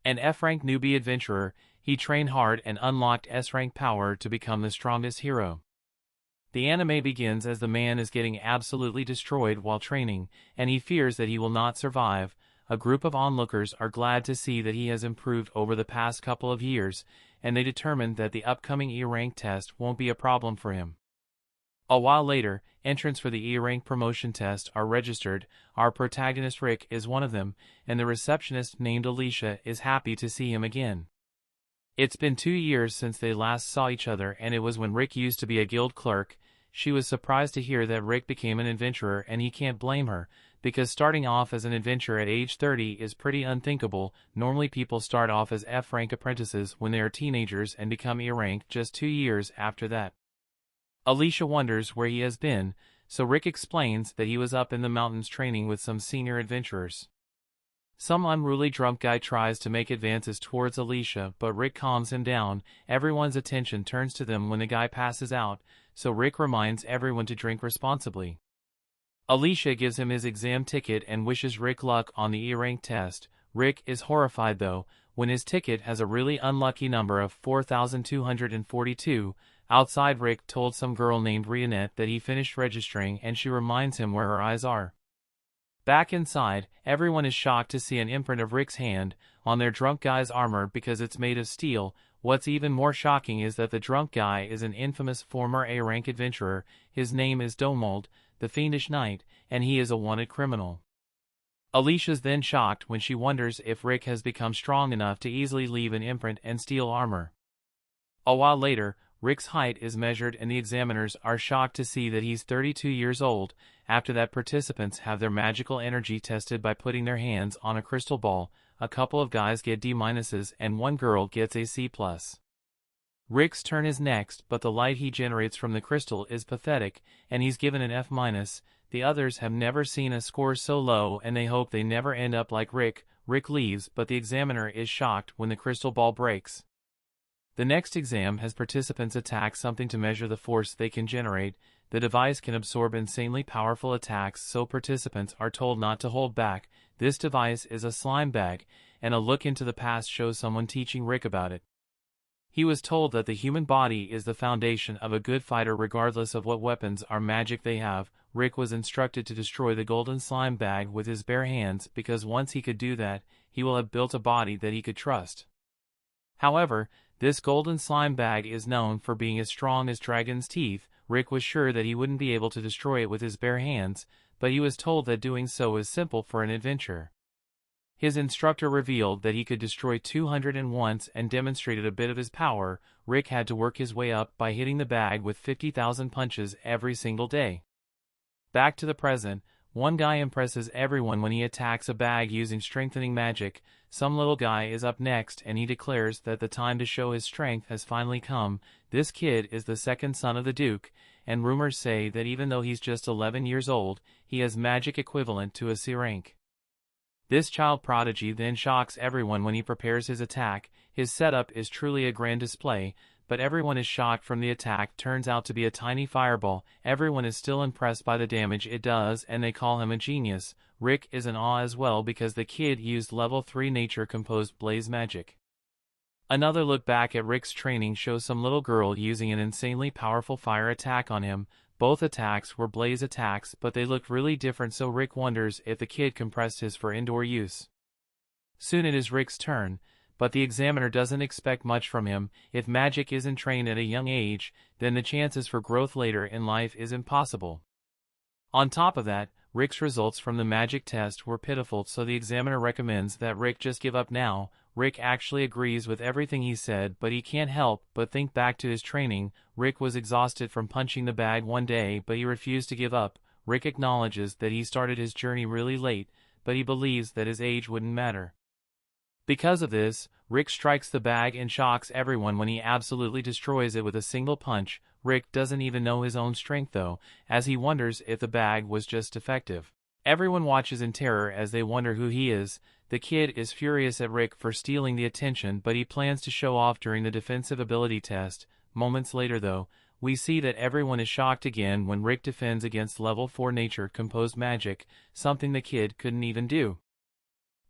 An F-rank newbie adventurer, he trained hard and unlocked S-rank power to become the strongest hero. The anime begins as the man is getting absolutely destroyed while training, and he fears that he will not survive. A group of onlookers are glad to see that he has improved over the past couple of years, and they determine that the upcoming E-rank test won't be a problem for him. A while later, entrants for the E-rank promotion test are registered. Our protagonist Rick is one of them, and the receptionist named Alicia is happy to see him again. It's been 2 years since they last saw each other, and it was when Rick used to be a guild clerk. She was surprised to hear that Rick became an adventurer, and he can't blame her, because starting off as an adventurer at age 30 is pretty unthinkable. Normally people start off as F-rank apprentices when they are teenagers and become E-rank just 2 years after that. Alicia wonders where he has been, so Rick explains that he was up in the mountains training with some senior adventurers. Some unruly drunk guy tries to make advances towards Alicia, but Rick calms him down. Everyone's attention turns to them when the guy passes out, so Rick reminds everyone to drink responsibly. Alicia gives him his exam ticket and wishes Rick luck on the E-rank test. Rick is horrified though, when his ticket has a really unlucky number of 4,242. Outside, Rick told some girl named Reanette that he finished registering, and she reminds him where her eyes are. Back inside, everyone is shocked to see an imprint of Rick's hand on their drunk guy's armor because it's made of steel. What's even more shocking is that the drunk guy is an infamous former A-rank adventurer. His name is Domold, the Fiendish Knight, and he is a wanted criminal. Alicia's then shocked when she wonders if Rick has become strong enough to easily leave an imprint and steal armor. A while later, Rick's height is measured and the examiners are shocked to see that he's 32 years old. After that, participants have their magical energy tested by putting their hands on a crystal ball. A couple of guys get D- and one girl gets a C+. Rick's turn is next, but the light he generates from the crystal is pathetic, and he's given an F-. The others have never seen a score so low, and they hope they never end up like Rick. Rick leaves, but the examiner is shocked when the crystal ball breaks. The next exam has participants attack something to measure the force they can generate. The device can absorb insanely powerful attacks, so participants are told not to hold back. This device is a slime bag, and a look into the past shows someone teaching Rick about it. He was told that the human body is the foundation of a good fighter regardless of what weapons or magic they have. Rick was instructed to destroy the golden slime bag with his bare hands because once he could do that, he will have built a body that he could trust. However, this golden slime bag is known for being as strong as dragon's teeth. Rick was sure that he wouldn't be able to destroy it with his bare hands, but he was told that doing so is simple for an adventurer. His instructor revealed that he could destroy 201 and demonstrated a bit of his power. Rick had to work his way up by hitting the bag with 50,000 punches every single day. Back to the present, one guy impresses everyone when he attacks a bag using strengthening magic. Some little guy is up next and he declares that the time to show his strength has finally come. This kid is the second son of the Duke, and rumors say that even though he's just 11 years old, he has magic equivalent to a C rank. This child prodigy then shocks everyone when he prepares his attack. His setup is truly a grand display, but everyone is shocked from the attack turns out to be a tiny fireball. Everyone is still impressed by the damage it does and they call him a genius. Rick is in awe as well because the kid used level 3 nature composed blaze magic. Another look back at Rick's training shows some little girl using an insanely powerful fire attack on him. Both attacks were blaze attacks, but they looked really different, so Rick wonders if the kid compressed his for indoor use. Soon it is Rick's turn, but the examiner doesn't expect much from him. If magic isn't trained at a young age, then the chances for growth later in life is impossible. On top of that, Rick's results from the magic test were pitiful, so the examiner recommends that Rick just give up now. Rick actually agrees with everything he said, but he can't help but think back to his training. Rick was exhausted from punching the bag one day, but he refused to give up. Rick acknowledges that he started his journey really late, but he believes that his age wouldn't matter. Because of this, Rick strikes the bag and shocks everyone when he absolutely destroys it with a single punch. Rick doesn't even know his own strength though, as he wonders if the bag was just defective. Everyone watches in terror as they wonder who he is. The kid is furious at Rick for stealing the attention, but he plans to show off during the defensive ability test. Moments later though, we see that everyone is shocked again when Rick defends against level 4 nature composed magic, something the kid couldn't even do.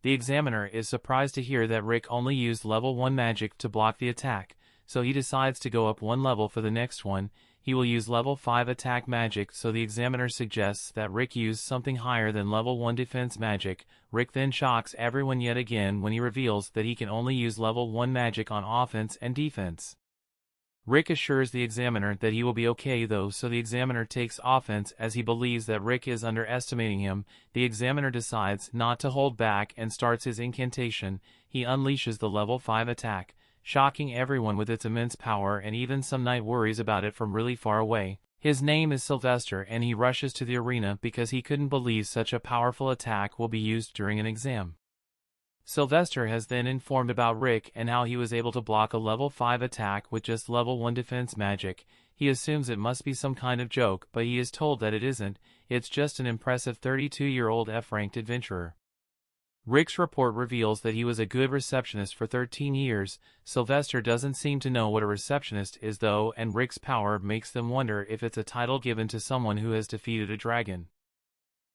The examiner is surprised to hear that Rick only used level 1 magic to block the attack, so he decides to go up one level for the next one. He will use level 5 attack magic, so the examiner suggests that Rick use something higher than level 1 defense magic. Rick then shocks everyone yet again when he reveals that he can only use level 1 magic on offense and defense. Rick assures the examiner that he will be okay though, so the examiner takes offense as he believes that Rick is underestimating him. The examiner decides not to hold back and starts his incantation. He unleashes the level 5 attack, shocking everyone with its immense power, and even some knight worries about it from really far away. His name is Sylvester, and he rushes to the arena because he couldn't believe such a powerful attack will be used during an exam. Sylvester has then informed about Rick and how he was able to block a level 5 attack with just level 1 defense magic. He assumes it must be some kind of joke, but he is told that it isn't. It's just an impressive 32-year-old F-ranked adventurer. Rick's report reveals that he was a good receptionist for 13 years. Sylvester doesn't seem to know what a receptionist is though, and Rick's power makes them wonder if it's a title given to someone who has defeated a dragon.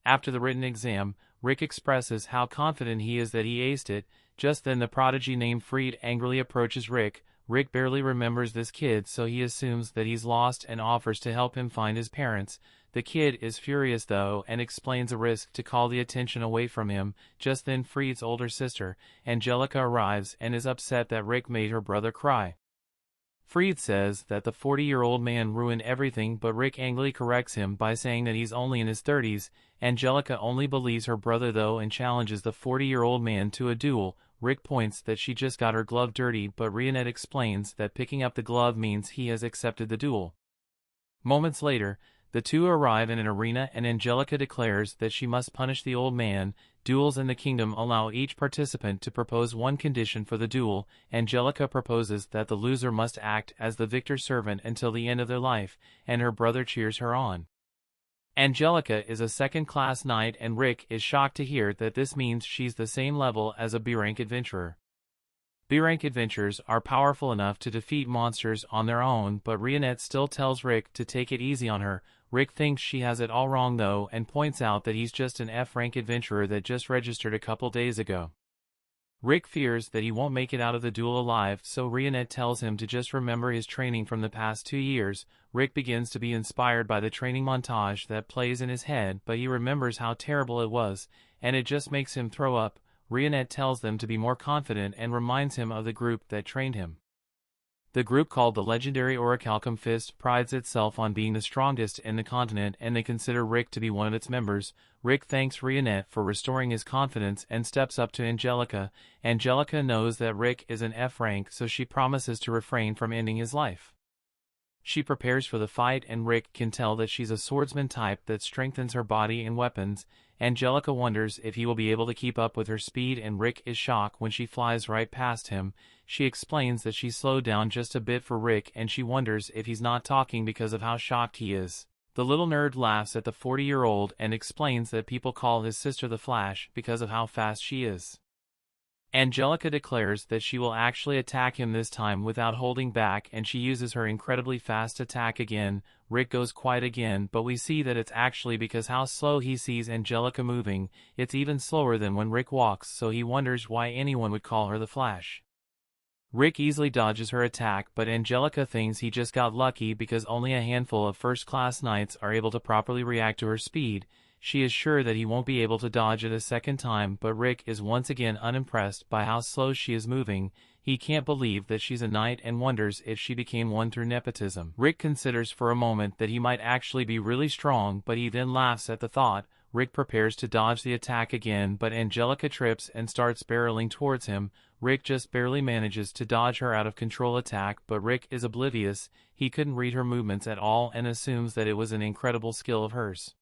After the written exam, Rick expresses how confident he is that he aced it. Just then the prodigy named Freed angrily approaches Rick. Rick barely remembers this kid, so he assumes that he's lost and offers to help him find his parents. The kid is furious though and explains a risk to call the attention away from him. Just then Freed's older sister, Angelica, arrives and is upset that Rick made her brother cry. Freed says that the 40-year-old man ruined everything, but Rick angrily corrects him by saying that he's only in his 30s. Angelica only believes her brother though and challenges the 40-year-old man to a duel. Rick points that she just got her glove dirty, but Reanette explains that picking up the glove means he has accepted the duel. Moments later, the two arrive in an arena and Angelica declares that she must punish the old man. Duels in the kingdom allow each participant to propose one condition for the duel. Angelica proposes that the loser must act as the victor's servant until the end of their life, and her brother cheers her on. Angelica is a second-class knight, and Rick is shocked to hear that this means she's the same level as a B-rank adventurer. B-rank adventurers are powerful enough to defeat monsters on their own, but Reanette still tells Rick to take it easy on her. Rick thinks she has it all wrong though and points out that he's just an F-rank adventurer that just registered a couple days ago. Rick fears that he won't make it out of the duel alive, so Reanette tells him to just remember his training from the past 2 years. Rick begins to be inspired by the training montage that plays in his head, but he remembers how terrible it was, and it just makes him throw up. Reanette tells them to be more confident and reminds him of the group that trained him. The group, called the legendary Orichalcum Fist, prides itself on being the strongest in the continent, and they consider Rick to be one of its members. Rick thanks Reanette for restoring his confidence and steps up to Angelica. Angelica knows that Rick is an F rank, so she promises to refrain from ending his life. She prepares for the fight, and Rick can tell that she's a swordsman type that strengthens her body and weapons. Angelica wonders if he will be able to keep up with her speed, and Rick is shocked when she flies right past him. She explains that she slowed down just a bit for Rick, and she wonders if he's not talking because of how shocked he is. The little nerd laughs at the 40-year-old and explains that people call his sister the Flash because of how fast she is. Angelica declares that she will actually attack him this time without holding back, and she uses her incredibly fast attack again. Rick goes quiet again, but we see that it's actually because how slow he sees Angelica moving. It's even slower than when Rick walks, so he wonders why anyone would call her the Flash. Rick easily dodges her attack, but Angelica thinks he just got lucky because only a handful of first-class knights are able to properly react to her speed. She is sure that he won't be able to dodge it a second time, but Rick is once again unimpressed by how slow she is moving. He can't believe that she's a knight and wonders if she became one through nepotism. Rick considers for a moment that he might actually be really strong, but he then laughs at the thought. Rick prepares to dodge the attack again, but Angelica trips and starts barreling towards him. Rick just barely manages to dodge her out of control attack, but Rick is oblivious. He couldn't read her movements at all and assumes that it was an incredible skill of hers.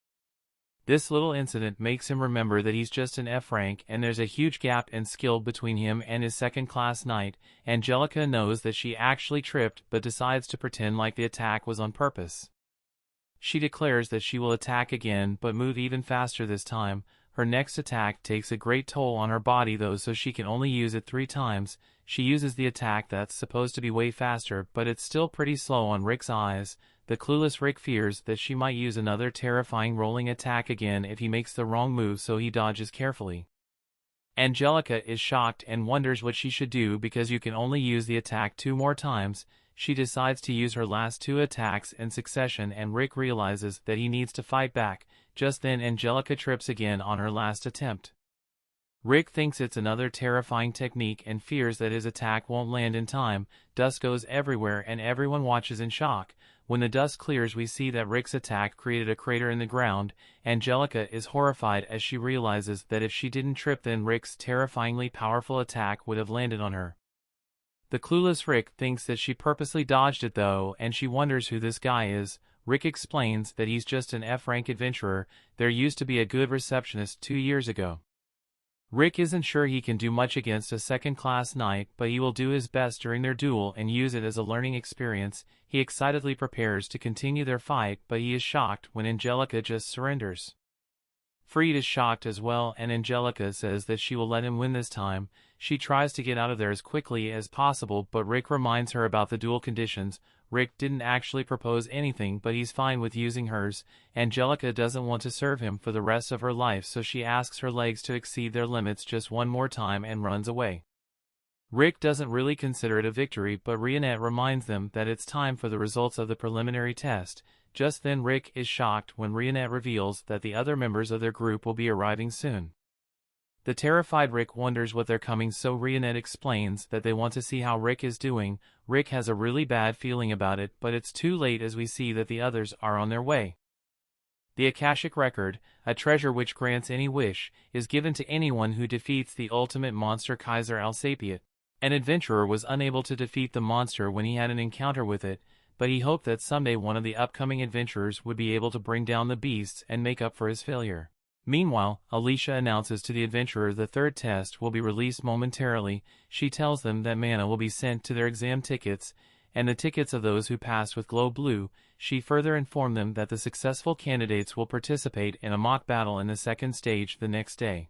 This little incident makes him remember that he's just an F rank, and there's a huge gap in skill between him and his second-class knight. Angelica knows that she actually tripped, but decides to pretend like the attack was on purpose. She declares that she will attack again, but move even faster this time. Her next attack takes a great toll on her body though, so she can only use it 3 times. She uses the attack that's supposed to be way faster, but it's still pretty slow on Rick's eyes. The clueless Rick fears that she might use another terrifying rolling attack again if he makes the wrong move, so he dodges carefully. Angelica is shocked and wonders what she should do because you can only use the attack 2 more times. She decides to use her last 2 attacks in succession and Rick realizes that he needs to fight back. Just then Angelica trips again on her last attempt. Rick thinks it's another terrifying technique and fears that his attack won't land in time. Dust goes everywhere and everyone watches in shock. When the dust clears we see that Rick's attack created a crater in the ground. Angelica is horrified as she realizes that if she didn't trip then Rick's terrifyingly powerful attack would have landed on her. The clueless Rick thinks that she purposely dodged it though and she wonders who this guy is. Rick explains that he's just an F-rank adventurer. There used to be a good receptionist 2 years ago. Rick isn't sure he can do much against a second-class knight, but he will do his best during their duel and use it as a learning experience. He excitedly prepares to continue their fight, but he is shocked when Angelica just surrenders. Freed is shocked as well, and Angelica says that she will let him win this time. She tries to get out of there as quickly as possible, but Rick reminds her about the duel conditions. Rick didn't actually propose anything, but he's fine with using hers. Angelica doesn't want to serve him for the rest of her life, so she asks her legs to exceed their limits just one more time and runs away. Rick doesn't really consider it a victory, but Reanette reminds them that it's time for the results of the preliminary test. Just then Rick is shocked when Reanette reveals that the other members of their group will be arriving soon. The terrified Rick wonders what they're coming, so Reanette explains that they want to see how Rick is doing. Rick has a really bad feeling about it, but it's too late as we see that the others are on their way. The Akashic Record, a treasure which grants any wish, is given to anyone who defeats the ultimate monster Kaiser Alsapiet. An adventurer was unable to defeat the monster when he had an encounter with it, but he hoped that someday one of the upcoming adventurers would be able to bring down the beasts and make up for his failure. Meanwhile, Alicia announces to the adventurer the third test will be released momentarily. She tells them that mana will be sent to their exam tickets, and the tickets of those who pass with glow blue. She further informed them that the successful candidates will participate in a mock battle in the second stage the next day.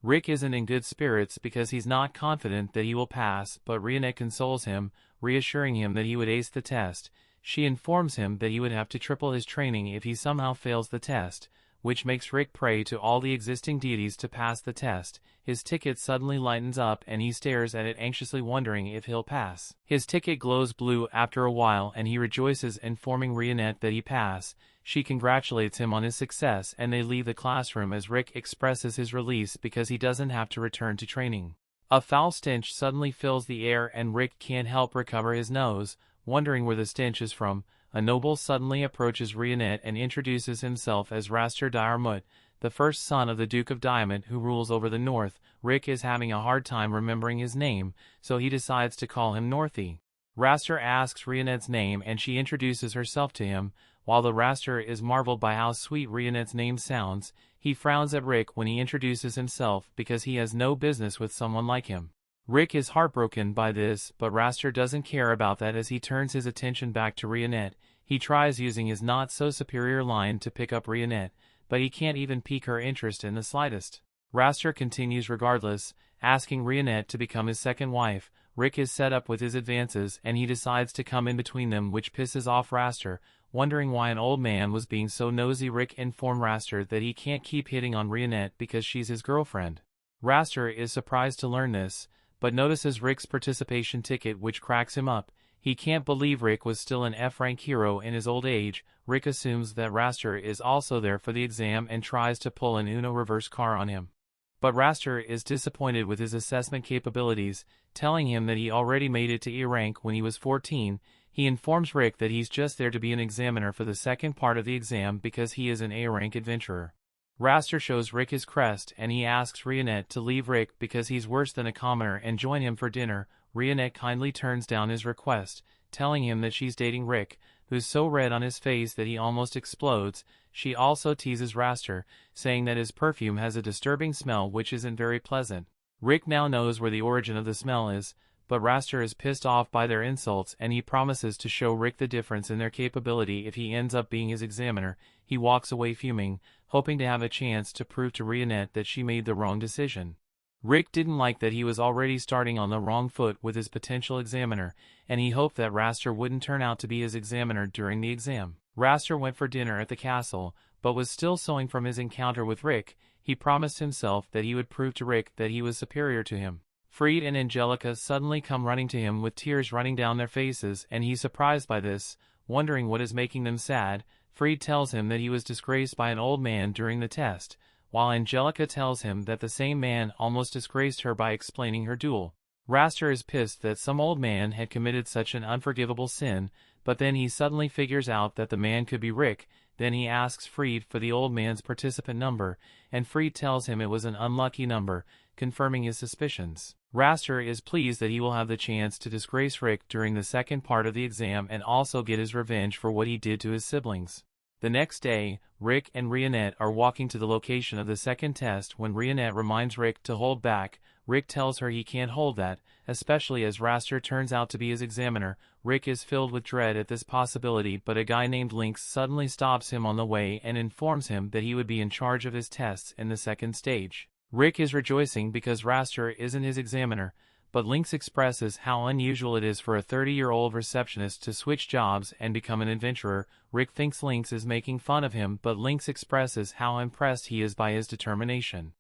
Rick isn't in good spirits because he's not confident that he will pass, but Reanette consoles him, reassuring him that he would ace the test. She informs him that he would have to triple his training if he somehow fails the test, which makes Rick pray to all the existing deities to pass the test. His ticket suddenly lightens up and he stares at it anxiously wondering if he'll pass. His ticket glows blue after a while and he rejoices, informing Reanette that he passed. She congratulates him on his success and they leave the classroom as Rick expresses his release because he doesn't have to return to training. A foul stench suddenly fills the air and Rick can't help recover his nose, wondering where the stench is from. A noble suddenly approaches Reanette and introduces himself as Raster Diarmut, the first son of the Duke of Diamond who rules over the north. Rick is having a hard time remembering his name, so he decides to call him Northie. Raster asks Reanette's name and she introduces herself to him. While the Raster is marveled by how sweet Reanette's name sounds, he frowns at Rick when he introduces himself because he has no business with someone like him. Rick is heartbroken by this, but Raster doesn't care about that as he turns his attention back to Reanette. He tries using his not-so-superior line to pick up Reanette, but he can't even pique her interest in the slightest. Raster continues regardless, asking Reanette to become his second wife. Rick is set up with his advances and he decides to come in between them, which pisses off Raster. Wondering why an old man was being so nosy, Rick informed Raster that he can't keep hitting on Reanette because she's his girlfriend. Raster is surprised to learn this, but notices Rick's participation ticket, which cracks him up. He can't believe Rick was still an F-rank hero in his old age. Rick assumes that Raster is also there for the exam and tries to pull an Uno reverse car on him. But Raster is disappointed with his assessment capabilities, telling him that he already made it to E rank when he was 14. He informs Rick that he's just there to be an examiner for the second part of the exam because he is an A-rank adventurer. Raster shows Rick his crest and he asks Reanette to leave Rick because he's worse than a commoner and join him for dinner. Reanette kindly turns down his request, telling him that she's dating Rick, who's so red on his face that he almost explodes. She also teases Raster, saying that his perfume has a disturbing smell which isn't very pleasant. Rick now knows where the origin of the smell is, but Raster is pissed off by their insults and he promises to show Rick the difference in their capability if he ends up being his examiner. He walks away fuming, hoping to have a chance to prove to Reanette that she made the wrong decision. Rick didn't like that he was already starting on the wrong foot with his potential examiner, and he hoped that Raster wouldn't turn out to be his examiner during the exam. Raster went for dinner at the castle, but was still sewing from his encounter with Rick. he promised himself that he would prove to Rick that he was superior to him. Fried and Angelica suddenly come running to him with tears running down their faces, and he's surprised by this, wondering what is making them sad. Fried tells him that he was disgraced by an old man during the test, while Angelica tells him that the same man almost disgraced her by explaining her duel. Raster is pissed that some old man had committed such an unforgivable sin, but then he suddenly figures out that the man could be Rick. Then he asks Fried for the old man's participant number, and Fried tells him it was an unlucky number, confirming his suspicions. Raster is pleased that he will have the chance to disgrace Rick during the second part of the exam and also get his revenge for what he did to his siblings. The next day, Rick and Reanette are walking to the location of the second test when Reanette reminds Rick to hold back. Rick tells her he can't hold that, especially as Raster turns out to be his examiner. Rick is filled with dread at this possibility, but a guy named Lynx suddenly stops him on the way and informs him that he would be in charge of his tests in the second stage. Rick is rejoicing because Raster isn't his examiner, but Lynx expresses how unusual it is for a 30-year-old receptionist to switch jobs and become an adventurer. Rick thinks Lynx is making fun of him, but Lynx expresses how impressed he is by his determination.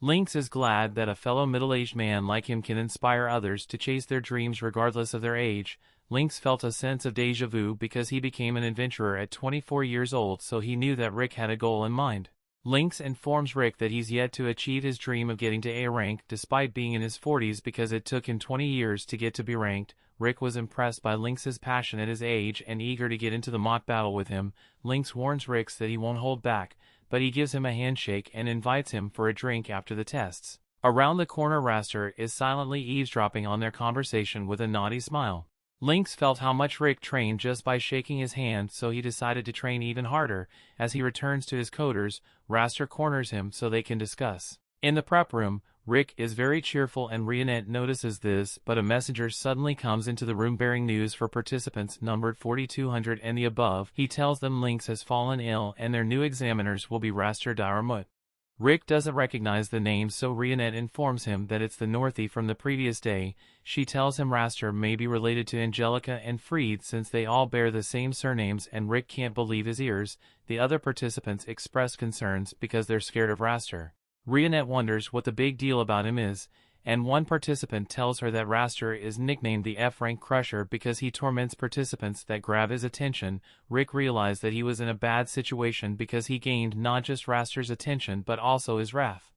Lynx is glad that a fellow middle-aged man like him can inspire others to chase their dreams regardless of their age. Lynx felt a sense of déjà vu because he became an adventurer at 24 years old, so he knew that Rick had a goal in mind. Lynx informs Rick that he's yet to achieve his dream of getting to A rank despite being in his 40s because it took him 20 years to get to B ranked. Rick was impressed by Lynx's passion at his age and eager to get into the mock battle with him. Lynx warns Rick that he won't hold back, but he gives him a handshake and invites him for a drink after the tests. Around the corner, Raster is silently eavesdropping on their conversation with a naughty smile. Lynx felt how much Rick trained just by shaking his hand, so he decided to train even harder. As he returns to his coders, Raster corners him so they can discuss. In the prep room, Rick is very cheerful and Reanette notices this, but a messenger suddenly comes into the room bearing news for participants numbered 4200 and the above. He tells them Lynx has fallen ill and their new examiners will be Raster Diarmut. Rick doesn't recognize the name, so Reanette informs him that it's the Northie from the previous day. She tells him Raster may be related to Angelica and Fried since they all bear the same surnames, and Rick can't believe his ears. The other participants express concerns because they're scared of Raster. Reanette wonders what the big deal about him is, and one participant tells her that Raster is nicknamed the F-Rank Crusher because he torments participants that grab his attention. Rick realized that he was in a bad situation because he gained not just Raster's attention but also his wrath.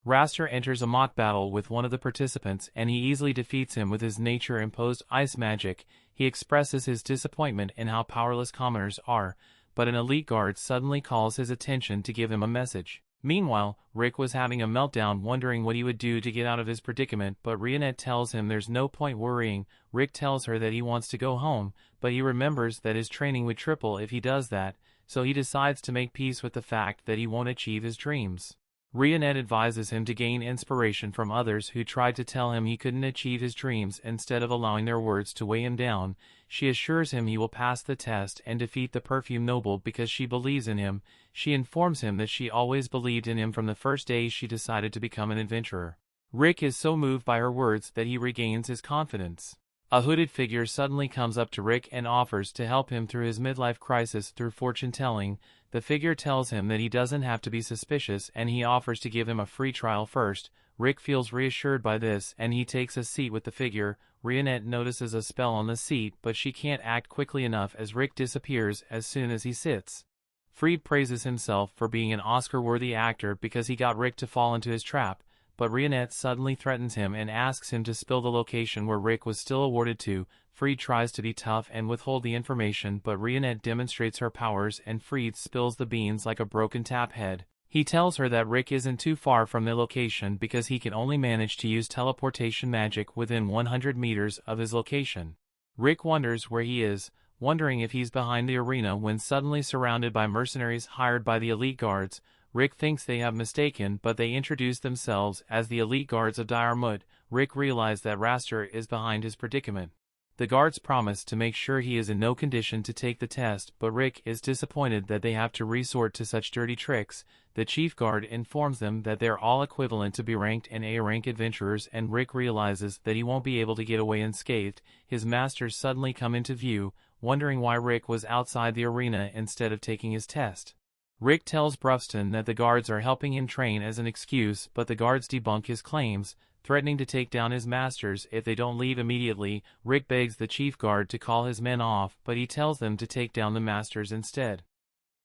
Raster enters a mock battle with one of the participants and he easily defeats him with his nature-imposed ice magic. He expresses his disappointment in how powerless commoners are, but an elite guard suddenly calls his attention to give him a message. Meanwhile, Rick was having a meltdown wondering what he would do to get out of his predicament, but Reanette tells him there's no point worrying. Rick tells her that he wants to go home, but he remembers that his training would triple if he does that, so he decides to make peace with the fact that he won't achieve his dreams. Reanette advises him to gain inspiration from others who tried to tell him he couldn't achieve his dreams instead of allowing their words to weigh him down. She assures him he will pass the test and defeat the perfume noble because she believes in him. She informs him that she always believed in him from the first day she decided to become an adventurer. Rick is so moved by her words that he regains his confidence. A hooded figure suddenly comes up to Rick and offers to help him through his midlife crisis through fortune-telling. The figure tells him that he doesn't have to be suspicious and he offers to give him a free trial first. Rick feels reassured by this and he takes a seat with the figure. Reanette notices a spell on the seat, but she can't act quickly enough as Rick disappears as soon as he sits. Fried praises himself for being an Oscar-worthy actor because he got Rick to fall into his trap, but Reanette suddenly threatens him and asks him to spill the location where Rick was still awarded to. Fried tries to be tough and withhold the information, but Reanette demonstrates her powers and Fried spills the beans like a broken tap head. He tells her that Rick isn't too far from the location because he can only manage to use teleportation magic within 100 meters of his location. Rick wonders where he is, wondering if he's behind the arena when suddenly surrounded by mercenaries hired by the elite guards. Rick thinks they have mistaken, but they introduce themselves as the elite guards of Diarmut. Rick realizes that Raster is behind his predicament. The guards promise to make sure he is in no condition to take the test, but Rick is disappointed that they have to resort to such dirty tricks. The chief guard informs them that they're all equivalent to B-ranked and A-rank adventurers, and Rick realizes that he won't be able to get away unscathed. His masters suddenly come into view, wondering why Rick was outside the arena instead of taking his test. Rick tells Brufston that the guards are helping him train as an excuse, but the guards debunk his claims, threatening to take down his masters if they don't leave immediately. Rick begs the chief guard to call his men off, but he tells them to take down the masters instead.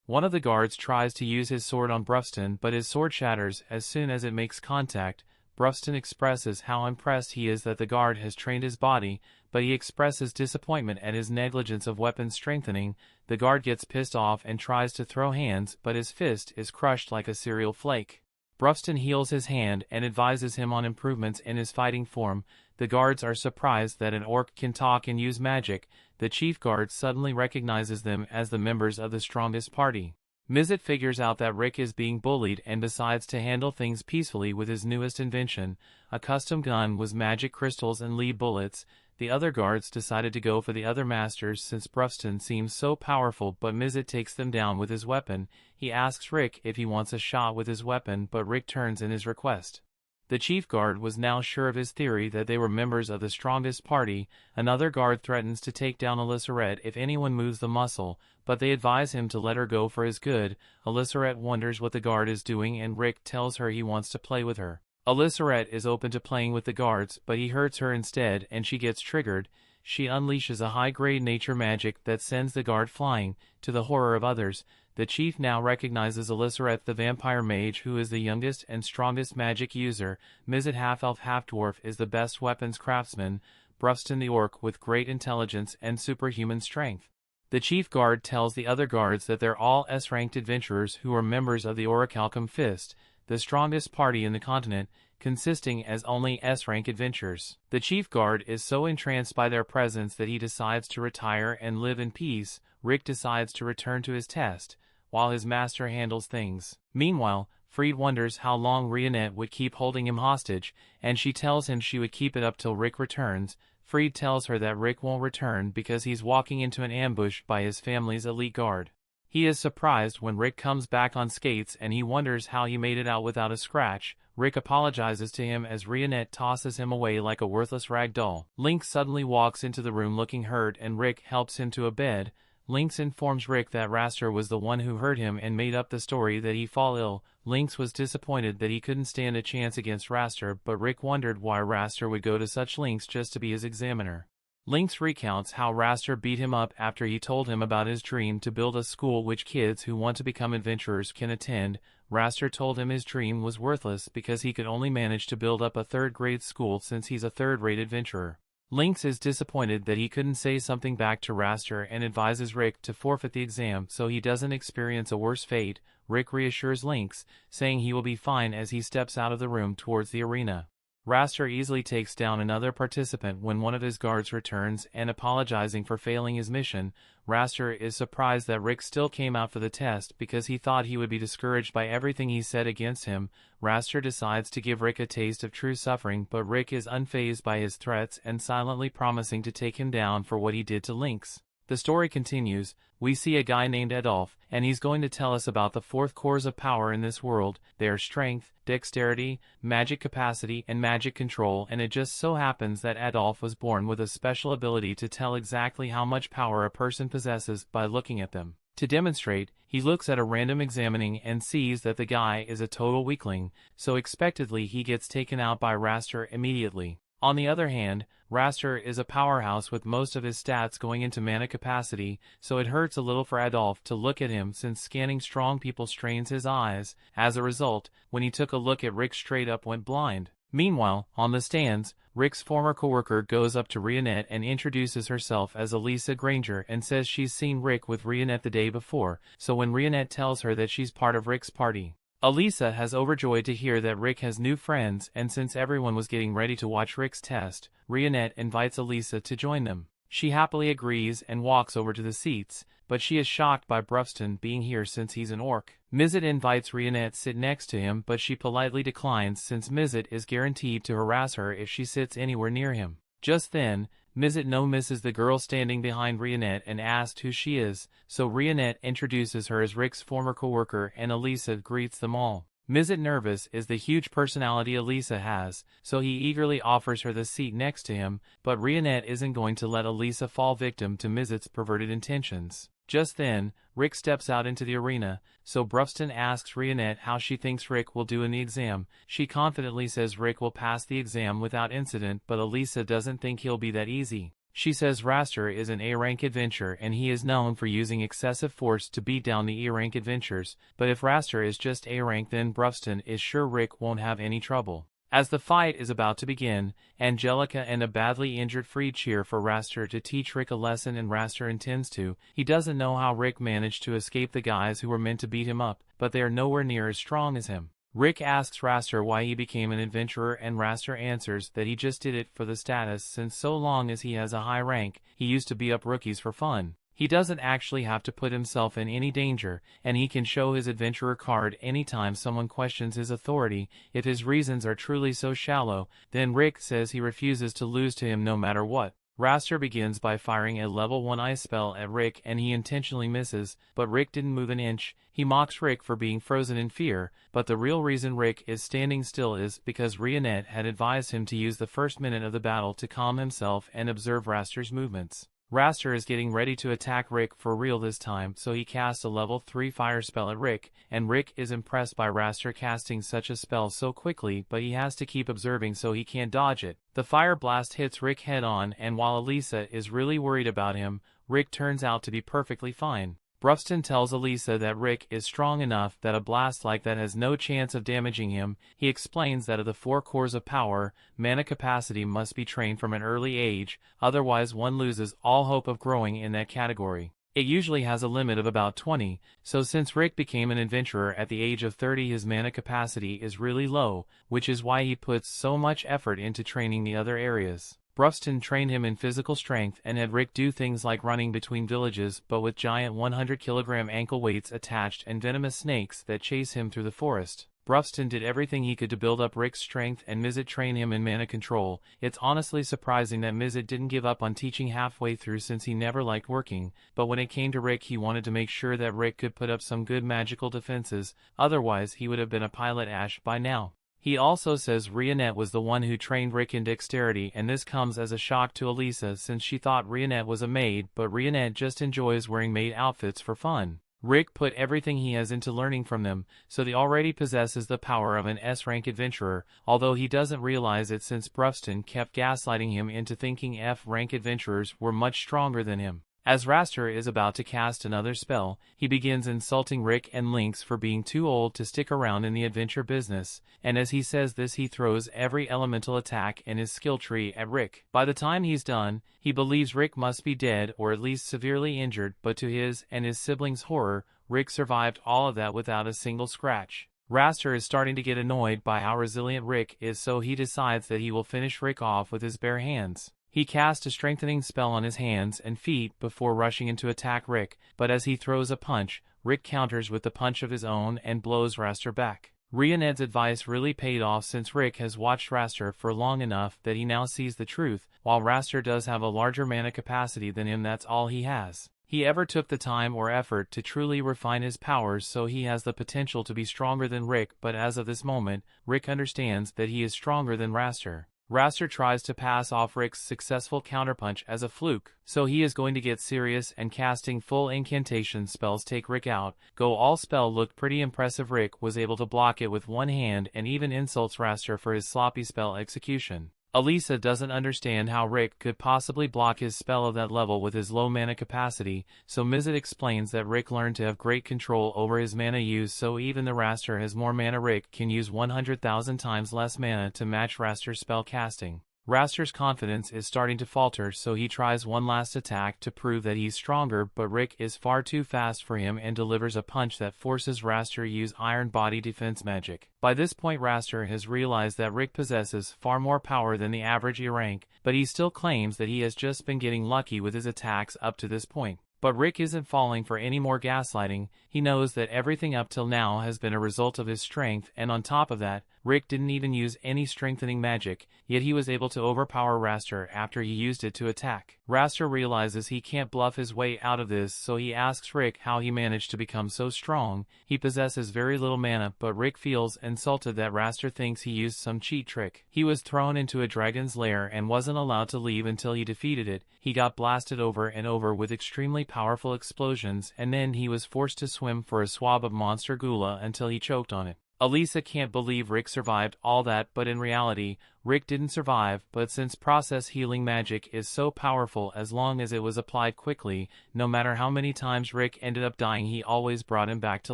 One of the guards tries to use his sword on Brufston, but his sword shatters as soon as it makes contact. Brufston expresses how impressed he is that the guard has trained his body, but he expresses disappointment at his negligence of weapon strengthening. The guard gets pissed off and tries to throw hands, but his fist is crushed like a cereal flake. Brufston heals his hand and advises him on improvements in his fighting form. The guards are surprised that an orc can talk and use magic. The chief guard suddenly recognizes them as the members of the strongest party. Mizzet figures out that Rick is being bullied and decides to handle things peacefully with his newest invention, a custom gun with magic crystals and lead bullets. The other guards decided to go for the other masters since Brufston seems so powerful, but Mizzet takes them down with his weapon. He asks Rick if he wants a shot with his weapon, but Rick turns in his request. The chief guard was now sure of his theory that they were members of the strongest party. Another guard threatens to take down Elisarette if anyone moves the muscle, but they advise him to let her go for his good. Elisarette wonders what the guard is doing and Rick tells her he wants to play with her. Elisarette is open to playing with the guards, but he hurts her instead and she gets triggered. She unleashes a high-grade nature magic that sends the guard flying, to the horror of others. The chief now recognizes Elisarette the vampire mage, who is the youngest and strongest magic user. Mizzet half-elf half-dwarf is the best weapons craftsman. Brufston the orc with great intelligence and superhuman strength. The chief guard tells the other guards that they're all S-ranked adventurers who are members of the Orichalcum Fist, the strongest party in the continent, consisting as only S-rank adventurers. The chief guard is so entranced by their presence that he decides to retire and live in peace. Rick decides to return to his test, while his master handles things. Meanwhile, Fried wonders how long Reanette would keep holding him hostage, and she tells him she would keep it up till Rick returns. Fried tells her that Rick won't return because he's walking into an ambush by his family's elite guard. He is surprised when Rick comes back on skates and he wonders how he made it out without a scratch. Rick apologizes to him as Reanette tosses him away like a worthless rag doll. Lynx suddenly walks into the room looking hurt and Rick helps him to a bed. Lynx informs Rick that Raster was the one who hurt him and made up the story that he fall ill. Lynx was disappointed that he couldn't stand a chance against Raster, but Rick wondered why Raster would go to such lengths just to be his examiner. Lynx recounts how Raster beat him up after he told him about his dream to build a school which kids who want to become adventurers can attend. Raster told him his dream was worthless because he could only manage to build up a third-grade school since he's a third-rate adventurer. Lynx is disappointed that he couldn't say something back to Raster and advises Rick to forfeit the exam so he doesn't experience a worse fate. Rick reassures Lynx, saying he will be fine as he steps out of the room towards the arena. Raster easily takes down another participant when one of his guards returns and apologizing for failing his mission. Raster is surprised that Rick still came out for the test because he thought he would be discouraged by everything he said against him. Raster decides to give Rick a taste of true suffering, but Rick is unfazed by his threats and silently promising to take him down for what he did to Lynx. The story continues. We see a guy named Adolf, and he's going to tell us about the 4 cores of power in this world. They are strength, dexterity, magic capacity, and magic control, and it just so happens that Adolf was born with a special ability to tell exactly how much power a person possesses by looking at them. To demonstrate, he looks at a random examining and sees that the guy is a total weakling, so expectedly he gets taken out by Raster immediately. On the other hand, Raster is a powerhouse with most of his stats going into mana capacity, so it hurts a little for Adolf to look at him since scanning strong people strains his eyes. As a result, when he took a look at Rick, straight up went blind. Meanwhile, on the stands, Rick's former coworker goes up to Reanette and introduces herself as Elisa Granger and says she's seen Rick with Reanette the day before, so when Reanette tells her that she's part of Rick's party, Elisa has overjoyed to hear that Rick has new friends, and since everyone was getting ready to watch Rick's test, Reanette invites Elisa to join them. She happily agrees and walks over to the seats, but she is shocked by Brufston being here since he's an orc. Mizzet invites Reanette to sit next to him, but she politely declines since Mizzet is guaranteed to harass her if she sits anywhere near him. Just then, Mizzet notices the girl standing behind Reanette and asks who she is, so Reanette introduces her as Rick's former coworker and Elisa greets them all. Mizzet, nervous is the huge personality Elisa has, so he eagerly offers her the seat next to him, but Reanette isn't going to let Elisa fall victim to Mizzet's perverted intentions. Just then, Rick steps out into the arena, so Brufston asks Reanette how she thinks Rick will do in the exam. She confidently says Rick will pass the exam without incident, but Elisa doesn't think he'll be that easy. She says Raster is an A-rank adventurer and he is known for using excessive force to beat down the E-rank adventurers, but if Raster is just A-rank then Brufston is sure Rick won't have any trouble. As the fight is about to begin, Angelica and a badly injured Freed cheer for Raster to teach Rick a lesson, and Raster intends to. He doesn't know how Rick managed to escape the guys who were meant to beat him up, but they are nowhere near as strong as him. Rick asks Raster why he became an adventurer, and Raster answers that he just did it for the status, since so long as he has a high rank, he used to beat up rookies for fun. He doesn't actually have to put himself in any danger, and he can show his adventurer card anytime someone questions his authority. If his reasons are truly so shallow, then Rick says he refuses to lose to him no matter what. Raster begins by firing a level 1 ice spell at Rick and he intentionally misses, but Rick didn't move an inch. He mocks Rick for being frozen in fear, but the real reason Rick is standing still is because Reanette had advised him to use the first minute of the battle to calm himself and observe Raster's movements. Raster is getting ready to attack Rick for real this time, so he casts a level 3 fire spell at Rick, and Rick is impressed by Raster casting such a spell so quickly, but he has to keep observing so he can't dodge it. The fire blast hits Rick head on, and while Elisa is really worried about him, Rick turns out to be perfectly fine. Brufston tells Elisa that Rick is strong enough that a blast like that has no chance of damaging him. He explains that of the 4 cores of power, mana capacity must be trained from an early age, otherwise one loses all hope of growing in that category. It usually has a limit of about 20, so since Rick became an adventurer at the age of 30 his mana capacity is really low, which is why he puts so much effort into training the other areas. Brufston trained him in physical strength and had Rick do things like running between villages but with giant 100-kilogram ankle weights attached and venomous snakes that chase him through the forest. Brufston did everything he could to build up Rick's strength and Mizet trained him in mana control. It's honestly surprising that Mizet didn't give up on teaching halfway through since he never liked working, but when it came to Rick he wanted to make sure that Rick could put up some good magical defenses, otherwise he would have been a pilot ash by now. He also says Reanette was the one who trained Rick in dexterity, and this comes as a shock to Elisa since she thought Reanette was a maid, but Reanette just enjoys wearing maid outfits for fun. Rick put everything he has into learning from them, so he already possesses the power of an S-rank adventurer, although he doesn't realize it since Brufston kept gaslighting him into thinking F-rank adventurers were much stronger than him. As Raster is about to cast another spell, he begins insulting Rick and Lynx for being too old to stick around in the adventure business, and as he says this he throws every elemental attack in his skill tree at Rick. By the time he's done, he believes Rick must be dead or at least severely injured, but to his and his siblings' horror, Rick survived all of that without a single scratch. Raster is starting to get annoyed by how resilient Rick is, so he decides that he will finish Rick off with his bare hands. He casts a strengthening spell on his hands and feet before rushing in to attack Rick, but as he throws a punch, Rick counters with the punch of his own and blows Raster back. Reanette's advice really paid off since Rick has watched Raster for long enough that he now sees the truth. While Raster does have a larger mana capacity than him, that's all he has. He ever took the time or effort to truly refine his powers, so he has the potential to be stronger than Rick, but as of this moment, Rick understands that he is stronger than Raster. Raster tries to pass off Rick's successful counterpunch as a fluke, so he is going to get serious and casting full incantation spells take Rick out. Go all spell looked pretty impressive. Rick was able to block it with one hand and even insults Raster for his sloppy spell execution. Elisa doesn't understand how Rick could possibly block his spell of that level with his low mana capacity, so Mizet explains that Rick learned to have great control over his mana use, so even the Raster has more mana. Rick can use 100,000 times less mana to match Raster's spell casting. Raster's confidence is starting to falter, so he tries one last attack to prove that he's stronger, but Rick is far too fast for him and delivers a punch that forces Raster to use Iron Body defense magic. By this point Raster has realized that Rick possesses far more power than the average E rank, but he still claims that he has just been getting lucky with his attacks up to this point. But Rick isn't falling for any more gaslighting. He knows that everything up till now has been a result of his strength, and on top of that, Rick didn't even use any strengthening magic, yet he was able to overpower Raster after he used it to attack. Raster realizes he can't bluff his way out of this, so he asks Rick how he managed to become so strong. He possesses very little mana, but Rick feels insulted that Raster thinks he used some cheat trick. He was thrown into a dragon's lair and wasn't allowed to leave until he defeated it. He got blasted over and over with extremely powerful explosions, and then he was forced to swim for a swab of monster gula until he choked on it. Elisa can't believe Rick survived all that, but in reality, Rick didn't survive, but since process healing magic is so powerful, as long as it was applied quickly, no matter how many times Rick ended up dying, he always brought him back to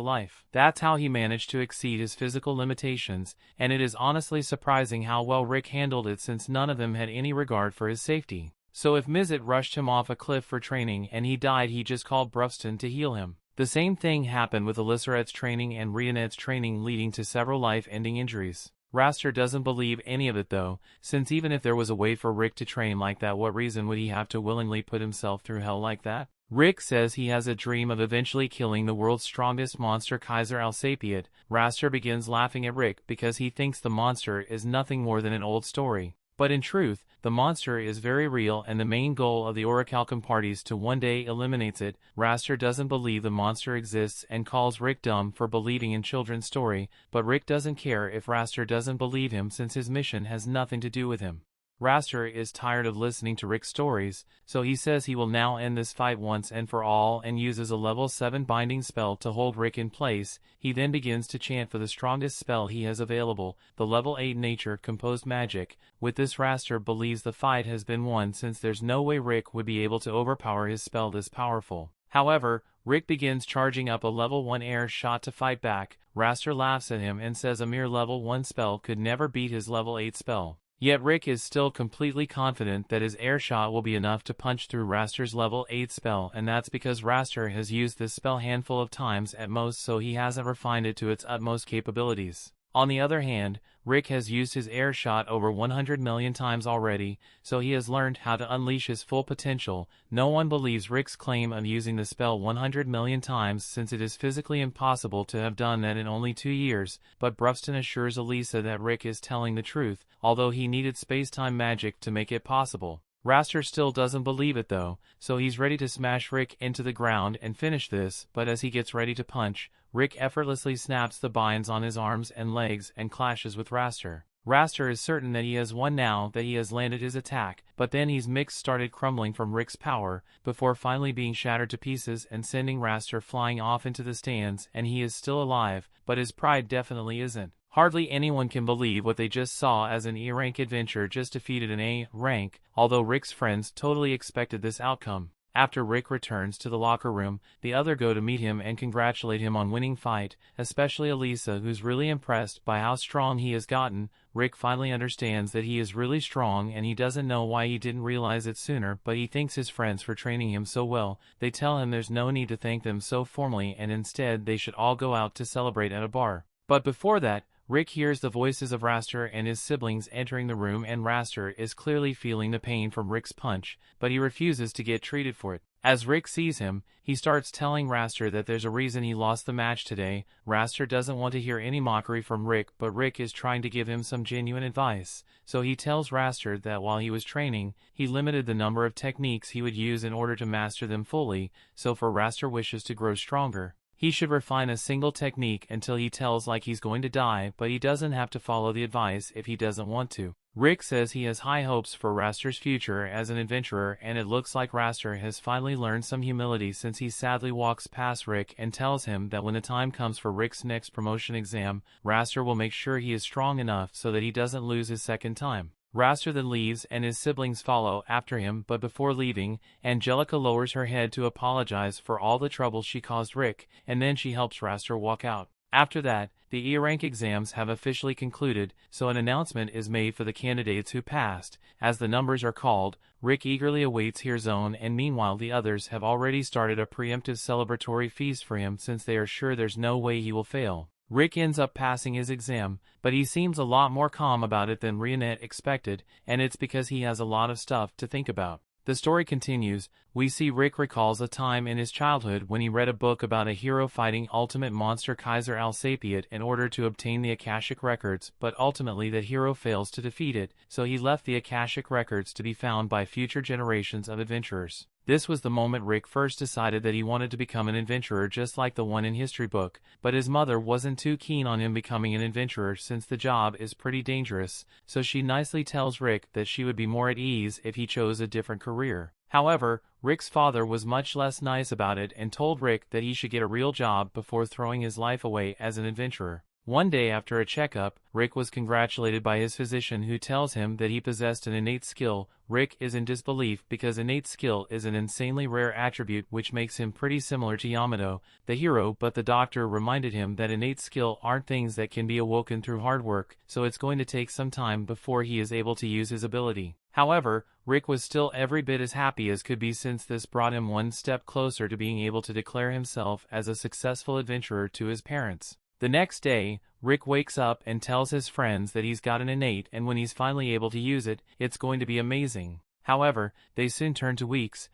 life. That's how he managed to exceed his physical limitations, and it is honestly surprising how well Rick handled it, since none of them had any regard for his safety. So if Mizet rushed him off a cliff for training and he died, he just called Brufston to heal him. The same thing happened with Elisaret's training and Rianette's training, leading to several life-ending injuries. Raster doesn't believe any of it though, since even if there was a way for Rick to train like that, what reason would he have to willingly put himself through hell like that? Rick says he has a dream of eventually killing the world's strongest monster, Kaiser Alsapiot. Raster begins laughing at Rick because he thinks the monster is nothing more than an old story. But in truth, the monster is very real, and the main goal of the Orichalcum parties to one day eliminate it. Raster doesn't believe the monster exists and calls Rick dumb for believing in children's story, but Rick doesn't care if Raster doesn't believe him, since his mission has nothing to do with him. Raster is tired of listening to Rick's stories, so he says he will now end this fight once and for all and uses a level 7 binding spell to hold Rick in place. He then begins to chant for the strongest spell he has available, the level 8 nature composed magic. With this, Raster believes the fight has been won, since there's no way Rick would be able to overpower his spell this powerful. However, Rick begins charging up a level 1 air shot to fight back. Raster laughs at him and says a mere level 1 spell could never beat his level 8 spell. Yet Rick is still completely confident that his air shot will be enough to punch through Raster's level 8 spell, and that's because Raster has used this spell handful of times at most, so he hasn't refined it to its utmost capabilities. On the other hand, Rick has used his air shot over 100 million times already, so he has learned how to unleash his full potential. No one believes Rick's claim of using the spell 100 million times, since it is physically impossible to have done that in only 2 years, but Brufston assures Elisa that Rick is telling the truth, although he needed space-time magic to make it possible. Raster still doesn't believe it though, so he's ready to smash Rick into the ground and finish this, but as he gets ready to punch, Rick effortlessly snaps the binds on his arms and legs and clashes with Raster. Raster is certain that he has won now that he has landed his attack, but then his mix started crumbling from Rick's power, before finally being shattered to pieces and sending Raster flying off into the stands, and he is still alive, but his pride definitely isn't. Hardly anyone can believe what they just saw, as an E-rank adventurer just defeated an A rank, although Rick's friends totally expected this outcome. After Rick returns to the locker room, the other go to meet him and congratulate him on winning fight, especially Elisa, who's really impressed by how strong he has gotten. Rick finally understands that he is really strong, and he doesn't know why he didn't realize it sooner, but he thanks his friends for training him so well. They tell him there's no need to thank them so formally, and instead they should all go out to celebrate at a bar. But before that, Rick hears the voices of Raster and his siblings entering the room, and Raster is clearly feeling the pain from Rick's punch, but he refuses to get treated for it. As Rick sees him, he starts telling Raster that there's a reason he lost the match today. Raster doesn't want to hear any mockery from Rick, but Rick is trying to give him some genuine advice, so he tells Raster that while he was training, he limited the number of techniques he would use in order to master them fully, so for Raster wishes to grow stronger, he should refine a single technique until he tells like he's going to die, but he doesn't have to follow the advice if he doesn't want to. Rick says he has high hopes for Raster's future as an adventurer, and it looks like Raster has finally learned some humility, since he sadly walks past Rick and tells him that when the time comes for Rick's next promotion exam, Raster will make sure he is strong enough so that he doesn't lose his second time. Raster then leaves and his siblings follow after him, but before leaving, Angelica lowers her head to apologize for all the trouble she caused Rick, and then she helps Raster walk out. After that, the E-rank exams have officially concluded, so an announcement is made for the candidates who passed. As the numbers are called, Rick eagerly awaits his own, and meanwhile the others have already started a preemptive celebratory feast for him, since they are sure there's no way he will fail. Rick ends up passing his exam, but he seems a lot more calm about it than Rianette expected, and it's because he has a lot of stuff to think about. The story continues. We see Rick recalls a time in his childhood when he read a book about a hero fighting ultimate monster Kaiser Alsapiot in order to obtain the Akashic Records, but ultimately that hero fails to defeat it, so he left the Akashic Records to be found by future generations of adventurers. This was the moment Rick first decided that he wanted to become an adventurer just like the one in history book, but his mother wasn't too keen on him becoming an adventurer since the job is pretty dangerous, so she nicely tells Rick that she would be more at ease if he chose a different career. However, Rick's father was much less nice about it and told Rick that he should get a real job before throwing his life away as an adventurer. One day after a checkup, Rick was congratulated by his physician who tells him that he possessed an innate skill. Rick is in disbelief because innate skill is an insanely rare attribute which makes him pretty similar to Yamato, the hero, but the doctor reminded him that innate skill aren't things that can be awoken through hard work, so it's going to take some time before he is able to use his ability. However, Rick was still every bit as happy as could be since this brought him one step closer to being able to declare himself as a successful adventurer to his parents. The next day, Rick wakes up and tells his friends that he's got an innate and when he's finally able to use it, it's going to be amazing. However, they soon turn to weeks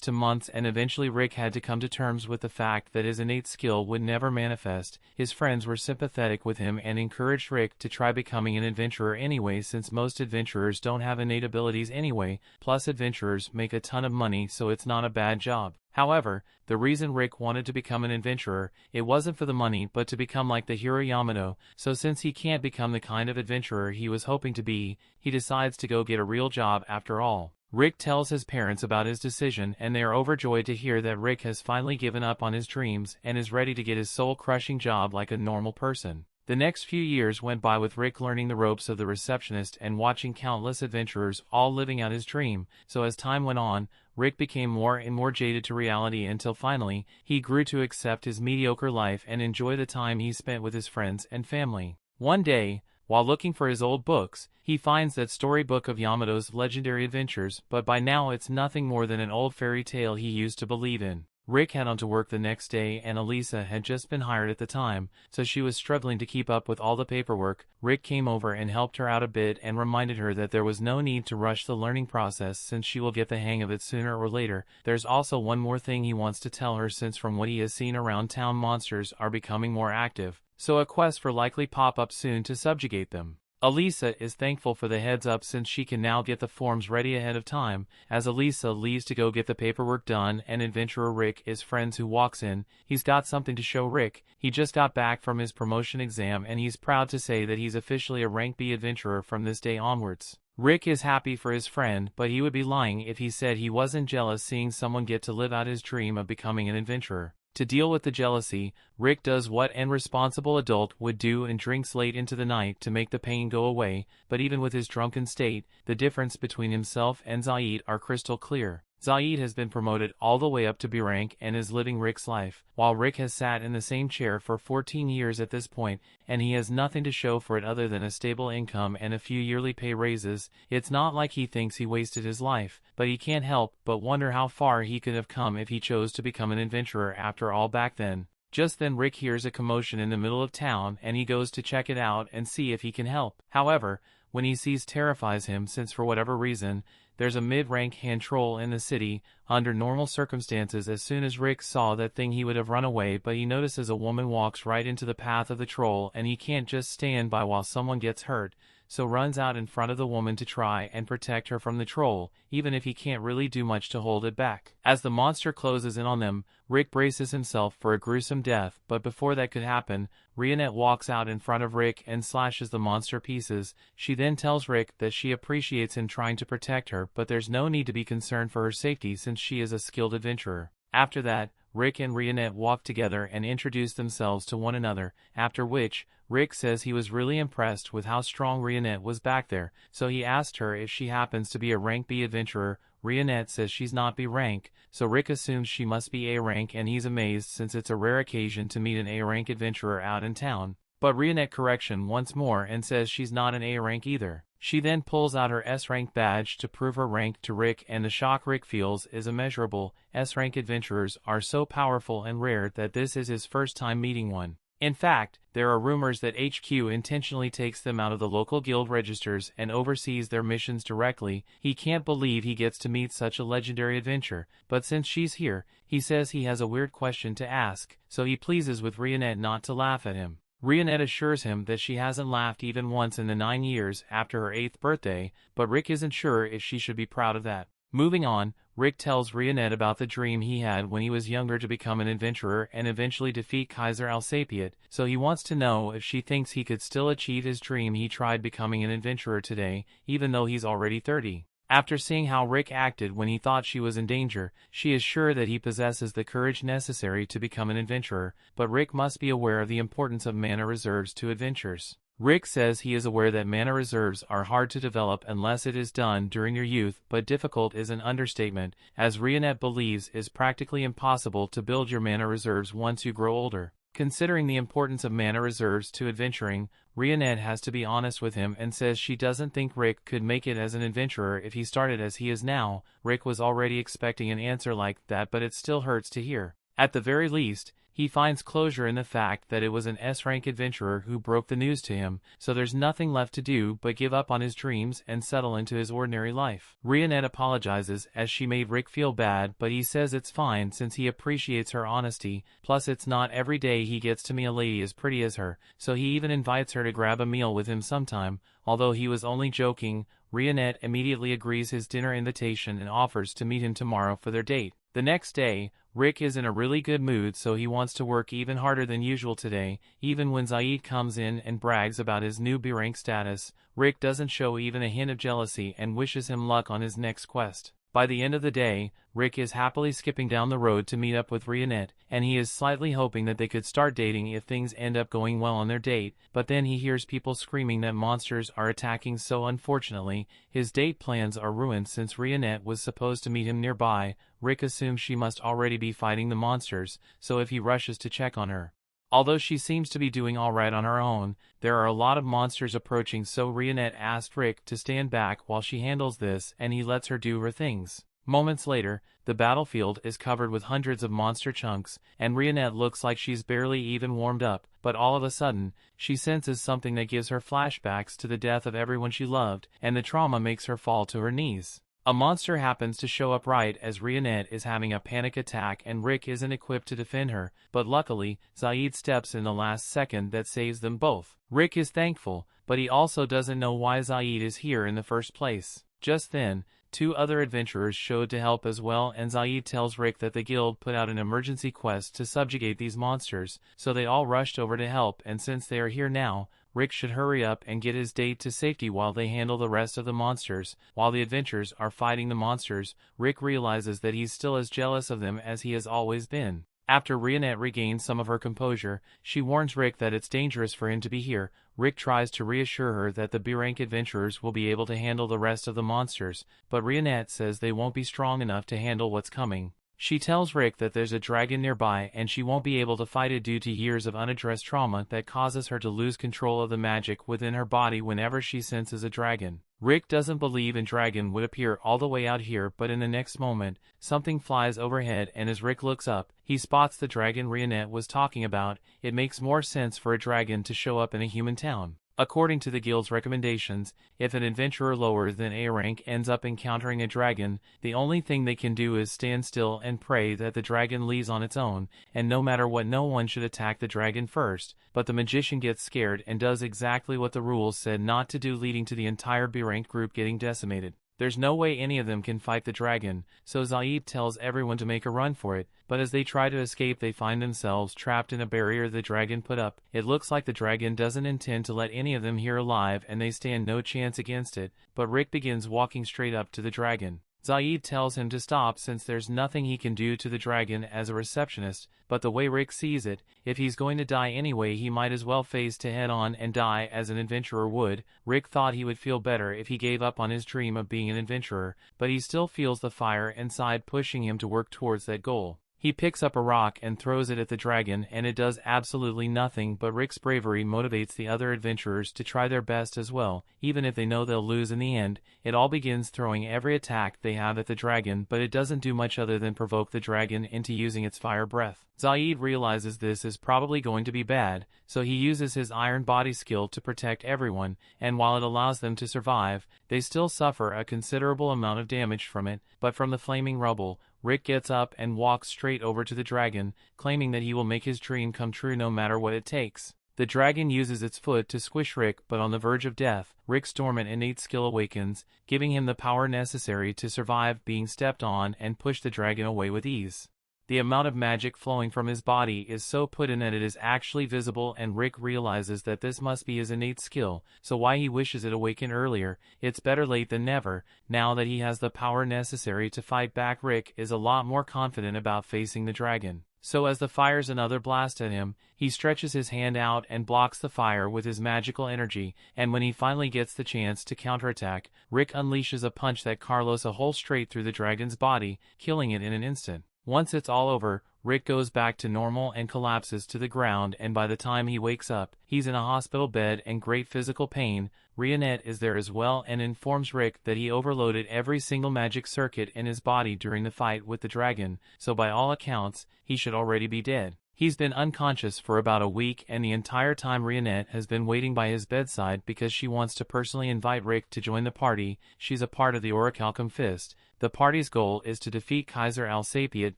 to months, and eventually Rick had to come to terms with the fact that his innate skill would never manifest. His friends were sympathetic with him and encouraged Rick to try becoming an adventurer anyway since most adventurers don't have innate abilities anyway, plus adventurers make a ton of money so it's not a bad job. However, the reason Rick wanted to become an adventurer, it wasn't for the money but to become like the hero Yamato, so since he can't become the kind of adventurer he was hoping to be, he decides to go get a real job after all. Rick tells his parents about his decision and they are overjoyed to hear that Rick has finally given up on his dreams and is ready to get his soul-crushing job like a normal person. The next few years went by with Rick learning the ropes of the receptionist and watching countless adventurers all living out his dream, so as time went on, Rick became more and more jaded to reality until finally, he grew to accept his mediocre life and enjoy the time he spent with his friends and family. One day, while looking for his old books, he finds that storybook of Yamato's legendary adventures, but by now it's nothing more than an old fairy tale he used to believe in. Rick had on to work the next day and Elisa had just been hired at the time, so she was struggling to keep up with all the paperwork. Rick came over and helped her out a bit and reminded her that there was no need to rush the learning process since she will get the hang of it sooner or later. There's also one more thing he wants to tell her since from what he has seen around town monsters are becoming more active, so a quest for likely pop up soon to subjugate them. Elisa is thankful for the heads up since she can now get the forms ready ahead of time. As Elisa leaves to go get the paperwork done and adventurer Rick is friends who walks in, he's got something to show Rick. He just got back from his promotion exam and he's proud to say that he's officially a rank B adventurer from this day onwards. Rick is happy for his friend, but he would be lying if he said he wasn't jealous seeing someone get to live out his dream of becoming an adventurer. To deal with the jealousy, Rick does what any responsible adult would do and drinks late into the night to make the pain go away, but even with his drunken state, the difference between himself and Zaid are crystal clear. Zaid has been promoted all the way up to B rank and is living Rick's life, while Rick has sat in the same chair for 14 years at this point, and he has nothing to show for it other than a stable income and a few yearly pay raises. It's not like he thinks he wasted his life, but he can't help but wonder how far he could have come if he chose to become an adventurer after all back then. Just then Rick hears a commotion in the middle of town and he goes to check it out and see if he can help. However, when he sees terrifies him since for whatever reason, there's a mid-rank hand troll in the city. Under normal circumstances as soon as Rick saw that thing he would have run away, but he notices a woman walks right into the path of the troll and he can't just stand by while someone gets hurt, so runs out in front of the woman to try and protect her from the troll, even if he can't really do much to hold it back. As the monster closes in on them, Rick braces himself for a gruesome death, but before that could happen, Reanette walks out in front of Rick and slashes the monster pieces. She then tells Rick that she appreciates him trying to protect her, but there's no need to be concerned for her safety since she is a skilled adventurer. After that, Rick and Reanette walk together and introduce themselves to one another, after which, Rick says he was really impressed with how strong Reanette was back there, so he asked her if she happens to be a rank B adventurer. Reanette says she's not B rank, so Rick assumes she must be A rank and he's amazed since it's a rare occasion to meet an A rank adventurer out in town. But Reanette correction once more and says she's not an A rank either. She then pulls out her S rank badge to prove her rank to Rick, and the shock Rick feels is immeasurable. S rank adventurers are so powerful and rare that this is his first time meeting one. In fact, there are rumors that HQ intentionally takes them out of the local guild registers and oversees their missions directly. He can't believe he gets to meet such a legendary adventure, but since she's here, he says he has a weird question to ask, so he pleases with Reanette not to laugh at him. Reanette assures him that she hasn't laughed even once in the 9 years after her 8th birthday, but Rick isn't sure if she should be proud of that. Moving on, Rick tells Reanette about the dream he had when he was younger to become an adventurer and eventually defeat Kaiser Alsapiet, so he wants to know if she thinks he could still achieve his dream. He tried becoming an adventurer today, even though he's already 30. After seeing how Rick acted when he thought she was in danger, she is sure that he possesses the courage necessary to become an adventurer, but Rick must be aware of the importance of mana reserves to adventures. Rick says he is aware that mana reserves are hard to develop unless it is done during your youth, but difficult is an understatement, as Reanette believes is practically impossible to build your mana reserves once you grow older. Considering the importance of mana reserves to adventuring, Reanette has to be honest with him and says she doesn't think Rick could make it as an adventurer if he started as he is now. Rick was already expecting an answer like that, but it still hurts to hear. At the very least, he finds closure in the fact that it was an S-rank adventurer who broke the news to him, so there's nothing left to do but give up on his dreams and settle into his ordinary life. Reanette apologizes as she made Rick feel bad, but he says it's fine since he appreciates her honesty, plus it's not every day he gets to meet a lady as pretty as her, so he even invites her to grab a meal with him sometime. Although he was only joking, Reanette immediately agrees his dinner invitation and offers to meet him tomorrow for their date. The next day, Rick is in a really good mood, so he wants to work even harder than usual today. Even when Zaid comes in and brags about his new B rank status, Rick doesn't show even a hint of jealousy and wishes him luck on his next quest. By the end of the day, Rick is happily skipping down the road to meet up with Reanette, and he is slightly hoping that they could start dating if things end up going well on their date, but then he hears people screaming that monsters are attacking, so unfortunately, his date plans are ruined. Since Reanette was supposed to meet him nearby, Rick assumes she must already be fighting the monsters, so if he rushes to check on her. Although she seems to be doing alright on her own, there are a lot of monsters approaching, so Reanette asked Rick to stand back while she handles this, and he lets her do her things. Moments later, the battlefield is covered with hundreds of monster chunks, and Reanette looks like she's barely even warmed up, but all of a sudden, she senses something that gives her flashbacks to the death of everyone she loved, and the trauma makes her fall to her knees. A monster happens to show up right as Reanette is having a panic attack and Rick isn't equipped to defend her, but luckily, Zaid steps in the last second that saves them both. Rick is thankful, but he also doesn't know why Zaid is here in the first place. Just then, 2 other adventurers showed to help as well, and Zaid tells Rick that the guild put out an emergency quest to subjugate these monsters, so they all rushed over to help, and since they are here now, Rick should hurry up and get his date to safety while they handle the rest of the monsters. While the adventurers are fighting the monsters, Rick realizes that he's still as jealous of them as he has always been. After Reanette regains some of her composure, she warns Rick that it's dangerous for him to be here. Rick tries to reassure her that the B-rank adventurers will be able to handle the rest of the monsters, but Reanette says they won't be strong enough to handle what's coming. She tells Rick that there's a dragon nearby and she won't be able to fight it due to years of unaddressed trauma that causes her to lose control of the magic within her body whenever she senses a dragon. Rick doesn't believe a dragon would appear all the way out here, but in the next moment, something flies overhead and as Rick looks up, he spots the dragon Reanette was talking about. It makes more sense for a dragon to show up in a human town. According to the guild's recommendations, if an adventurer lower than A rank ends up encountering a dragon, the only thing they can do is stand still and pray that the dragon leaves on its own, and no matter what, no one should attack the dragon first. But the magician gets scared and does exactly what the rules said not to do, leading to the entire B-ranked group getting decimated. There's no way any of them can fight the dragon, so Zaid tells everyone to make a run for it, but as they try to escape they find themselves trapped in a barrier the dragon put up. It looks like the dragon doesn't intend to let any of them here alive and they stand no chance against it, but Rick begins walking straight up to the dragon. Zaid tells him to stop since there's nothing he can do to the dragon as a receptionist, but the way Rick sees it, if he's going to die anyway he might as well face to head on and die as an adventurer would. Rick thought he would feel better if he gave up on his dream of being an adventurer, but he still feels the fire inside pushing him to work towards that goal. He picks up a rock and throws it at the dragon, and it does absolutely nothing, but Rick's bravery motivates the other adventurers to try their best as well, even if they know they'll lose in the end. It all begins throwing every attack they have at the dragon, but it doesn't do much other than provoke the dragon into using its fire breath. Zaid realizes this is probably going to be bad, so he uses his iron body skill to protect everyone, and while it allows them to survive, they still suffer a considerable amount of damage from it. But from the flaming rubble, Rick gets up and walks straight over to the dragon, claiming that he will make his dream come true no matter what it takes. The dragon uses its foot to squish Rick, but on the verge of death, Rick's dormant innate skill awakens, giving him the power necessary to survive being stepped on and push the dragon away with ease. The amount of magic flowing from his body is so potent that it is actually visible, and Rick realizes that this must be his innate skill, so why he wishes it awakened earlier. It's better late than never. Now that he has the power necessary to fight back, Rick is a lot more confident about facing the dragon. So as the fires another blast at him, he stretches his hand out and blocks the fire with his magical energy, and when he finally gets the chance to counterattack, Rick unleashes a punch that carlos a hole straight through the dragon's body, killing it in an instant. Once it's all over, Rick goes back to normal and collapses to the ground, and by the time he wakes up, he's in a hospital bed in great physical pain. Reanette is there as well and informs Rick that he overloaded every single magic circuit in his body during the fight with the dragon, so by all accounts, he should already be dead. He's been unconscious for about a week, and the entire time Reanette has been waiting by his bedside because she wants to personally invite Rick to join the party. She's a part of the Orichalcum Fist. The party's goal is to defeat Kaiser Alsapiat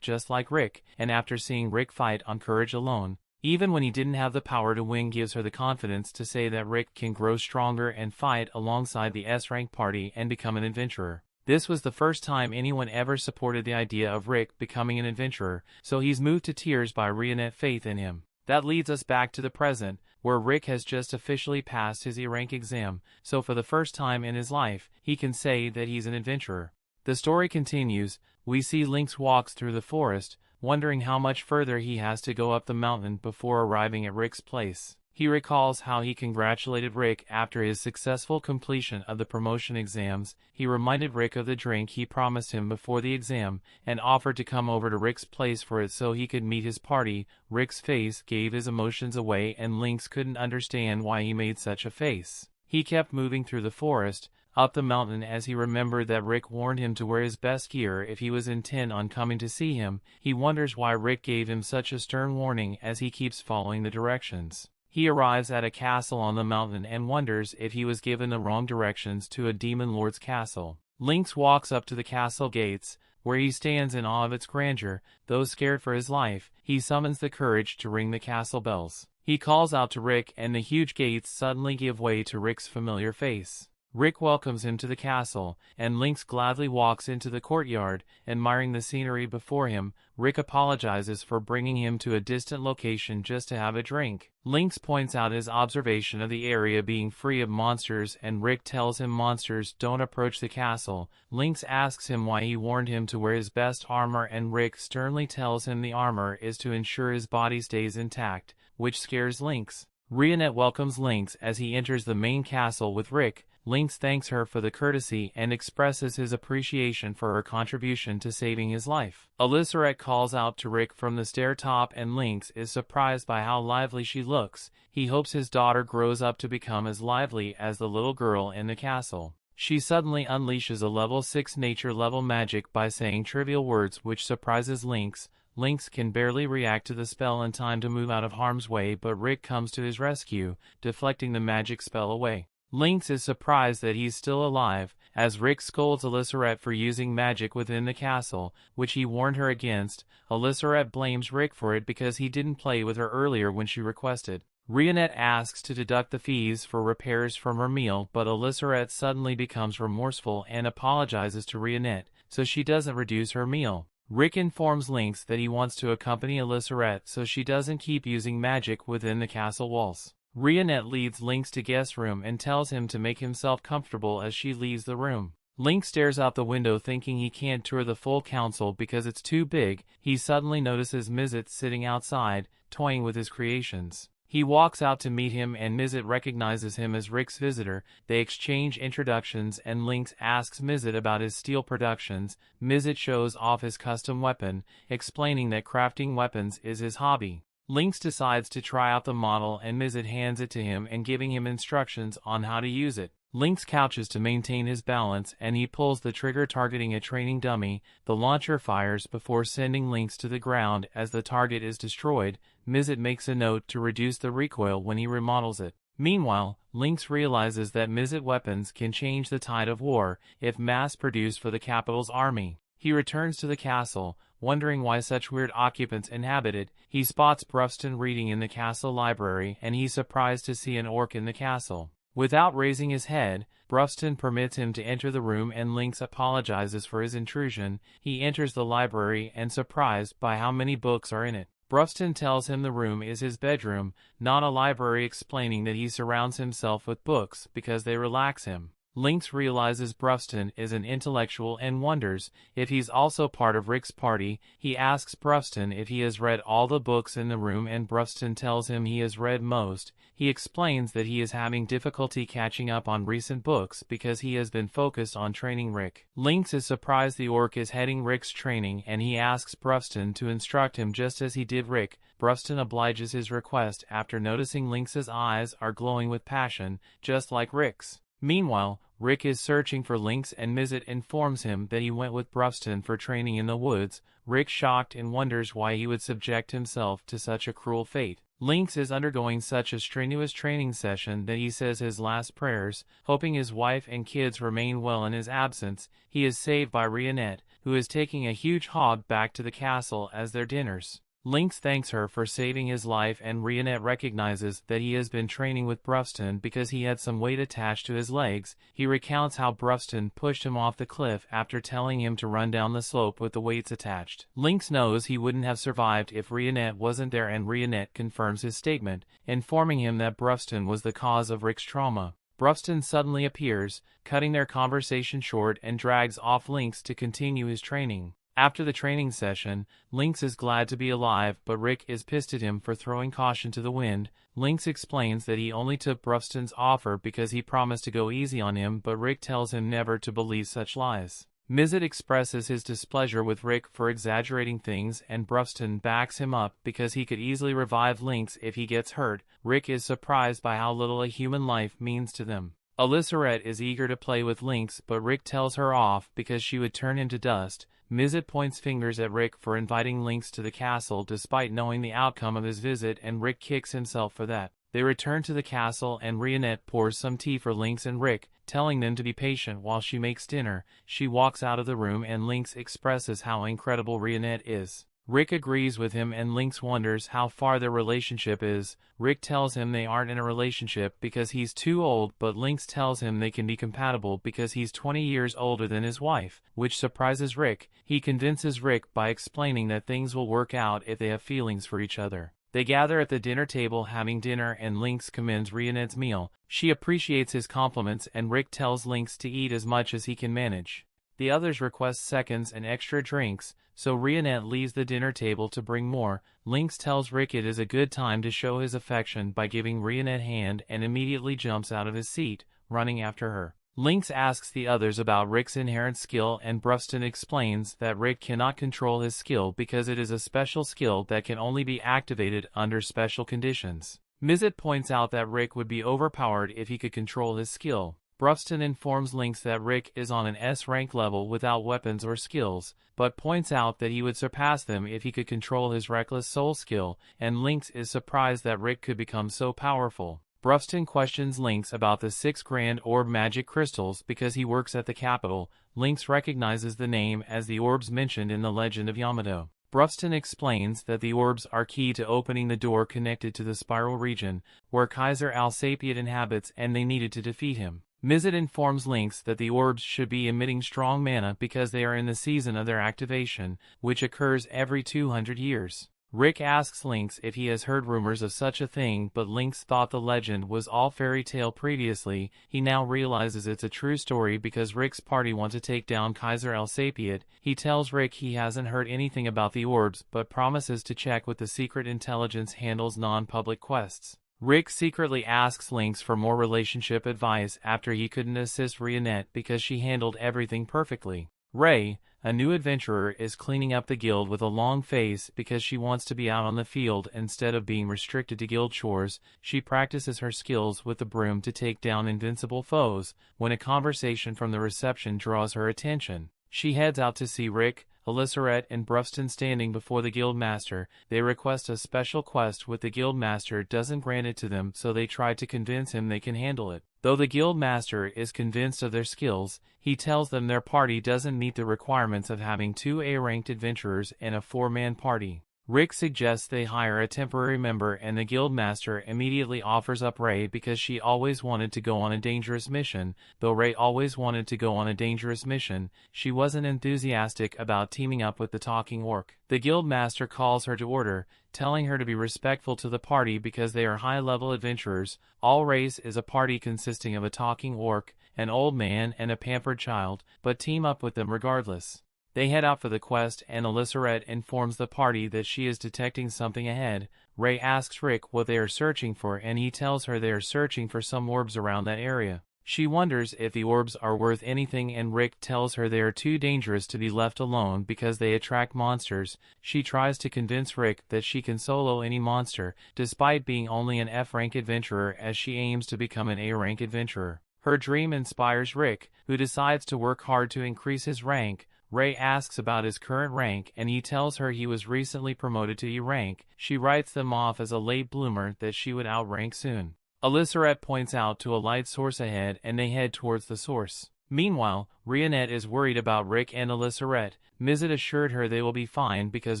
just like Rick, and after seeing Rick fight on courage alone, even when he didn't have the power to win, gives her the confidence to say that Rick can grow stronger and fight alongside the S-rank party and become an adventurer. This was the first time anyone ever supported the idea of Rick becoming an adventurer, so he's moved to tears by Reanette's faith in him. That leads us back to the present, where Rick has just officially passed his E-rank exam, so for the first time in his life, he can say that he's an adventurer. The story continues. We see Lynx walks through the forest, wondering how much further he has to go up the mountain before arriving at Rick's place. He recalls how he congratulated Rick after his successful completion of the promotion exams. He reminded Rick of the drink he promised him before the exam, and offered to come over to Rick's place for it so he could meet his party. Rick's face gave his emotions away, and Lynx couldn't understand why he made such a face. He kept moving through the forest, up the mountain, as he remembered that Rick warned him to wear his best gear if he was intent on coming to see him. He wonders why Rick gave him such a stern warning as he keeps following the directions. He arrives at a castle on the mountain and wonders if he was given the wrong directions to a demon lord's castle. Lynx walks up to the castle gates, where he stands in awe of its grandeur. Though scared for his life, he summons the courage to ring the castle bells. He calls out to Rick, and the huge gates suddenly give way to Rick's familiar face. Rick welcomes him to the castle, and Lynx gladly walks into the courtyard, admiring the scenery before him. Rick apologizes for bringing him to a distant location just to have a drink. Lynx points out his observation of the area being free of monsters, and Rick tells him monsters don't approach the castle. Lynx asks him why he warned him to wear his best armor, and Rick sternly tells him the armor is to ensure his body stays intact, which scares Lynx. Reanette welcomes Lynx as he enters the main castle with Rick. Lynx thanks her for the courtesy and expresses his appreciation for her contribution to saving his life. Elisarette calls out to Rick from the stair top, and Lynx is surprised by how lively she looks. He hopes his daughter grows up to become as lively as the little girl in the castle. She suddenly unleashes a level 6 nature level magic by saying trivial words which surprises Lynx. Lynx can barely react to the spell in time to move out of harm's way, but Rick comes to his rescue, deflecting the magic spell away. Lynx is surprised that he's still alive, as Rick scolds Elisarette for using magic within the castle, which he warned her against. Elisarette blames Rick for it because he didn't play with her earlier when she requested. Reanette asks to deduct the fees for repairs from her meal, but Elisarette suddenly becomes remorseful and apologizes to Reanette, so she doesn't reduce her meal. Rick informs Lynx that he wants to accompany Elisarette so she doesn't keep using magic within the castle walls. Reanette leads Lynx to guest room and tells him to make himself comfortable as she leaves the room. Lynx stares out the window thinking he can't tour the full council because it's too big. He suddenly notices Mizet sitting outside, toying with his creations. He walks out to meet him and Mizet recognizes him as Rick's visitor. They exchange introductions and Lynx asks Mizet about his steel productions. Mizet shows off his custom weapon, explaining that crafting weapons is his hobby. Lynx decides to try out the model and Mizet hands it to him and giving him instructions on how to use it. Lynx couches to maintain his balance and he pulls the trigger targeting a training dummy. The launcher fires before sending Lynx to the ground as the target is destroyed. Mizet makes a note to reduce the recoil when he remodels it. Meanwhile, Lynx realizes that Mizet weapons can change the tide of war if mass-produced for the capital's army. He returns to the castle, wondering why such weird occupants inhabit it. He spots Brufston reading in the castle library and he's surprised to see an orc in the castle. Without raising his head, Brufston permits him to enter the room and Lynx apologizes for his intrusion. He enters the library and surprised by how many books are in it. Brufston tells him the room is his bedroom, not a library, explaining that he surrounds himself with books because they relax him. Lynx realizes Brufston is an intellectual and wonders if he's also part of Rick's party. He asks Brufston if he has read all the books in the room and Brufston tells him he has read most. He explains that he is having difficulty catching up on recent books because he has been focused on training Rick. Lynx is surprised the orc is heading Rick's training and he asks Brufston to instruct him just as he did Rick. Brufston obliges his request after noticing Lynx's eyes are glowing with passion, just like Rick's. Meanwhile, Rick is searching for Lynx and Mizet informs him that he went with Brufston for training in the woods. Rick, shocked and wonders why he would subject himself to such a cruel fate. Lynx is undergoing such a strenuous training session that he says his last prayers, hoping his wife and kids remain well in his absence. He is saved by Reanette, who is taking a huge hog back to the castle as their dinners. Lynx thanks her for saving his life and Reanette recognizes that he has been training with Brufston because he had some weight attached to his legs. He recounts how Brufston pushed him off the cliff after telling him to run down the slope with the weights attached. Lynx knows he wouldn't have survived if Reanette wasn't there and Reanette confirms his statement, informing him that Brufston was the cause of Rick's trauma. Brufston suddenly appears, cutting their conversation short and drags off Lynx to continue his training. After the training session, Lynx is glad to be alive but Rick is pissed at him for throwing caution to the wind. Lynx explains that he only took Brufston's offer because he promised to go easy on him but Rick tells him never to believe such lies. Mizet expresses his displeasure with Rick for exaggerating things and Brufston backs him up because he could easily revive Lynx if he gets hurt. Rick is surprised by how little a human life means to them. Alyssarette is eager to play with Lynx but Rick tells her off because she would turn him to dust. Mizet points fingers at Rick for inviting Lynx to the castle despite knowing the outcome of his visit and Rick kicks himself for that. They return to the castle and Reanette pours some tea for Lynx and Rick, telling them to be patient while she makes dinner. She walks out of the room and Lynx expresses how incredible Reanette is. Rick agrees with him and Lynx wonders how far their relationship is. Rick tells him they aren't in a relationship because he's too old but Lynx tells him they can be compatible because he's 20 years older than his wife, which surprises Rick. He convinces Rick by explaining that things will work out if they have feelings for each other. They gather at the dinner table having dinner and Lynx commends Reanette's meal. She appreciates his compliments and Rick tells Lynx to eat as much as he can manage. The others request seconds and extra drinks, so Reanette leaves the dinner table to bring more. Lynx tells Rick it is a good time to show his affection by giving Reanette a hand and immediately jumps out of his seat, running after her. Lynx asks the others about Rick's inherent skill and Brufston explains that Rick cannot control his skill because it is a special skill that can only be activated under special conditions. Mizet points out that Rick would be overpowered if he could control his skill. Brufston informs Lynx that Rick is on an S-rank level without weapons or skills, but points out that he would surpass them if he could control his reckless soul skill, and Lynx is surprised that Rick could become so powerful. Brufston questions Lynx about the 6 grand orb magic crystals because he works at the capital. Lynx recognizes the name as the orbs mentioned in the Legend of Yamato. Brufston explains that the orbs are key to opening the door connected to the spiral region, where Kaiser Alsapiet inhabits and they needed to defeat him. Mizet informs Lynx that the orbs should be emitting strong mana because they are in the season of their activation, which occurs every 200 years. Rick asks Lynx if he has heard rumors of such a thing but Lynx thought the legend was all fairy tale previously. He now realizes it's a true story because Rick's party want to take down Kaiser Alsapiet. He tells Rick he hasn't heard anything about the orbs but promises to check with the secret intelligence handles non-public quests. Rick secretly asks Lynx for more relationship advice after he couldn't assist Reanette because she handled everything perfectly. Ray, a new adventurer, is cleaning up the guild with a long face because she wants to be out on the field instead of being restricted to guild chores. She practices her skills with the broom to take down invincible foes when a conversation from the reception draws her attention. She heads out to see Rick, Elissarette, and Brufston standing before the guildmaster. They request a special quest which the guildmaster doesn't grant it to them, so they try to convince him they can handle it. Though the guildmaster is convinced of their skills, he tells them their party doesn't meet the requirements of having 2 A-ranked adventurers in a 4-man party. Rick suggests they hire a temporary member, and the guildmaster immediately offers up Ray because she always wanted to go on a dangerous mission. Though Ray always wanted to go on a dangerous mission, she wasn't enthusiastic about teaming up with the talking orc. The guildmaster calls her to order, telling her to be respectful to the party because they are high-level adventurers. All race is a party consisting of a talking orc, an old man, and a pampered child, but team up with them regardless. They head out for the quest, and Elissarette informs the party that she is detecting something ahead. Ray asks Rick what they are searching for, and he tells her they are searching for some orbs around that area. She wonders if the orbs are worth anything, and Rick tells her they are too dangerous to be left alone because they attract monsters. She tries to convince Rick that she can solo any monster, despite being only an F-rank adventurer, as she aims to become an A-rank adventurer. Her dream inspires Rick, who decides to work hard to increase his rank. Ray asks about his current rank, and he tells her he was recently promoted to E rank. She writes them off as a late bloomer that she would outrank soon. Elissarette points out to a light source ahead, and they head towards the source. Meanwhile, Reanette is worried about Rick and Elissarette. Mizet assured her they will be fine because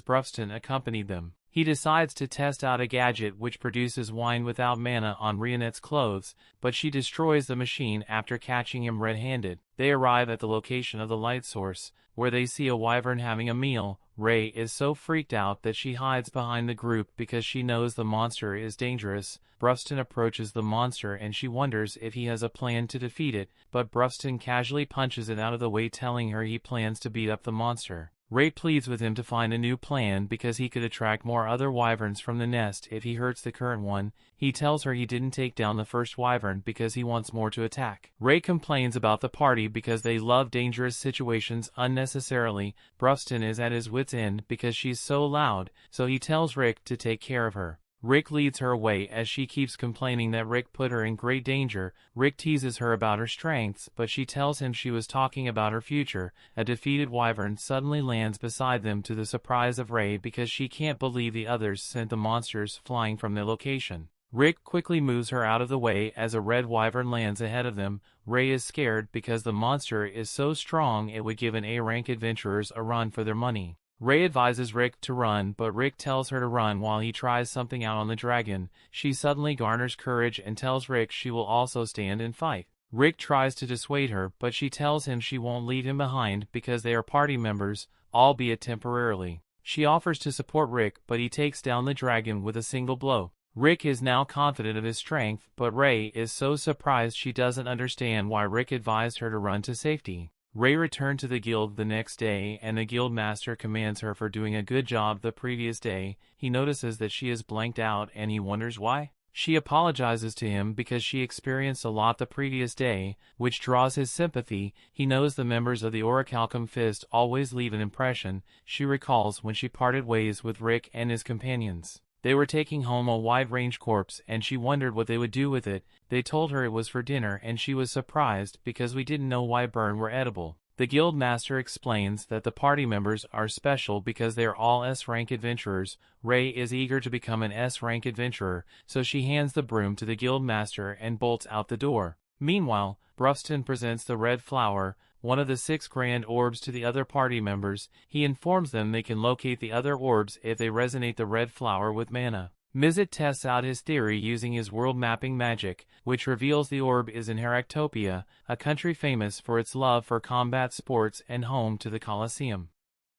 Brufston accompanied them. He decides to test out a gadget which produces wine without mana on Reanette's clothes, but she destroys the machine after catching him red-handed. They arrive at the location of the light source, where they see a wyvern having a meal. Ray is so freaked out that she hides behind the group because she knows the monster is dangerous. Brufston approaches the monster and she wonders if he has a plan to defeat it, but Brufston casually punches it out of the way, telling her he plans to beat up the monster. Ray pleads with him to find a new plan because he could attract more other wyverns from the nest if he hurts the current one. He tells her he didn't take down the first wyvern because he wants more to attack. Ray complains about the party because they love dangerous situations unnecessarily. Brufston is at his wit's end because she's so loud, so he tells Rick to take care of her. Rick leads her away as she keeps complaining that Rick put her in great danger. Rick teases her about her strengths, but she tells him she was talking about her future. A defeated wyvern suddenly lands beside them to the surprise of Ray because she can't believe the others sent the monsters flying from their location. Rick quickly moves her out of the way as a red wyvern lands ahead of them. Ray is scared because the monster is so strong it would give an A-rank adventurers a run for their money. Ray advises Rick to run, but Rick tells her to run while he tries something out on the dragon. She suddenly garners courage and tells Rick she will also stand and fight. Rick tries to dissuade her, but she tells him she won't leave him behind because they are party members, albeit temporarily. She offers to support Rick, but he takes down the dragon with a single blow. Rick is now confident of his strength, but Ray is so surprised she doesn't understand why Rick advised her to run to safety. Ray returned to the guild the next day, and the guild master commends her for doing a good job the previous day. He notices that she is blanked out and he wonders why. She apologizes to him because she experienced a lot the previous day, which draws his sympathy. He knows the members of the Orichalcum Fist always leave an impression. She recalls when she parted ways with Rick and his companions. They were taking home a wide-range corpse, and she wondered what they would do with it. They told her it was for dinner, and she was surprised because we didn't know why burn were edible. The guild master explains that the party members are special because they are all S-rank adventurers. Ray is eager to become an S-rank adventurer, so she hands the broom to the guild master and bolts out the door. Meanwhile, Brufston presents the red flower, one of the 6 grand orbs, to the other party members. He informs them they can locate the other orbs if they resonate the red flower with mana. Mizet tests out his theory using his world mapping magic, which reveals the orb is in Heractopia, a country famous for its love for combat sports and home to the Colosseum.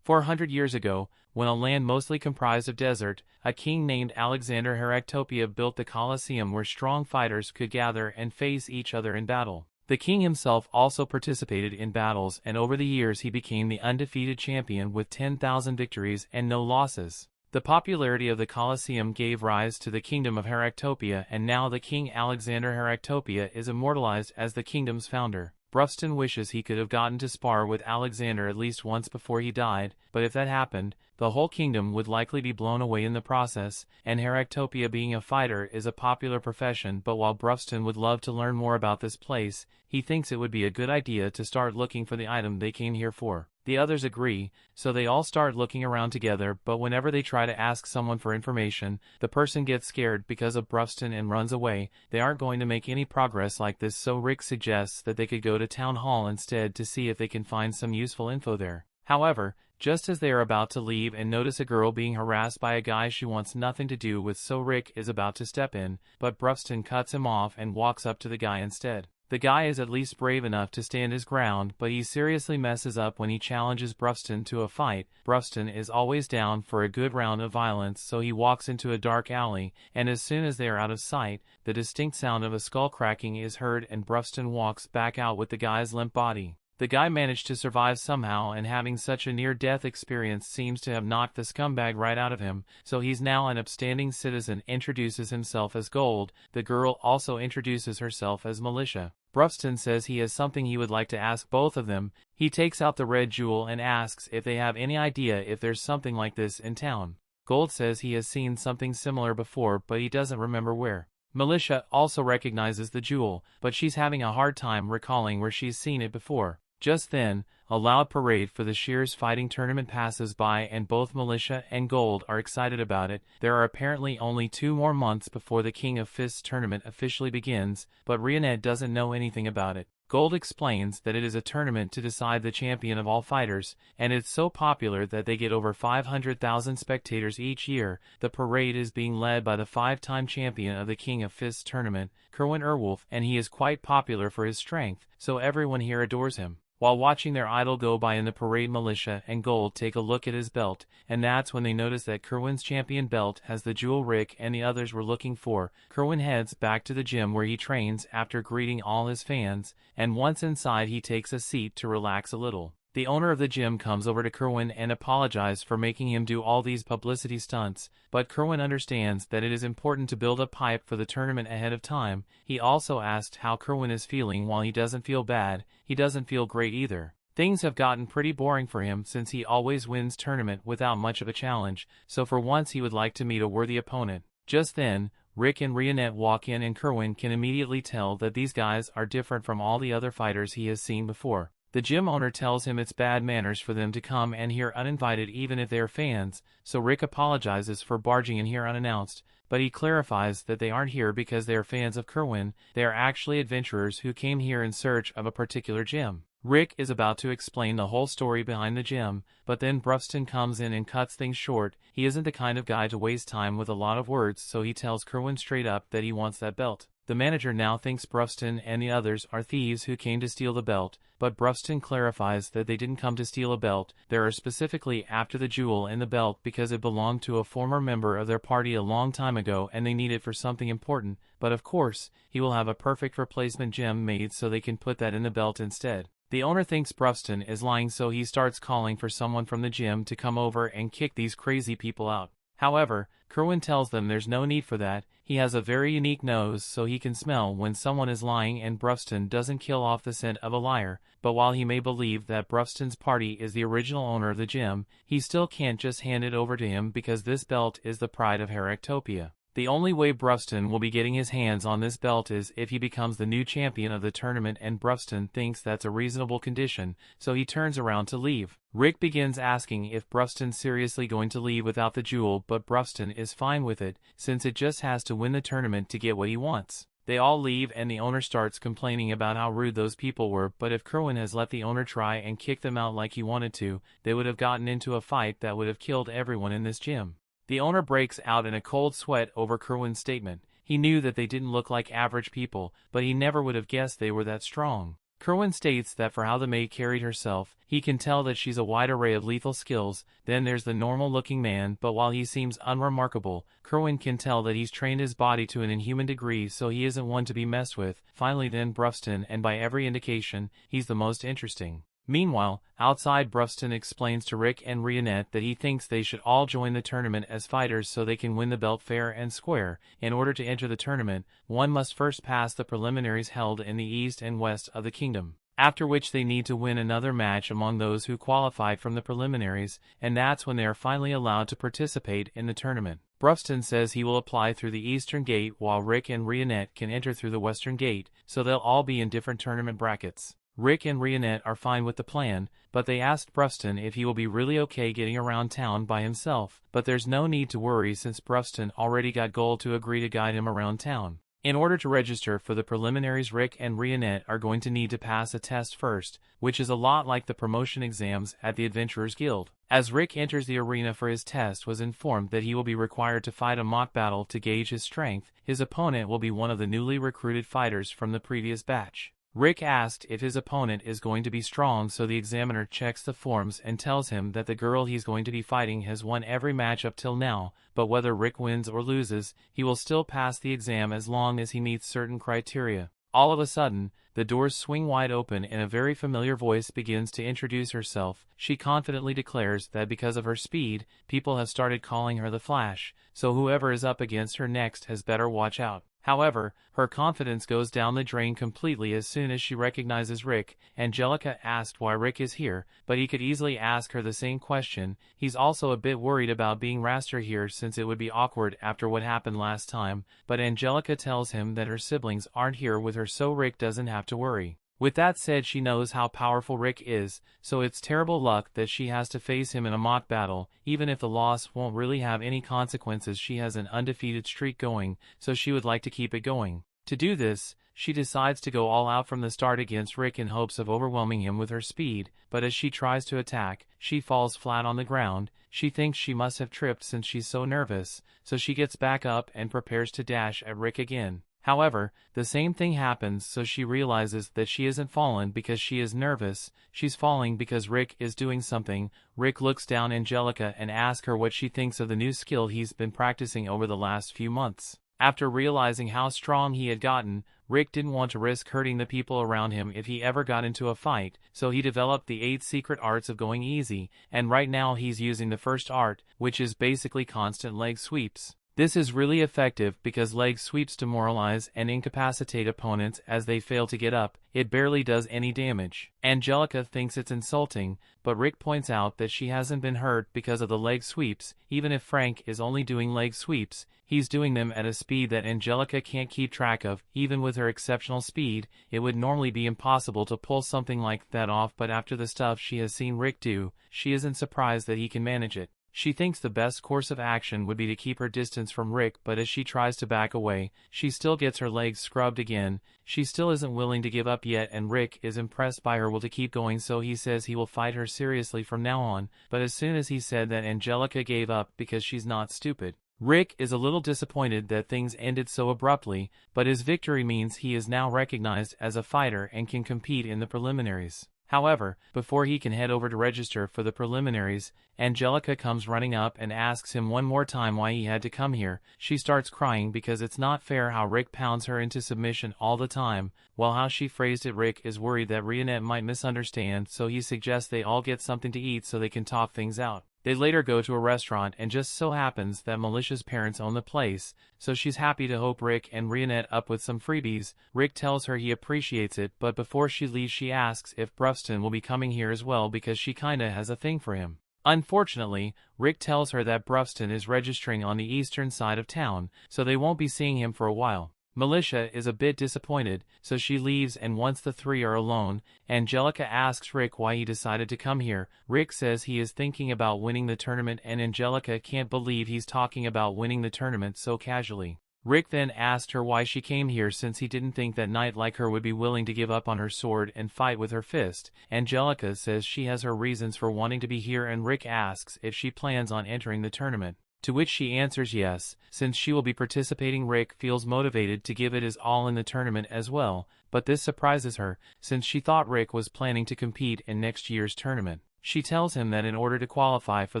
400 years ago, when a land mostly comprised of desert, a king named Alexander Heractopia built the Colosseum where strong fighters could gather and face each other in battle. The king himself also participated in battles, and over the years he became the undefeated champion with 10,000 victories and no losses. The popularity of the Colosseum gave rise to the kingdom of Heractopia, and now the King Alexander Heractopia is immortalized as the kingdom's founder. Bruston wishes he could have gotten to spar with Alexander at least once before he died, but if that happened, the whole kingdom would likely be blown away in the process, and Heractopia being a fighter is a popular profession. But while Bruston would love to learn more about this place, he thinks it would be a good idea to start looking for the item they came here for. The others agree, so they all start looking around together, but whenever they try to ask someone for information, the person gets scared because of Bruston and runs away. They aren't going to make any progress like this, so Rick suggests that they could go to Town Hall instead to see if they can find some useful info there. However, just as they are about to leave and notice a girl being harassed by a guy she wants nothing to do with, so Rick is about to step in, but Bruston cuts him off and walks up to the guy instead. The guy is at least brave enough to stand his ground, but he seriously messes up when he challenges Bruston to a fight. Bruston is always down for a good round of violence, so he walks into a dark alley, and as soon as they are out of sight, the distinct sound of a skull cracking is heard and Bruston walks back out with the guy's limp body. The guy managed to survive somehow, and having such a near-death experience seems to have knocked the scumbag right out of him, so he's now an upstanding citizen. Introduces himself as Gold. The girl also introduces herself as Militia. Bruston says he has something he would like to ask both of them. He takes out the red jewel and asks if they have any idea if there's something like this in town. Gold says he has seen something similar before, but he doesn't remember where. Militia also recognizes the jewel, but she's having a hard time recalling where she's seen it before. Just then, a loud parade for the Shears fighting tournament passes by, and both Militia and Gold are excited about it. There are apparently only 2 more months before the King of Fists tournament officially begins, but Reanette doesn't know anything about it. Gold explains that it is a tournament to decide the champion of all fighters, and it's so popular that they get over 500,000 spectators each year. The parade is being led by the 5-time champion of the King of Fists tournament, Kerwin Erwolf, and he is quite popular for his strength, so everyone here adores him. While watching their idol go by in the parade, Militia and Gold take a look at his belt, and that's when they notice that Kerwin's champion belt has the jewel Rick and the others were looking for. Kerwin heads back to the gym where he trains after greeting all his fans, and once inside he takes a seat to relax a little. The owner of the gym comes over to Kerwin and apologizes for making him do all these publicity stunts, but Kerwin understands that it is important to build up hype for the tournament ahead of time. He also asked how Kerwin is feeling. While he doesn't feel bad, he doesn't feel great either. Things have gotten pretty boring for him since he always wins tournament without much of a challenge, so for once he would like to meet a worthy opponent. Just then, Rick and Reanette walk in and Kerwin can immediately tell that these guys are different from all the other fighters he has seen before. The gym owner tells him it's bad manners for them to come in here uninvited even if they're fans, so Rick apologizes for barging in here unannounced, but he clarifies that they aren't here because they are fans of Kerwin. They are actually adventurers who came here in search of a particular gem. Rick is about to explain the whole story behind the gem, but then Bruston comes in and cuts things short. He isn't the kind of guy to waste time with a lot of words, so he tells Kerwin straight up that he wants that belt. The manager now thinks Bruston and the others are thieves who came to steal the belt, but Bruston clarifies that they didn't come to steal a belt. They are specifically after the jewel in the belt because it belonged to a former member of their party a long time ago and they need it for something important, but of course, he will have a perfect replacement gem made so they can put that in the belt instead. The owner thinks Bruston is lying, so he starts calling for someone from the gym to come over and kick these crazy people out. However, Kerwin tells them there's no need for that. He has a very unique nose, so he can smell when someone is lying, and Bruston doesn't kill off the scent of a liar. But while he may believe that Bruston's party is the original owner of the gym, he still can't just hand it over to him because this belt is the pride of Heractopia. The only way Bruston will be getting his hands on this belt is if he becomes the new champion of the tournament, and Bruston thinks that's a reasonable condition, so he turns around to leave. Rick begins asking if Bruston's seriously going to leave without the jewel, but Bruston is fine with it, since it just has to win the tournament to get what he wants. They all leave and the owner starts complaining about how rude those people were, but if Kerwin has let the owner try and kick them out like he wanted to, they would have gotten into a fight that would have killed everyone in this gym. The owner breaks out in a cold sweat over Kerwin's statement. He knew that they didn't look like average people, but he never would have guessed they were that strong. Kerwin states that for how the maid carried herself, he can tell that she's a wide array of lethal skills. Then there's the normal-looking man, but while he seems unremarkable, Kerwin can tell that he's trained his body to an inhuman degree, so he isn't one to be messed with. Finally then Bruston, and by every indication, he's the most interesting. Meanwhile, outside, Bruston explains to Rick and Reanette that he thinks they should all join the tournament as fighters so they can win the belt fair and square. In order to enter the tournament, one must first pass the preliminaries held in the east and west of the kingdom, after which they need to win another match among those who qualified from the preliminaries, and that's when they are finally allowed to participate in the tournament. Bruston says he will apply through the eastern gate while Rick and Reanette can enter through the western gate, so they'll all be in different tournament brackets. Rick and Reanette are fine with the plan, but they asked Bruston if he will be really okay getting around town by himself, but there's no need to worry since Bruston already got Gold to agree to guide him around town. In order to register for the preliminaries, Rick and Reanette are going to need to pass a test first, which is a lot like the promotion exams at the Adventurers Guild. As Rick enters the arena for his test, was informed that he will be required to fight a mock battle to gauge his strength. His opponent will be one of the newly recruited fighters from the previous batch. Rick asked if his opponent is going to be strong, so the examiner checks the forms and tells him that the girl he's going to be fighting has won every match up till now, but whether Rick wins or loses, he will still pass the exam as long as he meets certain criteria. All of a sudden, the doors swing wide open and a very familiar voice begins to introduce herself. She confidently declares that because of her speed, people have started calling her the Flash, so whoever is up against her next has better watch out. However, her confidence goes down the drain completely as soon as she recognizes Rick. Angelica asked why Rick is here, but he could easily ask her the same question. He's also a bit worried about being Raster here since it would be awkward after what happened last time, but Angelica tells him that her siblings aren't here with her, so Rick doesn't have to worry. With that said, she knows how powerful Rick is, so it's terrible luck that she has to face him in a mock battle. Even if the loss won't really have any consequences, she has an undefeated streak going, so she would like to keep it going. To do this, she decides to go all out from the start against Rick in hopes of overwhelming him with her speed, but as she tries to attack, she falls flat on the ground. She thinks she must have tripped since she's so nervous, so she gets back up and prepares to dash at Rick again. However, the same thing happens, so she realizes that she isn't fallen because she is nervous, she's falling because Rick is doing something. Rick looks down Angelica and asks her what she thinks of the new skill he's been practicing over the last few months. After realizing how strong he had gotten, Rick didn't want to risk hurting the people around him if he ever got into a fight, so he developed the 8 secret arts of going easy, and right now he's using the first art, which is basically constant leg sweeps. This is really effective because leg sweeps demoralize and incapacitate opponents as they fail to get up. It barely does any damage. Angelica thinks it's insulting, but Rick points out that she hasn't been hurt because of the leg sweeps. Even if Frank is only doing leg sweeps, he's doing them at a speed that Angelica can't keep track of. Even with her exceptional speed, it would normally be impossible to pull something like that off, but after the stuff she has seen Rick do, she isn't surprised that he can manage it. She thinks the best course of action would be to keep her distance from Rick, but as she tries to back away, she still gets her legs scrubbed again. She still isn't willing to give up yet, and Rick is impressed by her will to keep going, so he says he will fight her seriously from now on, but as soon as he said that, Angelica gave up because she's not stupid. Rick is a little disappointed that things ended so abruptly, but his victory means he is now recognized as a fighter and can compete in the preliminaries. However, before he can head over to register for the preliminaries, Angelica comes running up and asks him one more time why he had to come here. She starts crying because it's not fair how Rick pounds her into submission all the time. Well, how she phrased it, Rick is worried that Reanette might misunderstand, so he suggests they all get something to eat so they can talk things out. They later go to a restaurant, and just so happens that Melicia's parents own the place, so she's happy to hook Rick and Reanette up with some freebies. Rick tells her he appreciates it, but before she leaves she asks if Bruston will be coming here as well because she kinda has a thing for him. Unfortunately, Rick tells her that Bruston is registering on the eastern side of town, so they won't be seeing him for a while. Militia is a bit disappointed, so she leaves, and once the three are alone, Angelica asks Rick why he decided to come here. Rick says he is thinking about winning the tournament, and Angelica can't believe he's talking about winning the tournament so casually. Rick then asked her why she came here since he didn't think that knight like her would be willing to give up on her sword and fight with her fist. Angelica says she has her reasons for wanting to be here, and Rick asks if she plans on entering the tournament, to which she answers yes, since she will be participating. Rick feels motivated to give it his all in the tournament as well, but this surprises her, since she thought Rick was planning to compete in next year's tournament. She tells him that in order to qualify for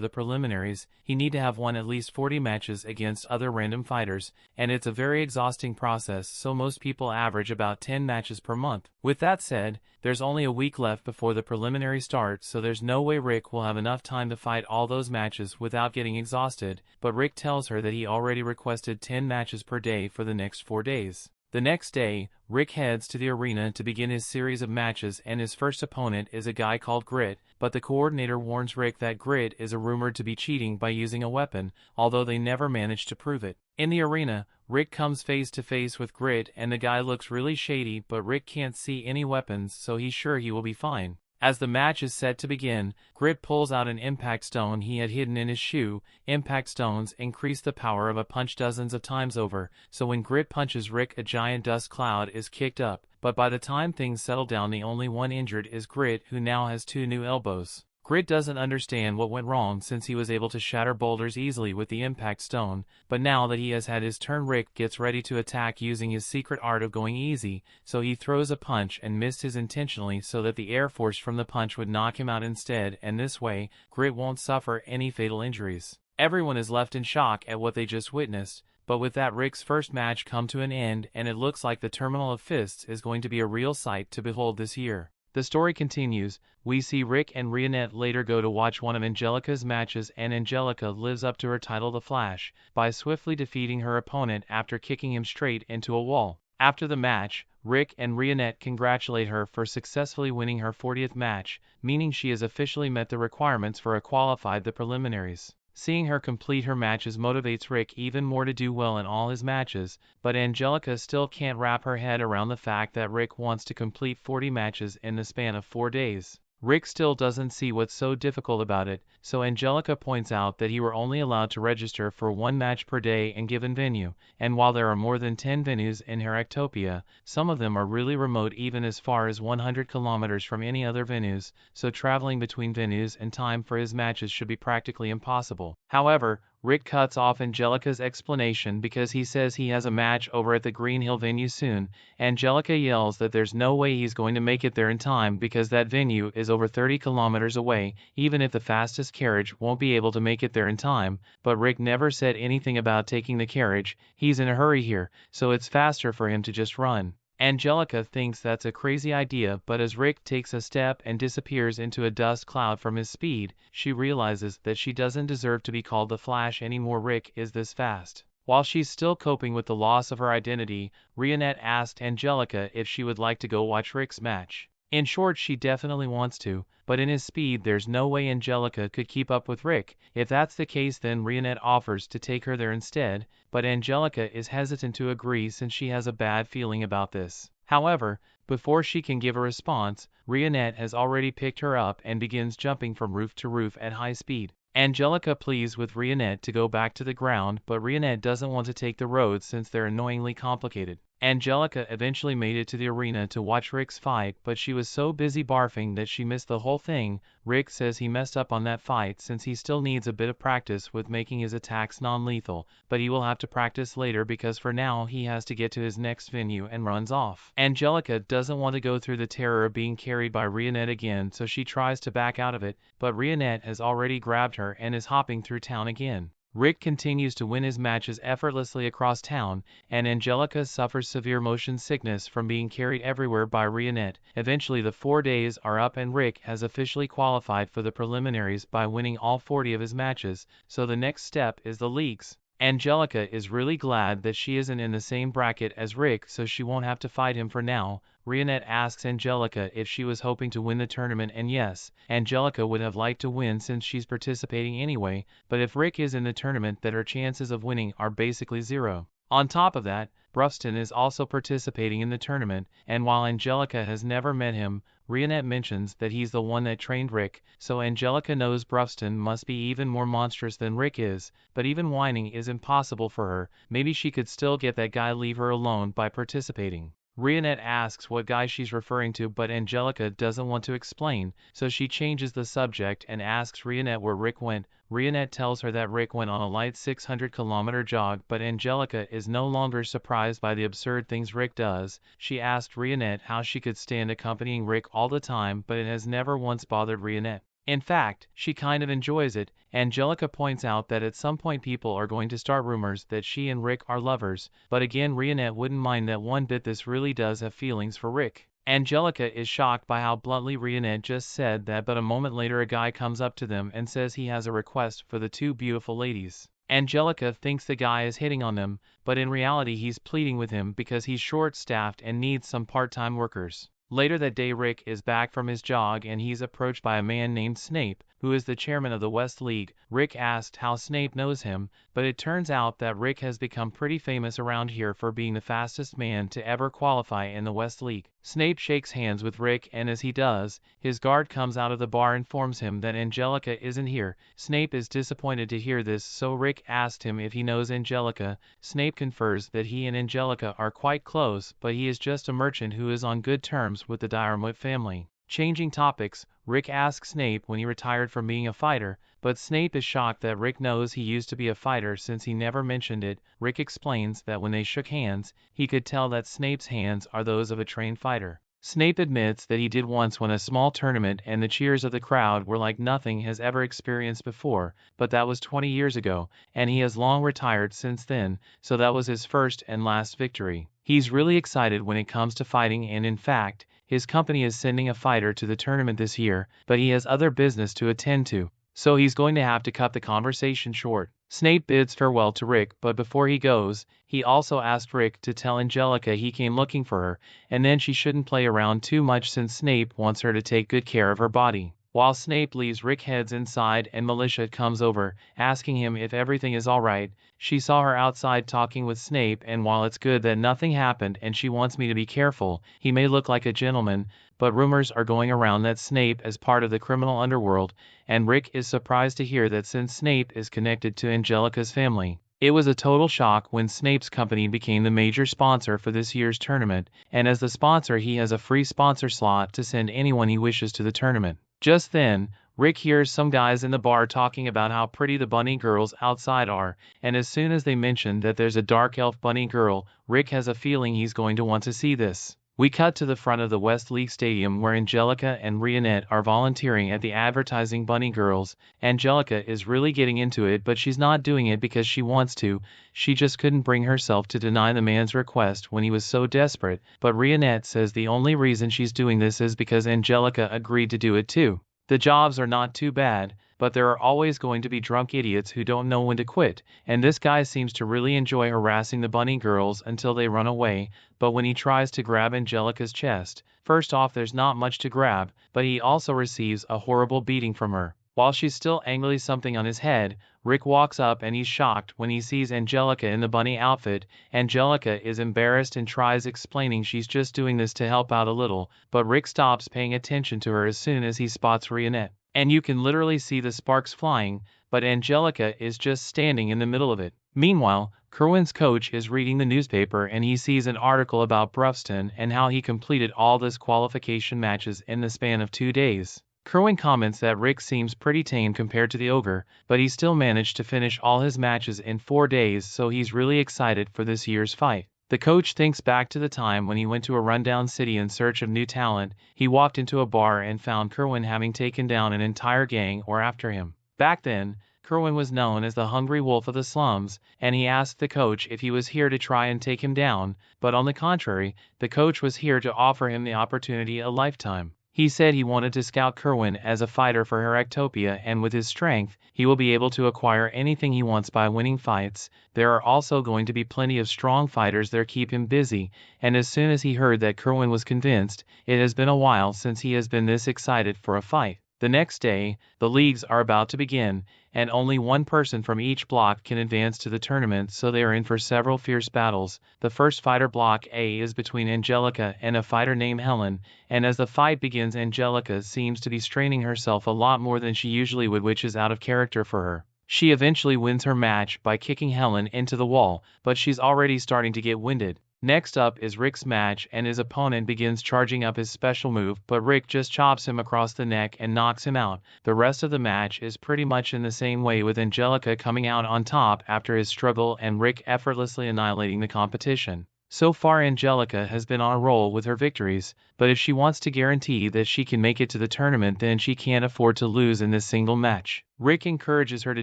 the preliminaries, he need to have won at least 40 matches against other random fighters, and it's a very exhausting process, so most people average about 10 matches per month. With that said, there's only a week left before the preliminary starts, so there's no way Rick will have enough time to fight all those matches without getting exhausted, but Rick tells her that he already requested 10 matches per day for the next 4 days. The next day, Rick heads to the arena to begin his series of matches, and his first opponent is a guy called Grit, but the coordinator warns Rick that Grit is rumored to be cheating by using a weapon, although they never manage to prove it. In the arena, Rick comes face to face with Grit, and the guy looks really shady, but Rick can't see any weapons, so he's sure he will be fine. As the match is set to begin, Grit pulls out an impact stone he had hidden in his shoe. Impact stones increase the power of a punch dozens of times over, so when Grit punches Rick, a giant dust cloud is kicked up, but by the time things settle down, the only one injured is Grit, who now has 2 new elbows. Grit doesn't understand what went wrong since he was able to shatter boulders easily with the impact stone, but now that he has had his turn, Rick gets ready to attack using his secret art of going easy, so he throws a punch and missed his intentionally so that the air force from the punch would knock him out instead, and this way, Grit won't suffer any fatal injuries. Everyone is left in shock at what they just witnessed, but with that, Rick's first match come to an end, and it looks like the Terminal of Fists is going to be a real sight to behold this year. The story continues. We see Rick and Reanette later go to watch one of Angelica's matches, and Angelica lives up to her title The Flash by swiftly defeating her opponent after kicking him straight into a wall. After the match, Rick and Reanette congratulate her for successfully winning her 40th match, meaning she has officially met the requirements for qualified the preliminaries. Seeing her complete her matches motivates Rick even more to do well in all his matches, but Angelica still can't wrap her head around the fact that Rick wants to complete 40 matches in the span of 4 days. Rick still doesn't see what's so difficult about it, so Angelica points out that you are only allowed to register for 1 match per day in given venue, and while there are more than 10 venues in Heractopia, some of them are really remote, even as far as 100 kilometers from any other venues, so traveling between venues and time for his matches should be practically impossible. However, Rick cuts off Angelica's explanation because he says he has a match over at the Green Hill venue soon. Angelica yells that there's no way he's going to make it there in time because that venue is over 30 kilometers away, even if the fastest carriage won't be able to make it there in time, but Rick never said anything about taking the carriage. He's in a hurry here, so it's faster for him to just run. Angelica thinks that's a crazy idea, but as Rick takes a step and disappears into a dust cloud from his speed, she realizes that she doesn't deserve to be called the Flash anymore. Rick is this fast. While she's still coping with the loss of her identity, Reanette asked Angelica if she would like to go watch Rick's match. In short, she definitely wants to, but in his speed there's no way Angelica could keep up with Rick. If that's the case, then Reanette offers to take her there instead, but Angelica is hesitant to agree since she has a bad feeling about this. However, before she can give a response, Reanette has already picked her up and begins jumping from roof to roof at high speed. Angelica pleads with Reanette to go back to the ground, but Reanette doesn't want to take the roads since they're annoyingly complicated. Angelica eventually made it to the arena to watch Rick's fight, but she was so busy barfing that she missed the whole thing. Rick says he messed up on that fight since he still needs a bit of practice with making his attacks non-lethal, but he will have to practice later because for now he has to get to his next venue and runs off. Angelica doesn't want to go through the terror of being carried by Reanette again, so she tries to back out of it, but Reanette has already grabbed her and is hopping through town again. Rick continues to win his matches effortlessly across town, and Angelica suffers severe motion sickness from being carried everywhere by Reanette. Eventually the 4 days are up and Rick has officially qualified for the preliminaries by winning all 40 of his matches, so the next step is the leagues. Angelica is really glad that she isn't in the same bracket as Rick, so she won't have to fight him for now. Reanette asks Angelica if she was hoping to win the tournament, and yes, Angelica would have liked to win since she's participating anyway, but if Rick is in the tournament, then her chances of winning are basically zero. On top of that, Brufston is also participating in the tournament, and while Angelica has never met him, Reanette mentions that he's the one that trained Rick, so Angelica knows Brufston must be even more monstrous than Rick is, but even whining is impossible for her. Maybe she could still get that guy leave her alone by participating. Reanette asks what guy she's referring to, but Angelica doesn't want to explain, so she changes the subject and asks Reanette where Rick went. Reanette tells her that Rick went on a light 600-kilometer jog, but Angelica is no longer surprised by the absurd things Rick does. She asked Reanette how she could stand accompanying Rick all the time, but it has never once bothered Reanette. In fact, she kind of enjoys it. Angelica points out that at some point people are going to start rumors that she and Rick are lovers, but again Reanette wouldn't mind that one bit. This really does have feelings for Rick. Angelica is shocked by how bluntly Reanette just said that, but a moment later a guy comes up to them and says he has a request for the two beautiful ladies. Angelica thinks the guy is hitting on them, but in reality he's pleading with him because he's short-staffed and needs some part-time workers. Later that day Rick is back from his jog and he's approached by a man named Snape, who is the chairman of the West League. Rick asked how Snape knows him, but it turns out that Rick has become pretty famous around here for being the fastest man to ever qualify in the West League. Snape shakes hands with Rick, and as he does, his guard comes out of the bar and informs him that Angelica isn't here. Snape is disappointed to hear this, so Rick asked him if he knows Angelica. Snape confers that he and Angelica are quite close, but he is just a merchant who is on good terms with the Diarmuid family. Changing topics, Rick asks Snape when he retired from being a fighter, but Snape is shocked that Rick knows he used to be a fighter since he never mentioned it. Rick explains that when they shook hands, he could tell that Snape's hands are those of a trained fighter. Snape admits that he did once win a small tournament and the cheers of the crowd were like nothing has ever experienced before, but that was 20 years ago, and he has long retired since then, so that was his first and last victory. He's really excited when it comes to fighting, and in fact, his company is sending a fighter to the tournament this year, but he has other business to attend to, so he's going to have to cut the conversation short. Snape bids farewell to Rick, but before he goes, he also asked Rick to tell Angelica he came looking for her, and then she shouldn't play around too much since Snape wants her to take good care of her body. While Snape leaves, Rick heads inside and Militia comes over, asking him if everything is alright. She saw her outside talking with Snape, and while it's good that nothing happened and she wants me to be careful, he may look like a gentleman, but rumors are going around that Snape is part of the criminal underworld, and Rick is surprised to hear that since Snape is connected to Angelica's family. It was a total shock when Snape's company became the major sponsor for this year's tournament, and as the sponsor he has a free sponsor slot to send anyone he wishes to the tournament. Just then, Rick hears some guys in the bar talking about how pretty the bunny girls outside are, and as soon as they mention that there's a dark elf bunny girl, Rick has a feeling he's going to want to see this. We cut to the front of the West League Stadium where Angelica and Reanette are volunteering at the advertising bunny girls. Angelica is really getting into it, but she's not doing it because she wants to. She just couldn't bring herself to deny the man's request when he was so desperate, but Reanette says the only reason she's doing this is because Angelica agreed to do it too. The jobs are not too bad, but there are always going to be drunk idiots who don't know when to quit, and this guy seems to really enjoy harassing the bunny girls until they run away, but when he tries to grab Angelica's chest, first off there's not much to grab, but he also receives a horrible beating from her. While she's still angling something on his head, Rick walks up and he's shocked when he sees Angelica in the bunny outfit. Angelica is embarrassed and tries explaining she's just doing this to help out a little, but Rick stops paying attention to her as soon as he spots Reanette. And you can literally see the sparks flying, but Angelica is just standing in the middle of it. Meanwhile, Kerwin's coach is reading the newspaper and he sees an article about Brufston and how he completed all this qualification matches in the span of 2 days. Kerwin comments that Rick seems pretty tame compared to the ogre, but he still managed to finish all his matches in 4 days, so he's really excited for this year's fight. The coach thinks back to the time when he went to a rundown city in search of new talent. He walked into a bar and found Kerwin having taken down an entire gang or after him. Back then, Kerwin was known as the hungry wolf of the slums, and he asked the coach if he was here to try and take him down, but on the contrary, the coach was here to offer him the opportunity a lifetime. He said he wanted to scout Kerwin as a fighter for Heractopia, and with his strength, he will be able to acquire anything he wants by winning fights. There are also going to be plenty of strong fighters there keep him busy, and as soon as he heard that Kerwin was convinced, it has been a while since he has been this excited for a fight. The next day, the leagues are about to begin, and only one person from each block can advance to the tournament, so they are in for several fierce battles. The first fighter, Block A, is between Angelica and a fighter named Helen, and as the fight begins Angelica seems to be straining herself a lot more than she usually would, which is out of character for her. She eventually wins her match by kicking Helen into the wall, but she's already starting to get winded. Next up is Rick's match, and his opponent begins charging up his special move, but Rick just chops him across the neck and knocks him out. The rest of the match is pretty much in the same way, with Angelica coming out on top after his struggle and Rick effortlessly annihilating the competition. So far Angelica has been on a roll with her victories, but if she wants to guarantee that she can make it to the tournament then she can't afford to lose in this single match. Rick encourages her to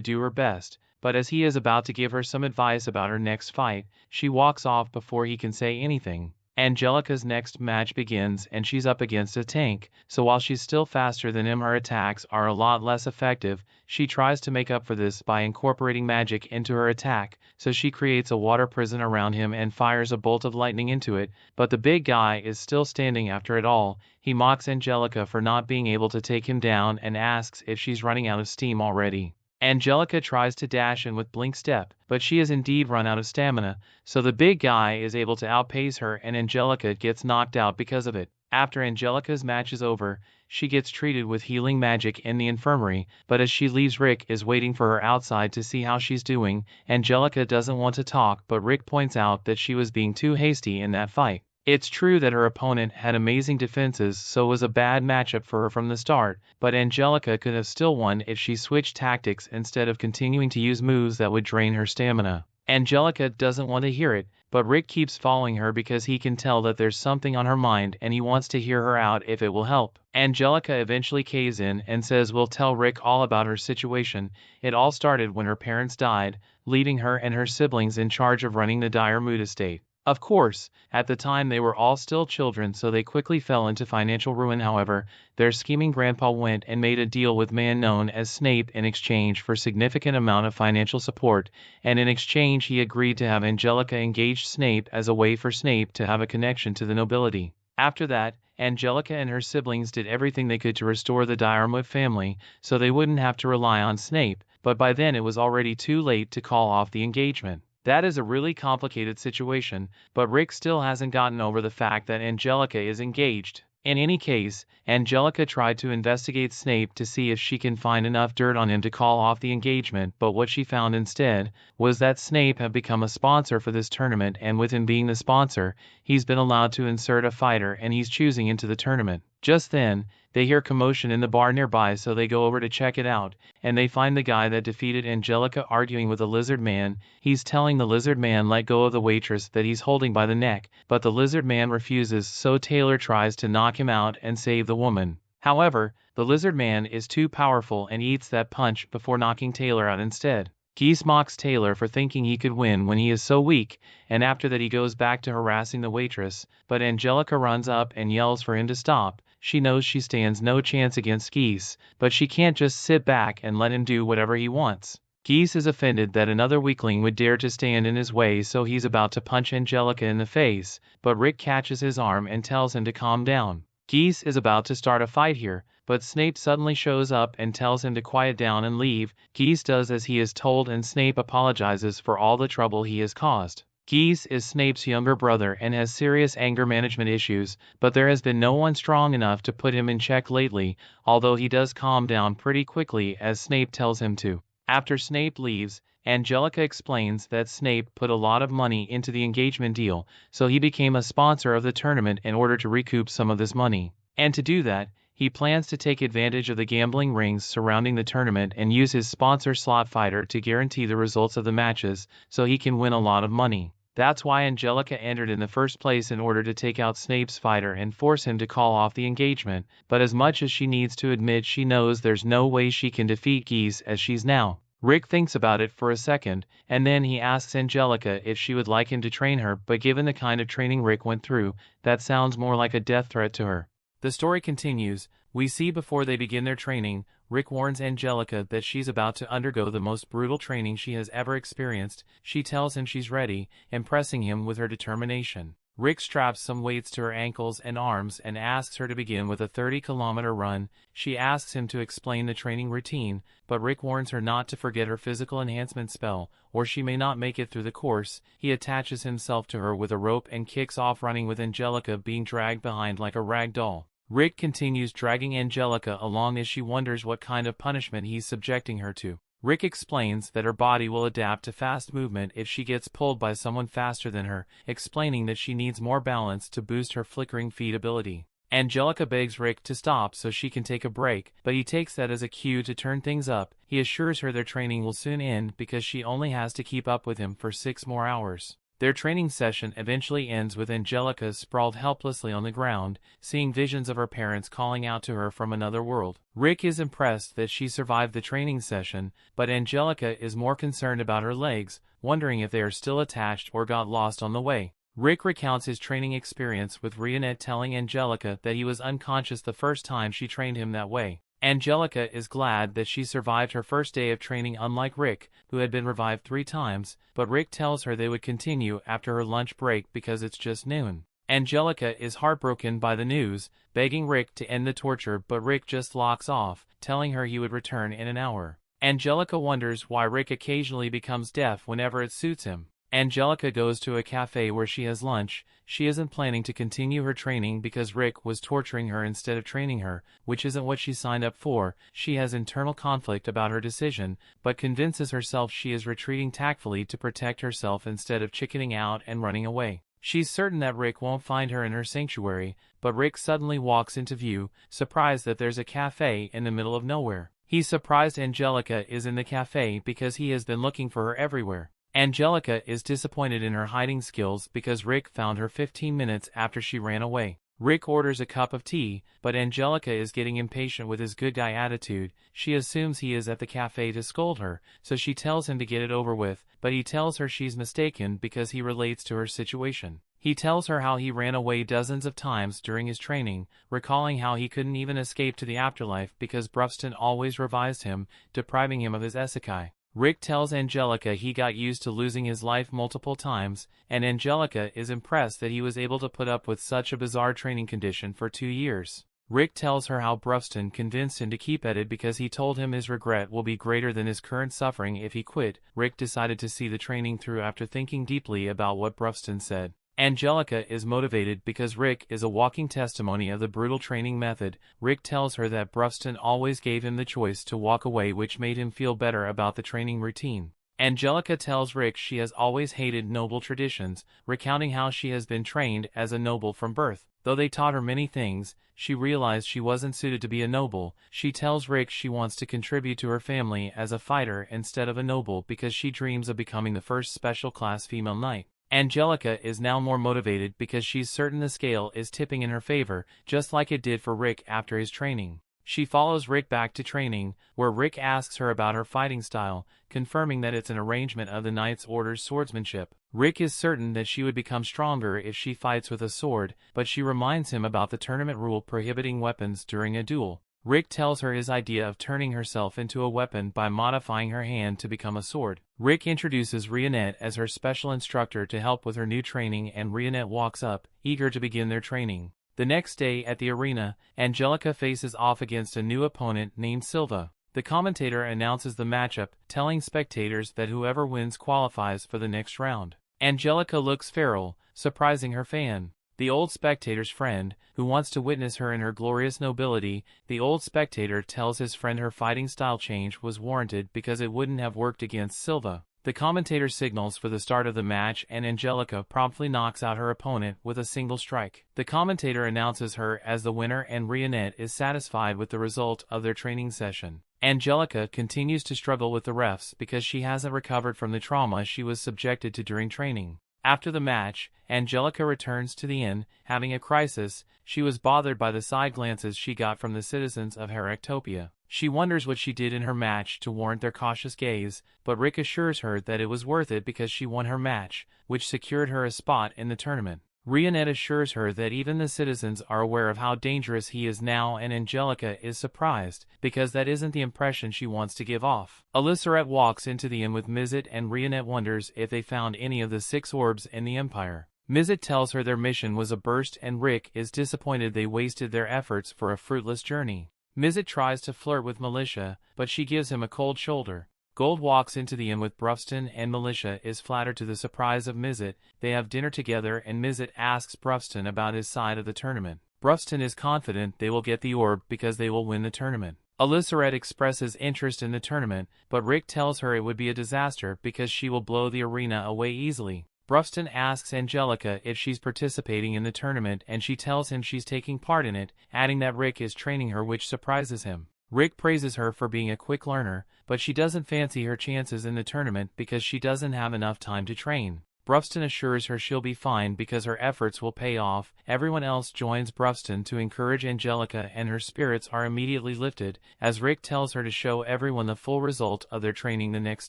do her best, but as he is about to give her some advice about her next fight, she walks off before he can say anything. Angelica's next match begins and she's up against a tank, so while she's still faster than him her attacks are a lot less effective. She tries to make up for this by incorporating magic into her attack, so she creates a water prison around him and fires a bolt of lightning into it, but the big guy is still standing after it all. He mocks Angelica for not being able to take him down and asks if she's running out of steam already. Angelica tries to dash in with Blink Step, but she has indeed run out of stamina, so the big guy is able to outpace her and Angelica gets knocked out because of it. After Angelica's match is over, she gets treated with healing magic in the infirmary, but as she leaves Rick is waiting for her outside to see how she's doing. Angelica doesn't want to talk, but Rick points out that she was being too hasty in that fight. It's true that her opponent had amazing defenses, so it was a bad matchup for her from the start, but Angelica could have still won if she switched tactics instead of continuing to use moves that would drain her stamina. Angelica doesn't want to hear it, but Rick keeps following her because he can tell that there's something on her mind and he wants to hear her out if it will help. Angelica eventually caves in and says we'll tell Rick all about her situation. It all started when her parents died, leaving her and her siblings in charge of running the dire mood estate. Of course, at the time they were all still children, so they quickly fell into financial ruin. However, their scheming grandpa went and made a deal with a man known as Snape in exchange for significant amount of financial support, and in exchange he agreed to have Angelica engage Snape as a way for Snape to have a connection to the nobility. After that, Angelica and her siblings did everything they could to restore the Diarmuid family, so they wouldn't have to rely on Snape, but by then it was already too late to call off the engagement. That is a really complicated situation, but Rick still hasn't gotten over the fact that Angelica is engaged. In any case, Angelica tried to investigate Snape to see if she can find enough dirt on him to call off the engagement, but what she found instead was that Snape had become a sponsor for this tournament, and with him being the sponsor, he's been allowed to insert a fighter and he's choosing into the tournament. Just then, they hear commotion in the bar nearby, so they go over to check it out, and they find the guy that defeated Angelica arguing with the lizard man. He's telling the lizard man let go of the waitress that he's holding by the neck, but the lizard man refuses, so Taylor tries to knock him out and save the woman. However, the lizard man is too powerful and eats that punch before knocking Taylor out instead. Geese mocks Taylor for thinking he could win when he is so weak, and after that he goes back to harassing the waitress, but Angelica runs up and yells for him to stop. She knows she stands no chance against Geese, but she can't just sit back and let him do whatever he wants. Geese is offended that another weakling would dare to stand in his way, so he's about to punch Angelica in the face, but Rick catches his arm and tells him to calm down. Geese is about to start a fight here, but Snape suddenly shows up and tells him to quiet down and leave. Geese does as he is told and Snape apologizes for all the trouble he has caused. Geese is Snape's younger brother and has serious anger management issues, but there has been no one strong enough to put him in check lately, although he does calm down pretty quickly as Snape tells him to. After Snape leaves, Angelica explains that Snape put a lot of money into the engagement deal, so he became a sponsor of the tournament in order to recoup some of this money. And to do that, he plans to take advantage of the gambling rings surrounding the tournament and use his sponsor slot fighter to guarantee the results of the matches, so he can win a lot of money. That's why Angelica entered in the first place, in order to take out Snape's fighter and force him to call off the engagement, but as much as she needs to admit, she knows there's no way she can defeat Geese as she's now. Rick thinks about it for a second, and then he asks Angelica if she would like him to train her, but given the kind of training Rick went through, that sounds more like a death threat to her. The story continues. We see before they begin their training, Rick warns Angelica that she's about to undergo the most brutal training she has ever experienced. She tells him she's ready, impressing him with her determination. Rick straps some weights to her ankles and arms and asks her to begin with a 30-kilometer run. She asks him to explain the training routine, but Rick warns her not to forget her physical enhancement spell, or she may not make it through the course. He attaches himself to her with a rope and kicks off running, with Angelica being dragged behind like a rag doll. Rick continues dragging Angelica along as she wonders what kind of punishment he's subjecting her to. Rick explains that her body will adapt to fast movement if she gets pulled by someone faster than her, explaining that she needs more balance to boost her flickering feet ability. Angelica begs Rick to stop so she can take a break, but he takes that as a cue to turn things up. He assures her their training will soon end because she only has to keep up with him for 6 more hours. Their training session eventually ends with Angelica sprawled helplessly on the ground, seeing visions of her parents calling out to her from another world. Rick is impressed that she survived the training session, but Angelica is more concerned about her legs, wondering if they are still attached or got lost on the way. Rick recounts his training experience with Reanette, telling Angelica that he was unconscious the first time she trained him that way. Angelica is glad that she survived her first day of training, unlike Rick, who had been revived 3 times, but Rick tells her they would continue after her lunch break because it's just noon. Angelica is heartbroken by the news, begging Rick to end the torture, but Rick just locks off, telling her he would return in an hour. Angelica wonders why Rick occasionally becomes deaf whenever it suits him. Angelica goes to a cafe where she has lunch. She isn't planning to continue her training because Rick was torturing her instead of training her, which isn't what she signed up for. She has internal conflict about her decision, but convinces herself she is retreating tactfully to protect herself instead of chickening out and running away. She's certain that Rick won't find her in her sanctuary, but Rick suddenly walks into view, surprised that there's a cafe in the middle of nowhere. He's surprised Angelica is in the cafe because he has been looking for her everywhere. Angelica is disappointed in her hiding skills because Rick found her 15 minutes after she ran away. Rick orders a cup of tea, but Angelica is getting impatient with his good guy attitude. She assumes he is at the cafe to scold her, so she tells him to get it over with, but he tells her she's mistaken because he relates to her situation. He tells her how he ran away dozens of times during his training, recalling how he couldn't even escape to the afterlife because Brufston always revised him, depriving him of his isekai. Rick tells Angelica he got used to losing his life multiple times, and Angelica is impressed that he was able to put up with such a bizarre training condition for 2 years. Rick tells her how Brufston convinced him to keep at it because he told him his regret will be greater than his current suffering if he quit. Rick decided to see the training through after thinking deeply about what Brufston said. Angelica is motivated because Rick is a walking testimony of the brutal training method. Rick tells her that Brufston always gave him the choice to walk away, which made him feel better about the training routine. Angelica tells Rick she has always hated noble traditions, recounting how she has been trained as a noble from birth. Though they taught her many things, she realized she wasn't suited to be a noble. She tells Rick she wants to contribute to her family as a fighter instead of a noble because she dreams of becoming the first special-class female knight. Angelica is now more motivated because she's certain the scale is tipping in her favor, just like it did for Rick after his training. She follows Rick back to training, where Rick asks her about her fighting style, confirming that it's an arrangement of the Knight's Order's swordsmanship. Rick is certain that she would become stronger if she fights with a sword, but she reminds him about the tournament rule prohibiting weapons during a duel. Rick tells her his idea of turning herself into a weapon by modifying her hand to become a sword. Rick introduces Reanette as her special instructor to help with her new training, and Reanette walks up, eager to begin their training. The next day at the arena, Angelica faces off against a new opponent named Silva. The commentator announces the matchup, telling spectators that whoever wins qualifies for the next round. Angelica looks feral, surprising her fan. The old spectator's friend, who wants to witness her in her glorious nobility. The old spectator tells his friend her fighting style change was warranted because it wouldn't have worked against Silva. The commentator signals for the start of the match, and Angelica promptly knocks out her opponent with a single strike. The commentator announces her as the winner, and Reanette is satisfied with the result of their training session. Angelica continues to struggle with the refs because she hasn't recovered from the trauma she was subjected to during training. After the match, Angelica returns to the inn, having a crisis. She was bothered by the side glances she got from the citizens of Heractopia. She wonders what she did in her match to warrant their cautious gaze, but Rick assures her that it was worth it because she won her match, which secured her a spot in the tournament. Reanette assures her that even the citizens are aware of how dangerous he is now, and Angelica is surprised, because that isn't the impression she wants to give off. Elisarette walks into the inn with Mizet, and Reanette wonders if they found any of the 6 orbs in the Empire. Mizet tells her their mission was a burst, and Rick is disappointed they wasted their efforts for a fruitless journey. Mizet tries to flirt with Militia, but she gives him a cold shoulder. Gold walks into the inn with Brufston, and Militia is flattered to the surprise of Mizet. They have dinner together, and Mizet asks Brufston about his side of the tournament. Brufston is confident they will get the orb because they will win the tournament. Elisarette expresses interest in the tournament, but Rick tells her it would be a disaster because she will blow the arena away easily. Brufston asks Angelica if she's participating in the tournament, and she tells him she's taking part in it, adding that Rick is training her, which surprises him. Rick praises her for being a quick learner, but she doesn't fancy her chances in the tournament because she doesn't have enough time to train. Brufston assures her she'll be fine because her efforts will pay off. Everyone else joins Brufston to encourage Angelica, and her spirits are immediately lifted, as Rick tells her to show everyone the full result of their training the next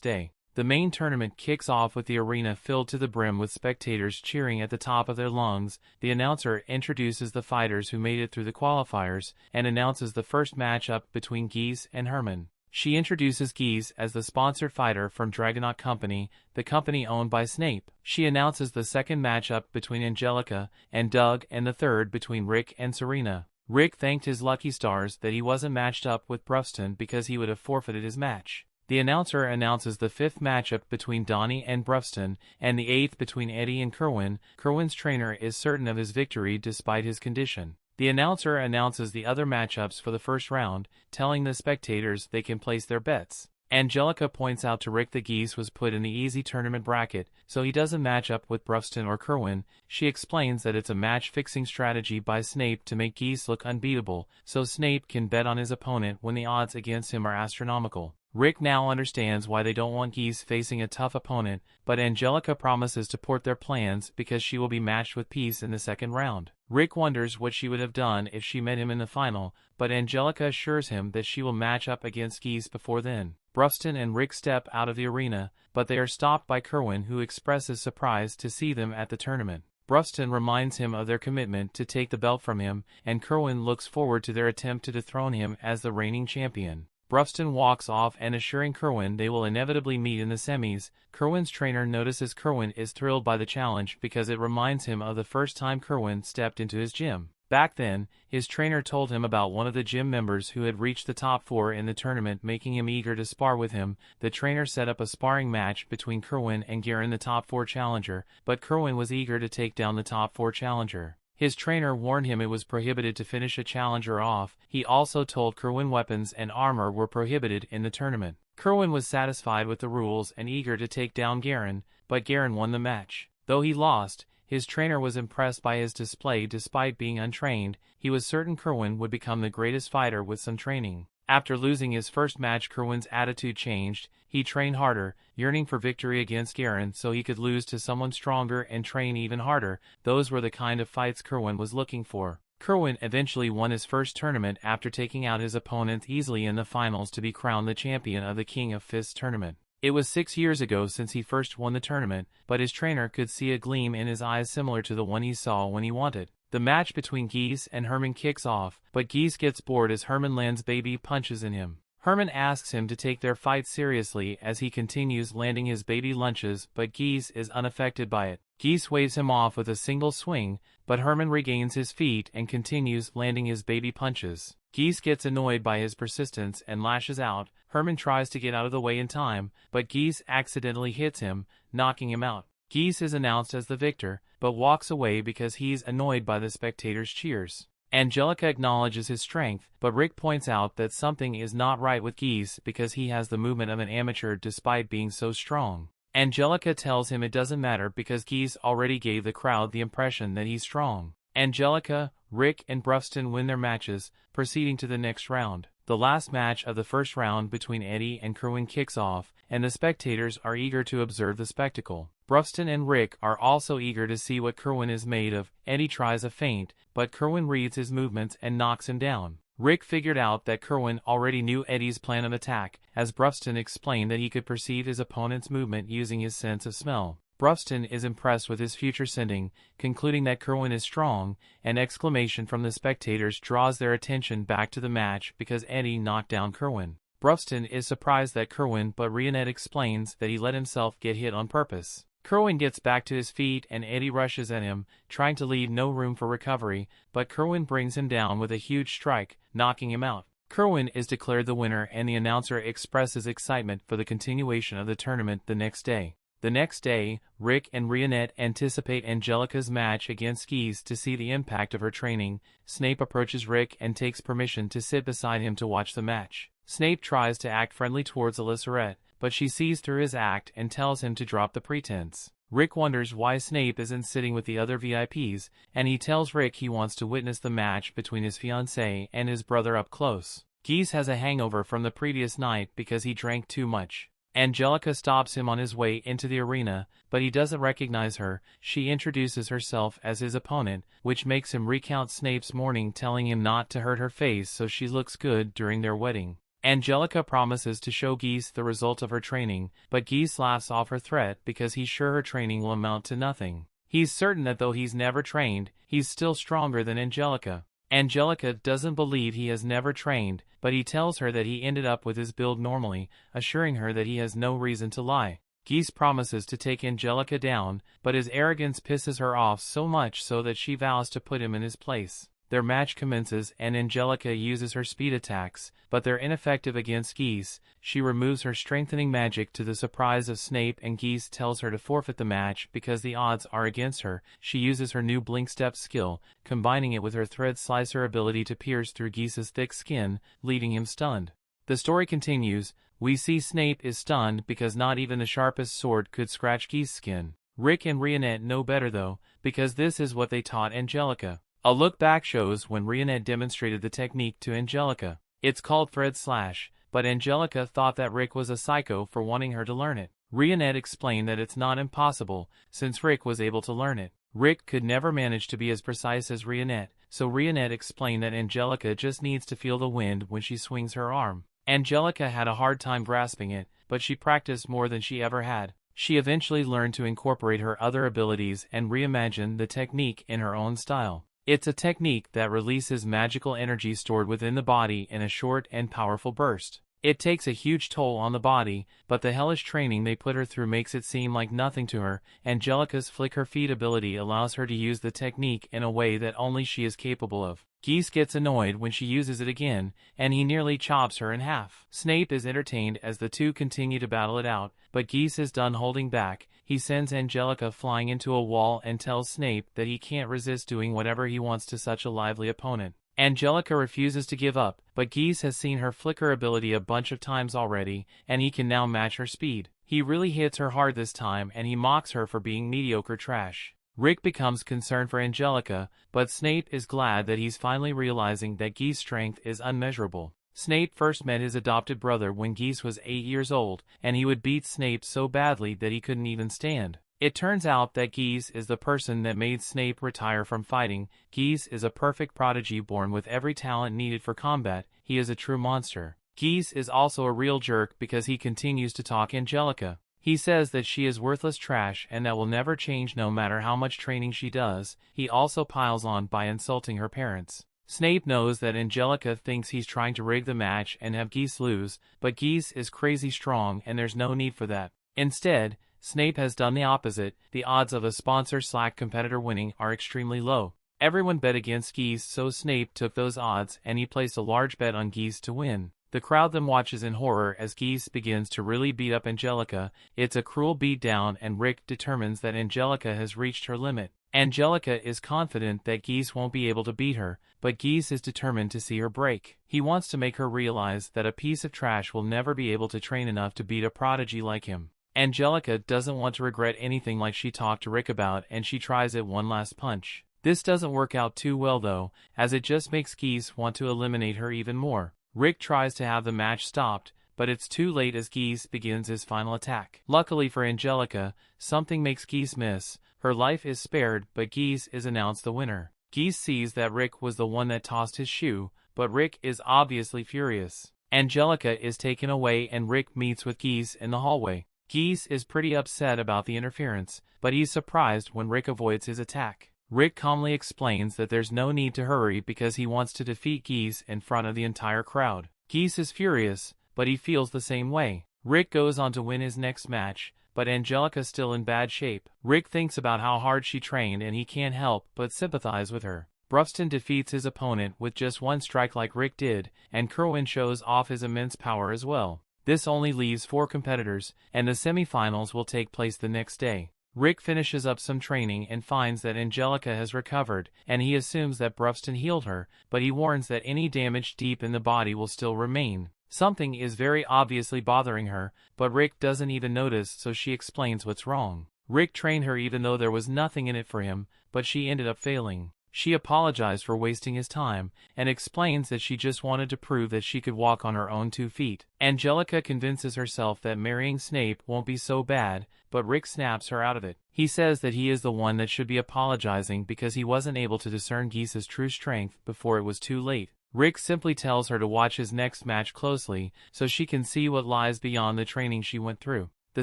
day. The main tournament kicks off with the arena filled to the brim with spectators cheering at the top of their lungs. The announcer introduces the fighters who made it through the qualifiers, and announces the first matchup between Geese and Herman. She introduces Geese as the sponsored fighter from Dragonaut Company, the company owned by Snape. She announces the second matchup between Angelica and Doug, and the third between Rick and Serena. Rick thanked his lucky stars that he wasn't matched up with Brufston because he would have forfeited his match. The announcer announces the fifth matchup between Donnie and Brufston, and the eighth between Eddie and Kerwin. Kerwin's trainer is certain of his victory despite his condition. The announcer announces the other matchups for the first round, telling the spectators they can place their bets. Angelica points out to Rick that Geese was put in the easy tournament bracket, so he doesn't match up with Brufston or Kerwin. She explains that it's a match-fixing strategy by Snape to make Geese look unbeatable, so Snape can bet on his opponent when the odds against him are astronomical. Rick now understands why they don't want Geese facing a tough opponent, but Angelica promises to port their plans because she will be matched with Peace in the second round. Rick wonders what she would have done if she met him in the final, but Angelica assures him that she will match up against Geese before then. Brufston and Rick step out of the arena, but they are stopped by Kerwin, who expresses surprise to see them at the tournament. Brufston reminds him of their commitment to take the belt from him, and Kerwin looks forward to their attempt to dethrone him as the reigning champion. Brufston walks off and assuring Kerwin they will inevitably meet in the semis. Kerwin's trainer notices Kerwin is thrilled by the challenge because it reminds him of the first time Kerwin stepped into his gym. Back then, his trainer told him about one of the gym members who had reached the top 4 in the tournament, making him eager to spar with him. The trainer set up a sparring match between Kerwin and Garen, the top 4 challenger, but Kerwin was eager to take down the top 4 challenger. His trainer warned him it was prohibited to finish a challenger off. He also told Kerwin weapons and armor were prohibited in the tournament. Kerwin was satisfied with the rules and eager to take down Garen, but Garen won the match. Though he lost, his trainer was impressed by his display despite being untrained. He was certain Kerwin would become the greatest fighter with some training. After losing his first match, Kerwin's attitude changed. He trained harder, yearning for victory against Garen so he could lose to someone stronger and train even harder. Those were the kind of fights Kerwin was looking for. Kerwin eventually won his first tournament after taking out his opponent easily in the finals to be crowned the champion of the King of Fists tournament. It was 6 years ago since he first won the tournament, but his trainer could see a gleam in his eyes similar to the one he saw when he won it. The match between Geese and Herman kicks off, but Geese gets bored as Herman lands baby punches in him. Herman asks him to take their fight seriously as he continues landing his baby lunches, but Geese is unaffected by it. Geese waves him off with a single swing, but Herman regains his feet and continues landing his baby punches. Geese gets annoyed by his persistence and lashes out. Herman tries to get out of the way in time, but Geese accidentally hits him, knocking him out. Geese is announced as the victor, but walks away because he's annoyed by the spectators' cheers. Angelica acknowledges his strength, but Rick points out that something is not right with Geese because he has the movement of an amateur despite being so strong. Angelica tells him it doesn't matter because Geese already gave the crowd the impression that he's strong. Angelica, Rick, and Brufston win their matches, proceeding to the next round. The last match of the first round between Eddie and Kerwin kicks off, and the spectators are eager to observe the spectacle. Brufston and Rick are also eager to see what Kerwin is made of. Eddie tries a feint, but Kerwin reads his movements and knocks him down. Rick figured out that Kerwin already knew Eddie's plan of attack, as Brufston explained that he could perceive his opponent's movement using his sense of smell. Brufston is impressed with his future sending, concluding that Kerwin is strong. An exclamation from the spectators draws their attention back to the match because Eddie knocked down Kerwin. Brufston is surprised that Kerwin, but Reanette explains that he let himself get hit on purpose. Kerwin gets back to his feet and Eddie rushes at him, trying to leave no room for recovery, but Kerwin brings him down with a huge strike, knocking him out. Kerwin is declared the winner, and the announcer expresses excitement for the continuation of the tournament the next day. The next day, Rick and Reanette anticipate Angelica's match against Geese to see the impact of her training. Snape approaches Rick and takes permission to sit beside him to watch the match. Snape tries to act friendly towards Alyssa, but she sees through his act and tells him to drop the pretense. Rick wonders why Snape isn't sitting with the other VIPs, and he tells Rick he wants to witness the match between his fiancée and his brother up close. Geese has a hangover from the previous night because he drank too much. Angelica stops him on his way into the arena, but he doesn't recognize her. She introduces herself as his opponent, which makes him recount Snape's warning telling him not to hurt her face so she looks good during their wedding. Angelica promises to show Geese the result of her training, but Geese laughs off her threat because he's sure her training will amount to nothing. He's certain that though he's never trained, he's still stronger than Angelica. Angelica doesn't believe he has never trained, but he tells her that he ended up with his build normally, assuring her that he has no reason to lie. Geese promises to take Angelica down, but his arrogance pisses her off so much so that she vows to put him in his place. Their match commences and Angelica uses her speed attacks, but they're ineffective against Geese. She removes her strengthening magic to the surprise of Snape and Geese tells her to forfeit the match because the odds are against her. She uses her new blink step skill, combining it with her thread slicer ability to pierce through Geese's thick skin, leaving him stunned. The story continues. We see Snape is stunned because not even the sharpest sword could scratch Geese's skin. Rick and Reanette know better though, because this is what they taught Angelica. A look back shows when Reanette demonstrated the technique to Angelica. It's called thread slash, but Angelica thought that Rick was a psycho for wanting her to learn it. Reanette explained that it's not impossible, since Rick was able to learn it. Rick could never manage to be as precise as Reanette, so Reanette explained that Angelica just needs to feel the wind when she swings her arm. Angelica had a hard time grasping it, but she practiced more than she ever had. She eventually learned to incorporate her other abilities and reimagine the technique in her own style. It's a technique that releases magical energy stored within the body in a short and powerful burst. It takes a huge toll on the body, but the hellish training they put her through makes it seem like nothing to her. Angelica's flick her feet ability allows her to use the technique in a way that only she is capable of. Geese gets annoyed when she uses it again, and he nearly chops her in half. Snape is entertained as the two continue to battle it out, but Geese is done holding back. He sends Angelica flying into a wall and tells Snape that he can't resist doing whatever he wants to such a lively opponent. Angelica refuses to give up, but Geese has seen her flicker ability a bunch of times already, and he can now match her speed. He really hits her hard this time and he mocks her for being mediocre trash. Rick becomes concerned for Angelica, but Snape is glad that he's finally realizing that Geese's strength is unmeasurable. Snape first met his adopted brother when Geese was 8 years old, and he would beat Snape so badly that he couldn't even stand. It turns out that Geese is the person that made Snape retire from fighting. Geese is a perfect prodigy born with every talent needed for combat. He is a true monster. Geese is also a real jerk because he continues to talk Angelica. He says that she is worthless trash and that will never change no matter how much training she does. He also piles on by insulting her parents. Snape knows that Angelica thinks he's trying to rig the match and have Geese lose, but Geese is crazy strong and there's no need for that. Instead, Snape has done the opposite. The odds of a sponsor/competitor winning are extremely low. Everyone bet against Geese, so Snape took those odds and he placed a large bet on Geese to win. The crowd then watches in horror as Geese begins to really beat up Angelica. It's a cruel beatdown and Rick determines that Angelica has reached her limit. Angelica is confident that Geese won't be able to beat her, but Geese is determined to see her break. He wants to make her realize that a piece of trash will never be able to train enough to beat a prodigy like him. Angelica doesn't want to regret anything like she talked to Rick about and she tries it one last punch. This doesn't work out too well though, as it just makes Geese want to eliminate her even more. Rick tries to have the match stopped, but it's too late as Geese begins his final attack. Luckily for Angelica, something makes Geese miss. Her life is spared, but Geese is announced the winner. Geese sees that Rick was the one that tossed his shoe, but Rick is obviously furious. Angelica is taken away and Rick meets with Geese in the hallway. Geese is pretty upset about the interference, but he's surprised when Rick avoids his attack. Rick calmly explains that there's no need to hurry because he wants to defeat Geese in front of the entire crowd. Geese is furious, but he feels the same way. Rick goes on to win his next match, but Angelica's still in bad shape. Rick thinks about how hard she trained and he can't help but sympathize with her. Brufston defeats his opponent with just one strike like Rick did, and Kerwin shows off his immense power as well. This only leaves 4 competitors, and the semifinals will take place the next day. Rick finishes up some training and finds that Angelica has recovered, and he assumes that Brufston healed her, but he warns that any damage deep in the body will still remain. Something is very obviously bothering her, but Rick doesn't even notice, so she explains what's wrong. Rick trained her even though there was nothing in it for him, but she ended up failing. She apologized for wasting his time, and explains that she just wanted to prove that she could walk on her own 2 feet. Angelica convinces herself that marrying Snape won't be so bad, but Rick snaps her out of it. He says that he is the one that should be apologizing because he wasn't able to discern Geese's true strength before it was too late. Rick simply tells her to watch his next match closely so she can see what lies beyond the training she went through. The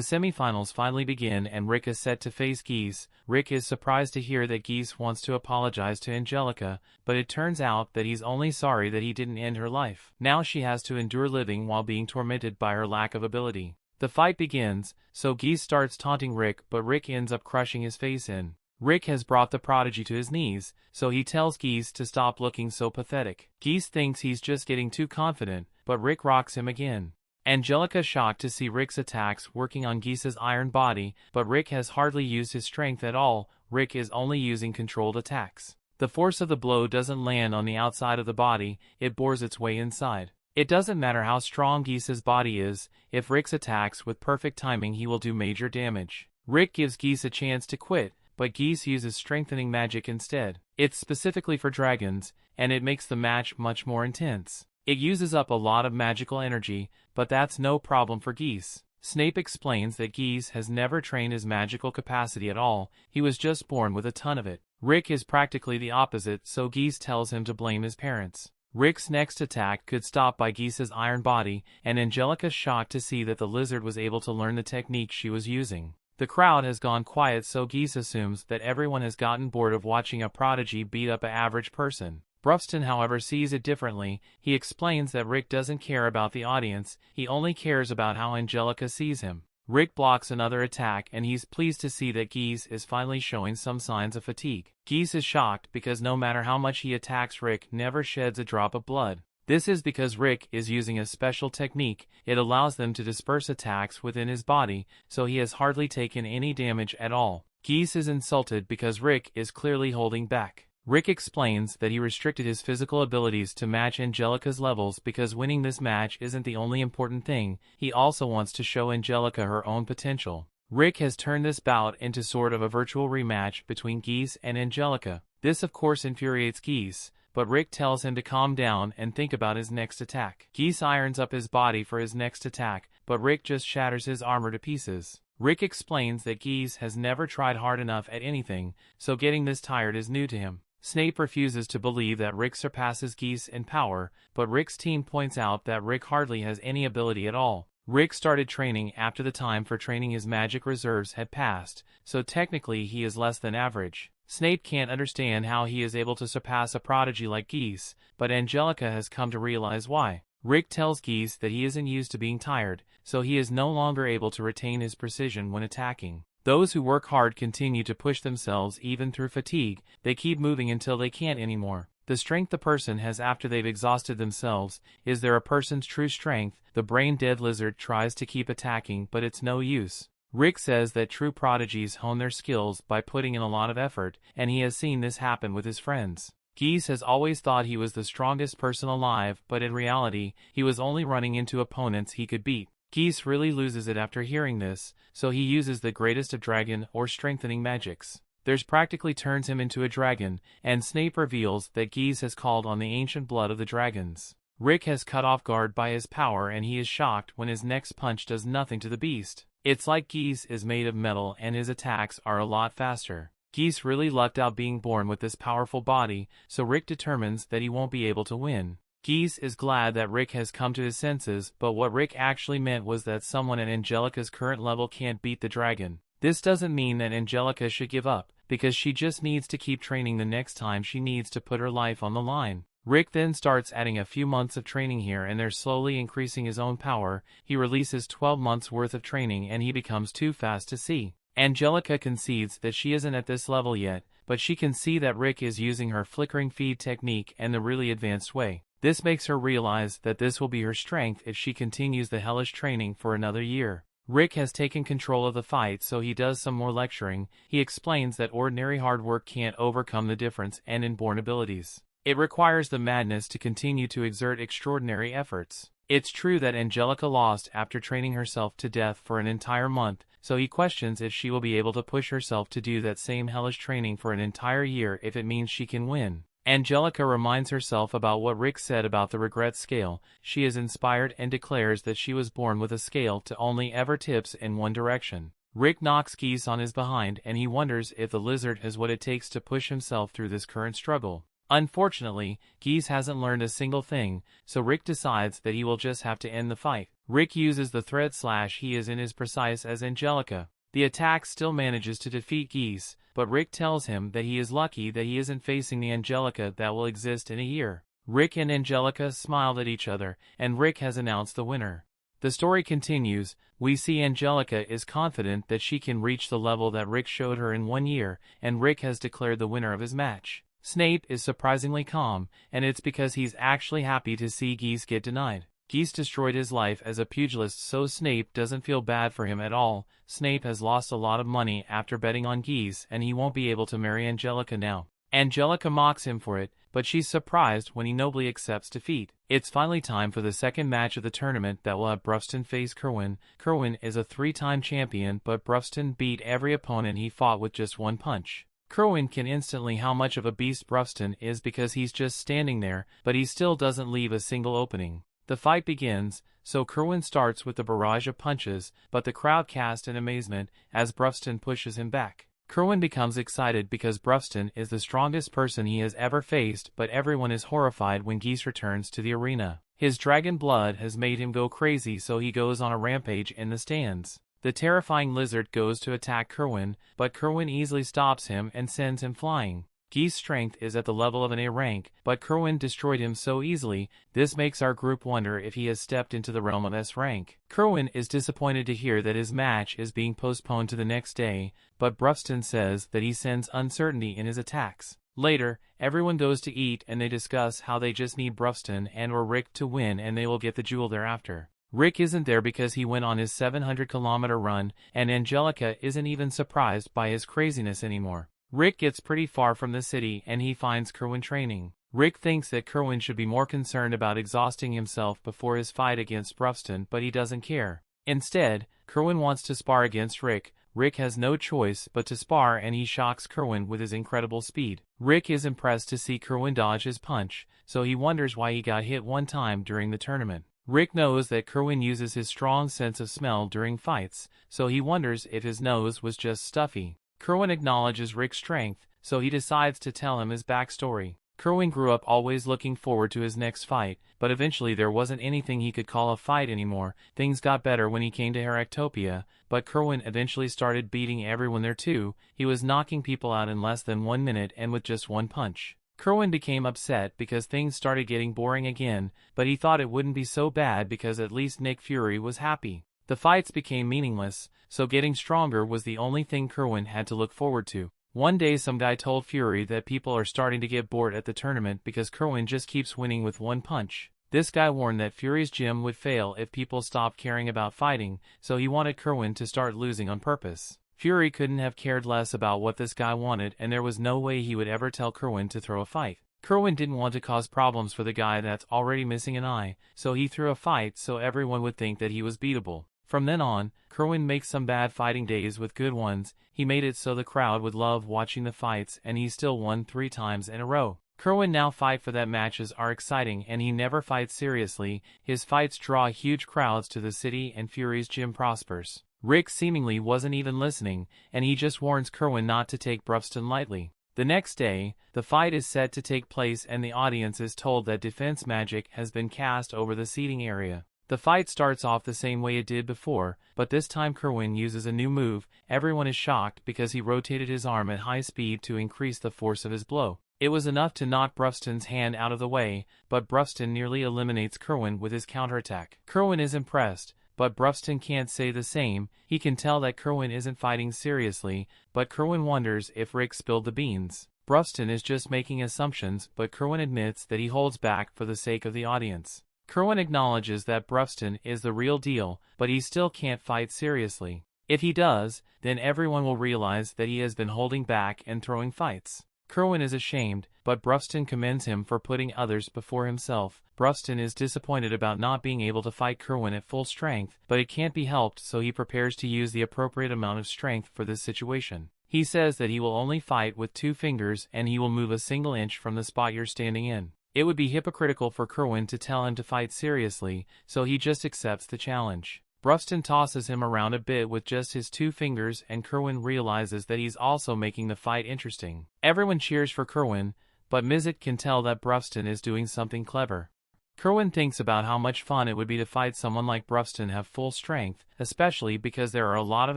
semifinals finally begin and Rick is set to face Geese. Rick is surprised to hear that Geese wants to apologize to Angelica, but it turns out that he's only sorry that he didn't end her life. Now she has to endure living while being tormented by her lack of ability. The fight begins, so Geese starts taunting Rick, but Rick ends up crushing his face in. Rick has brought the prodigy to his knees, so he tells Geese to stop looking so pathetic. Geese thinks he's just getting too confident, but Rick rocks him again. Angelica shocked to see Rick's attacks working on Geese's iron body, but Rick has hardly used his strength at all. Rick is only using controlled attacks. The force of the blow doesn't land on the outside of the body, it bores its way inside. It doesn't matter how strong Geese's body is, if Rick's attacks with perfect timing he will do major damage. Rick gives Geese a chance to quit, but Geese uses strengthening magic instead. It's specifically for dragons, and it makes the match much more intense. It uses up a lot of magical energy, but that's no problem for Geese. Snape explains that Geese has never trained his magical capacity at all, he was just born with a ton of it. Rick is practically the opposite, so Geese tells him to blame his parents. Rick's next attack could stop by Geese's iron body, and Angelica's shocked to see that the lizard was able to learn the technique she was using. The crowd has gone quiet, so Geese assumes that everyone has gotten bored of watching a prodigy beat up an average person. Brufston, however, sees it differently. He explains that Rick doesn't care about the audience, he only cares about how Angelica sees him. Rick blocks another attack and he's pleased to see that Geese is finally showing some signs of fatigue. Geese is shocked because no matter how much he attacks, Rick never sheds a drop of blood. This is because Rick is using a special technique. It allows them to disperse attacks within his body, so he has hardly taken any damage at all. Geese is insulted because Rick is clearly holding back. Rick explains that he restricted his physical abilities to match Angelica's levels because winning this match isn't the only important thing, he also wants to show Angelica her own potential. Rick has turned this bout into sort of a virtual rematch between Geese and Angelica. This of course infuriates Geese, but Rick tells him to calm down and think about his next attack. Geese irons up his body for his next attack, but Rick just shatters his armor to pieces. Rick explains that Geese has never tried hard enough at anything, so getting this tired is new to him. Snape refuses to believe that Rick surpasses Geese in power, but Rick's team points out that Rick hardly has any ability at all. Rick started training after the time for training his magic reserves had passed, so technically he is less than average. Snape can't understand how he is able to surpass a prodigy like Geese, but Angelica has come to realize why. Rick tells Geese that he isn't used to being tired, so he is no longer able to retain his precision when attacking. Those who work hard continue to push themselves even through fatigue, they keep moving until they can't anymore. The strength a person has after they've exhausted themselves, is there a person's true strength? The brain-dead lizard tries to keep attacking, but it's no use. Rick says that true prodigies hone their skills by putting in a lot of effort, and he has seen this happen with his friends. Geese has always thought he was the strongest person alive, but in reality, he was only running into opponents he could beat. Geese really loses it after hearing this, so he uses the greatest of dragon or strengthening magics. There's practically turns him into a dragon, and Snape reveals that Geese has called on the ancient blood of the dragons. Rick has cut off guard by his power and he is shocked when his next punch does nothing to the beast. It's like Geese is made of metal and his attacks are a lot faster. Geese really lucked out being born with this powerful body, so Rick determines that he won't be able to win. Geese is glad that Rick has come to his senses, but what Rick actually meant was that someone at Angelica's current level can't beat the dragon. This doesn't mean that Angelica should give up, because she just needs to keep training the next time she needs to put her life on the line. Rick then starts adding a few months of training here and they're slowly increasing his own power. He releases 12 months worth of training and he becomes too fast to see. Angelica concedes that she isn't at this level yet, but she can see that Rick is using her flickering feed technique and the really advanced way. This makes her realize that this will be her strength if she continues the hellish training for another year. Rick has taken control of the fight, so he does some more lecturing. He explains that ordinary hard work can't overcome the difference and inborn abilities. It requires the madness to continue to exert extraordinary efforts. It's true that Angelica lost after training herself to death for an entire month, so he questions if she will be able to push herself to do that same hellish training for an entire year if it means she can win. Angelica reminds herself about what Rick said about the regret scale. She is inspired and declares that she was born with a scale to only ever tips in one direction. Rick knocks Geese on his behind and he wonders if the lizard has what it takes to push himself through this current struggle. Unfortunately, Geese hasn't learned a single thing, so Rick decides that he will just have to end the fight. Rick uses the thread slash he is in as precise as Angelica. The attack still manages to defeat Geese, but Rick tells him that he is lucky that he isn't facing the Angelica that will exist in a year. Rick and Angelica smiled at each other, and Rick has announced the winner. The story continues. We see Angelica is confident that she can reach the level that Rick showed her in 1 year, and Rick has declared the winner of his match. Snape is surprisingly calm, and it's because he's actually happy to see Geese get denied. Geese destroyed his life as a pugilist, so Snape doesn't feel bad for him at all. Snape has lost a lot of money after betting on Geese, and he won't be able to marry Angelica now. Angelica mocks him for it, but she's surprised when he nobly accepts defeat. It's finally time for the second match of the tournament that will have Brufston face Kerwin. Kerwin is a 3-time champion, but Brufston beat every opponent he fought with just one punch. Kerwin can instantly how much of a beast Brufston is because he's just standing there, but he still doesn't leave a single opening. The fight begins, so Kerwin starts with a barrage of punches, but the crowd cast in amazement as Brufston pushes him back. Kerwin becomes excited because Brufston is the strongest person he has ever faced, but everyone is horrified when Geese returns to the arena. His dragon blood has made him go crazy, so he goes on a rampage in the stands. The terrifying lizard goes to attack Kerwin, but Kerwin easily stops him and sends him flying. Geese's strength is at the level of an A rank, but Kerwin destroyed him so easily. This makes our group wonder if he has stepped into the realm of S rank. Kerwin is disappointed to hear that his match is being postponed to the next day, but Brufston says that he sends uncertainty in his attacks. Later, everyone goes to eat and they discuss how they just need Brufston and/or Rick to win and they will get the jewel thereafter. Rick isn't there because he went on his 700-kilometer run, and Angelica isn't even surprised by his craziness anymore. Rick gets pretty far from the city and he finds Kerwin training. Rick thinks that Kerwin should be more concerned about exhausting himself before his fight against Brufston, but he doesn't care. Instead, Kerwin wants to spar against Rick. Rick has no choice but to spar and he shocks Kerwin with his incredible speed. Rick is impressed to see Kerwin dodge his punch, so he wonders why he got hit one time during the tournament. Rick knows that Kerwin uses his strong sense of smell during fights, so he wonders if his nose was just stuffy. Kerwin acknowledges Rick's strength, so he decides to tell him his backstory. Kerwin grew up always looking forward to his next fight, but eventually there wasn't anything he could call a fight anymore. Things got better when he came to Heractopia, but Kerwin eventually started beating everyone there too. He was knocking people out in less than 1 minute and with just one punch. Kerwin became upset because things started getting boring again, but he thought it wouldn't be so bad because at least Nick Fury was happy. The fights became meaningless, so getting stronger was the only thing Kerwin had to look forward to. One day some guy told Fury that people are starting to get bored at the tournament because Kerwin just keeps winning with one punch. This guy warned that Fury's gym would fail if people stopped caring about fighting, so he wanted Kerwin to start losing on purpose. Fury couldn't have cared less about what this guy wanted, and there was no way he would ever tell Kerwin to throw a fight. Kerwin didn't want to cause problems for the guy that's already missing an eye, so he threw a fight so everyone would think that he was beatable. From then on, Kerwin makes some bad fighting days with good ones. He made it so the crowd would love watching the fights, and he still won 3 times in a row. Kerwin now fight for that matches are exciting and he never fights seriously. His fights draw huge crowds to the city and Fury's gym prospers. Rick seemingly wasn't even listening, and he just warns Kerwin not to take Brufston lightly. The next day, the fight is set to take place and the audience is told that defense magic has been cast over the seating area. The fight starts off the same way it did before, but this time Kerwin uses a new move. Everyone is shocked because he rotated his arm at high speed to increase the force of his blow. It was enough to knock Brufston's hand out of the way, but Brufston nearly eliminates Kerwin with his counterattack. Kerwin is impressed, but Brufston can't say the same. He can tell that Kerwin isn't fighting seriously, but Kerwin wonders if Rick spilled the beans. Brufston is just making assumptions, but Kerwin admits that he holds back for the sake of the audience. Kerwin acknowledges that Brufston is the real deal, but he still can't fight seriously. If he does, then everyone will realize that he has been holding back and throwing fights. Kerwin is ashamed, but Bruston commends him for putting others before himself. Bruston is disappointed about not being able to fight Kerwin at full strength, but it can't be helped, so he prepares to use the appropriate amount of strength for this situation. He says that he will only fight with 2 fingers and he will move a single inch from the spot you're standing in. It would be hypocritical for Kerwin to tell him to fight seriously, so he just accepts the challenge. Bruston tosses him around a bit with just his 2 fingers and Kerwin realizes that he's also making the fight interesting. Everyone cheers for Kerwin, but Mizet can tell that Bruston is doing something clever. Kerwin thinks about how much fun it would be to fight someone like Bruston have full strength, especially because there are a lot of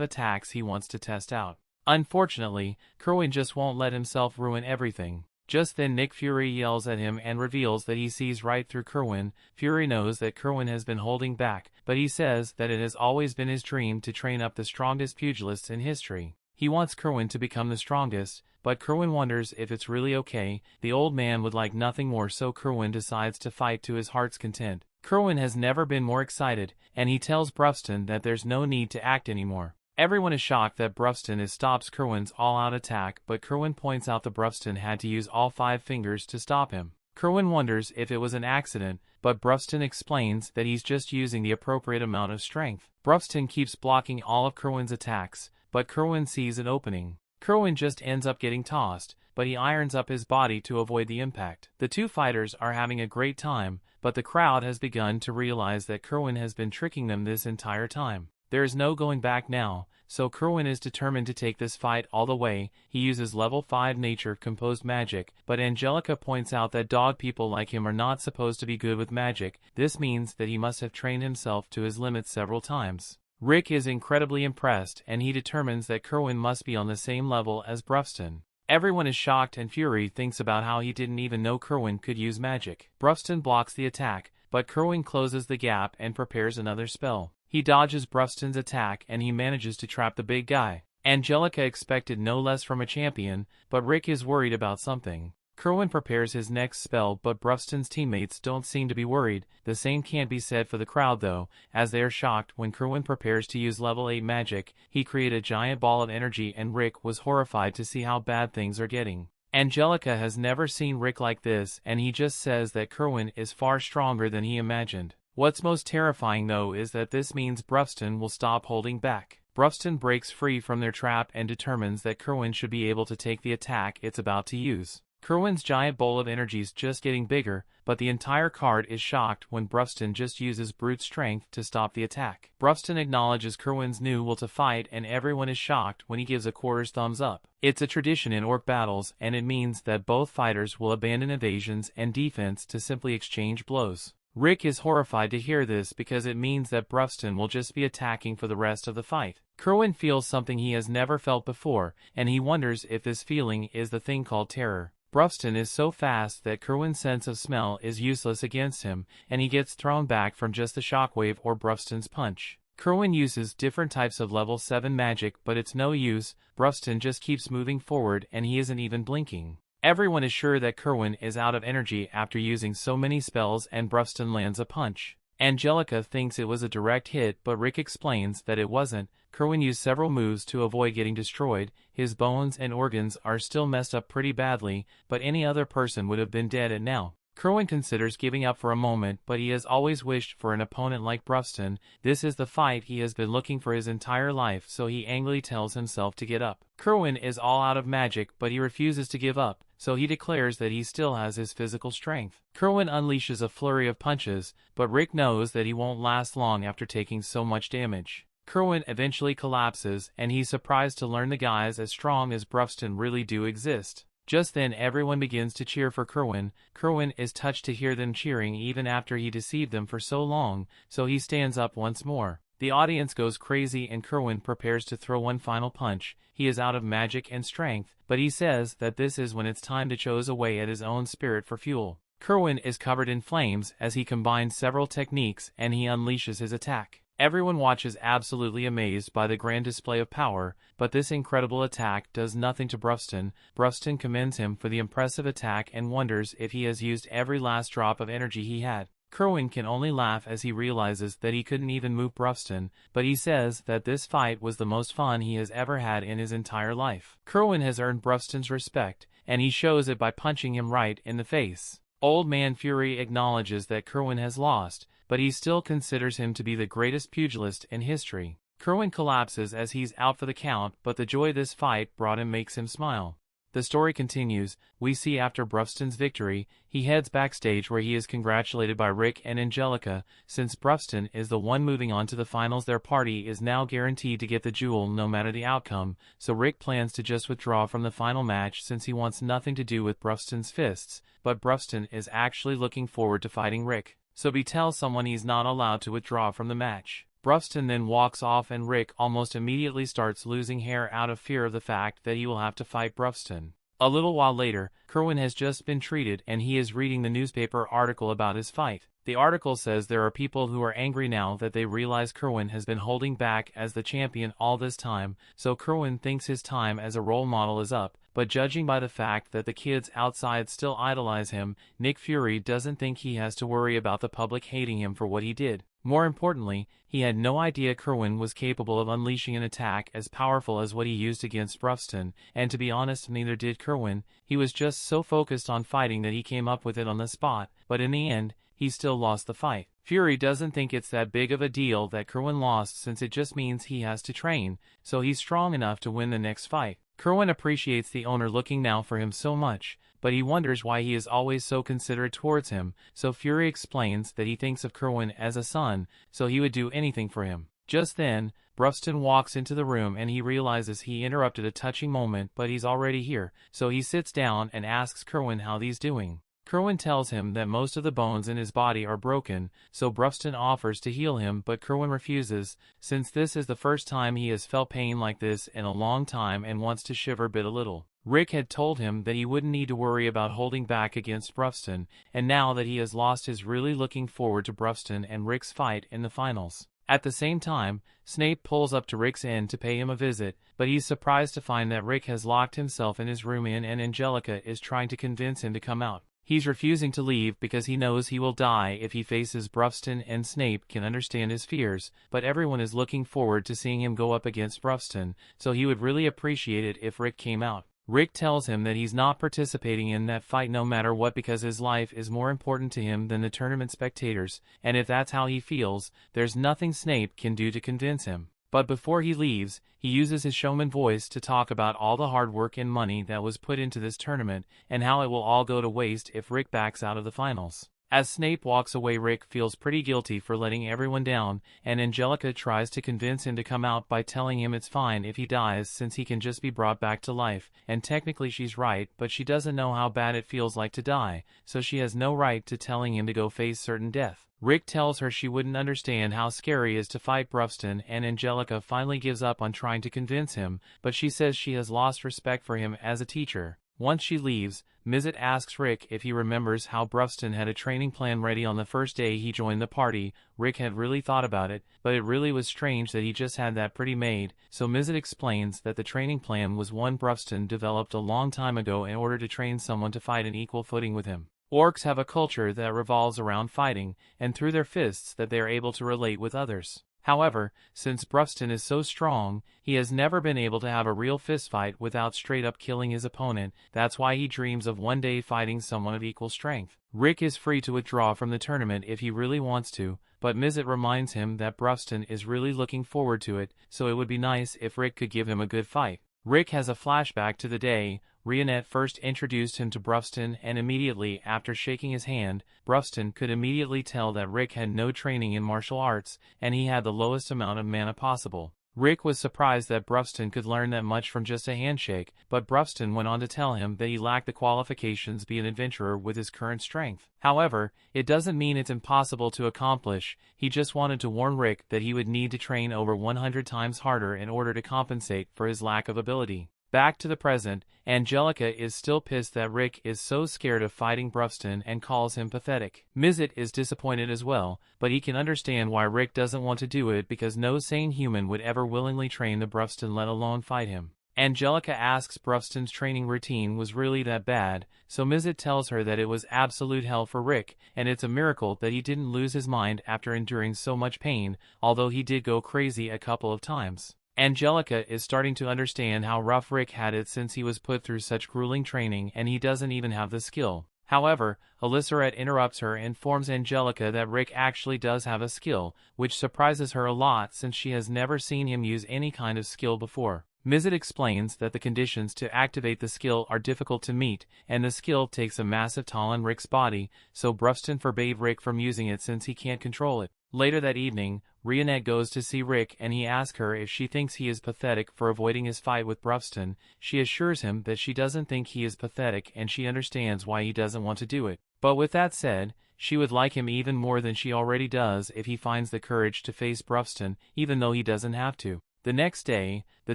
attacks he wants to test out. Unfortunately, Kerwin just won't let himself ruin everything. Just then Nick Fury yells at him and reveals that he sees right through Kerwin. Fury knows that Kerwin has been holding back, but he says that it has always been his dream to train up the strongest pugilists in history. He wants Kerwin to become the strongest, but Kerwin wonders if it's really okay. The old man would like nothing more, so Kerwin decides to fight to his heart's content. Kerwin has never been more excited, and he tells Bruston that there's no need to act anymore. Everyone is shocked that Bruston stops Kerwin's all-out attack, but Kerwin points out that Bruston had to use all 5 fingers to stop him. Kerwin wonders if it was an accident, but Bruston explains that he's just using the appropriate amount of strength. Bruston keeps blocking all of Kerwin's attacks, but Kerwin sees an opening. Kerwin just ends up getting tossed, but he irons up his body to avoid the impact. The 2 fighters are having a great time, but the crowd has begun to realize that Kerwin has been tricking them this entire time. There is no going back now, so Kerwin is determined to take this fight all the way. He uses level 5 nature composed magic, but Angelica points out that dog people like him are not supposed to be good with magic. This means that he must have trained himself to his limits several times. Rick is incredibly impressed and he determines that Kerwin must be on the same level as Bruston. Everyone is shocked and Fury thinks about how he didn't even know Kerwin could use magic. Bruston blocks the attack, but Kerwin closes the gap and prepares another spell. He dodges Bruston's attack and he manages to trap the big guy. Angelica expected no less from a champion, but Rick is worried about something. Kerwin prepares his next spell, but Bruston's teammates don't seem to be worried. The same can't be said for the crowd though, as they are shocked when Kerwin prepares to use level 8 magic. He created a giant ball of energy and Rick was horrified to see how bad things are getting. Angelica has never seen Rick like this and he just says that Kerwin is far stronger than he imagined. What's most terrifying though is that this means Bruston will stop holding back. Bruston breaks free from their trap and determines that Kerwin should be able to take the attack it's about to use. Kerwin's giant bowl of energy is just getting bigger, but the entire card is shocked when Bruston just uses brute strength to stop the attack. Bruston acknowledges Kerwin's new will to fight and everyone is shocked when he gives a quarter's thumbs up. It's a tradition in orc battles and it means that both fighters will abandon evasions and defense to simply exchange blows. Rick is horrified to hear this because it means that Bruston will just be attacking for the rest of the fight. Kerwin feels something he has never felt before, and he wonders if this feeling is the thing called terror. Bruston is so fast that Kerwin's sense of smell is useless against him, and he gets thrown back from just the shockwave or Bruston's punch. Kerwin uses different types of level 7 magic, but it's no use. Bruston just keeps moving forward and he isn't even blinking. Everyone is sure that Kerwin is out of energy after using so many spells and Bruston lands a punch. Angelica thinks it was a direct hit, but Rick explains that it wasn't. Kerwin used several moves to avoid getting destroyed. His bones and organs are still messed up pretty badly, but any other person would have been dead at now. Kerwin considers giving up for a moment, but he has always wished for an opponent like Bruston. This is the fight he has been looking for his entire life, so he angrily tells himself to get up. Kerwin is all out of magic, but he refuses to give up, so he declares that he still has his physical strength. Kerwin unleashes a flurry of punches, but Rick knows that he won't last long after taking so much damage. Kerwin eventually collapses, and he's surprised to learn the guys as strong as Bruston really do exist. Just then everyone begins to cheer for Kerwin. Kerwin is touched to hear them cheering even after he deceived them for so long, so he stands up once more. The audience goes crazy and Kerwin prepares to throw one final punch. He is out of magic and strength, but he says that this is when it's time to choose away at his own spirit for fuel. Kerwin is covered in flames as he combines several techniques and he unleashes his attack. Everyone watches absolutely amazed by the grand display of power, but this incredible attack does nothing to Bruston. Bruston commends him for the impressive attack and wonders if he has used every last drop of energy he had. Kerwin can only laugh as he realizes that he couldn't even move Brufston, but he says that this fight was the most fun he has ever had in his entire life. Kerwin has earned Brufston's respect, and he shows it by punching him right in the face. Old Man Fury acknowledges that Kerwin has lost, but he still considers him to be the greatest pugilist in history. Kerwin collapses as he's out for the count, but the joy this fight brought him makes him smile. The story continues. We see after Brufston's victory, he heads backstage where he is congratulated by Rick and Angelica. Since Brufston is the one moving on to the finals, their party is now guaranteed to get the jewel no matter the outcome, so Rick plans to just withdraw from the final match since he wants nothing to do with Brufston's fists, but Brufston is actually looking forward to fighting Rick, so he tells someone he's not allowed to withdraw from the match. Brufston then walks off and Rick almost immediately starts losing hair out of fear of the fact that he will have to fight Brufston. A little while later, Kerwin has just been treated and he is reading the newspaper article about his fight. The article says there are people who are angry now that they realize Kerwin has been holding back as the champion all this time, so Kerwin thinks his time as a role model is up, but judging by the fact that the kids outside still idolize him, Nick Fury doesn't think he has to worry about the public hating him for what he did. More importantly, he had no idea Kerwin was capable of unleashing an attack as powerful as what he used against Brufston, and to be honest, neither did Kerwin. He was just so focused on fighting that he came up with it on the spot, but in the end, he still lost the fight. Fury doesn't think it's that big of a deal that Kerwin lost since it just means he has to train, so he's strong enough to win the next fight. Kerwin appreciates the owner looking now for him so much, but he wonders why he is always so considerate towards him, so Fury explains that he thinks of Kerwin as a son, so he would do anything for him. Just then, Brufston walks into the room and he realizes he interrupted a touching moment, but he's already here, so he sits down and asks Kerwin how he's doing. Kerwin tells him that most of the bones in his body are broken, so Brufston offers to heal him, but Kerwin refuses, since this is the first time he has felt pain like this in a long time and wants to shiver a little. Rick had told him that he wouldn't need to worry about holding back against Brufston, and now that he has lost his really looking forward to Brufston and Rick's fight in the finals. At the same time, Snape pulls up to Rick's inn to pay him a visit, but he's surprised to find that Rick has locked himself in his room and Angelica is trying to convince him to come out. He's refusing to leave because he knows he will die if he faces Brufston, and Snape can understand his fears, but everyone is looking forward to seeing him go up against Brufston, so he would really appreciate it if Rick came out. Rick tells him that he's not participating in that fight no matter what because his life is more important to him than the tournament spectators, and if that's how he feels, there's nothing Snape can do to convince him. But before he leaves, he uses his showman voice to talk about all the hard work and money that was put into this tournament, and how it will all go to waste if Rick backs out of the finals. As Snape walks away, Rick feels pretty guilty for letting everyone down, and Angelica tries to convince him to come out by telling him it's fine if he dies since he can just be brought back to life, and technically she's right, but she doesn't know how bad it feels like to die, so she has no right to telling him to go face certain death. Rick tells her she wouldn't understand how scary it is to fight Brufston, and Angelica finally gives up on trying to convince him, but she says she has lost respect for him as a teacher. Once she leaves, Mizet asks Rick if he remembers how Brufston had a training plan ready on the first day he joined the party. Rick had really thought about it, but it really was strange that he just had that pretty made, so Mizet explains that the training plan was one Brufston developed a long time ago in order to train someone to fight an equal footing with him. Orcs have a culture that revolves around fighting, and through their fists that they are able to relate with others. However, since Brufston is so strong, he has never been able to have a real fistfight without straight up killing his opponent. That's why he dreams of one day fighting someone of equal strength. Rick is free to withdraw from the tournament if he really wants to, but Mizet reminds him that Brufston is really looking forward to it, so it would be nice if Rick could give him a good fight. Rick has a flashback to the day Reanette first introduced him to Brufston, and immediately after shaking his hand, Brufston could immediately tell that Rick had no training in martial arts, and he had the lowest amount of mana possible. Rick was surprised that Brufston could learn that much from just a handshake, but Brufston went on to tell him that he lacked the qualifications to be an adventurer with his current strength. However, it doesn't mean it's impossible to accomplish. He just wanted to warn Rick that he would need to train over 100 times harder in order to compensate for his lack of ability. Back to the present, Angelica is still pissed that Rick is so scared of fighting Brufston and calls him pathetic. Mizet is disappointed as well, but he can understand why Rick doesn't want to do it because no sane human would ever willingly train the Brufston let alone fight him. Angelica asks Brufston's training routine was really that bad, so Mizet tells her that it was absolute hell for Rick, and it's a miracle that he didn't lose his mind after enduring so much pain, although he did go crazy a couple of times. Angelica is starting to understand how rough Rick had it since he was put through such grueling training and he doesn't even have the skill. However, Elisarette interrupts her and informs Angelica that Rick actually does have a skill, which surprises her a lot since she has never seen him use any kind of skill before. Mizet explains that the conditions to activate the skill are difficult to meet, and the skill takes a massive toll on Rick's body, so Brufston forbade Rick from using it since he can't control it. Later that evening, Reanette goes to see Rick and he asks her if she thinks he is pathetic for avoiding his fight with Brufston. She assures him that she doesn't think he is pathetic and she understands why he doesn't want to do it. But with that said, she would like him even more than she already does if he finds the courage to face Brufston, even though he doesn't have to. The next day, the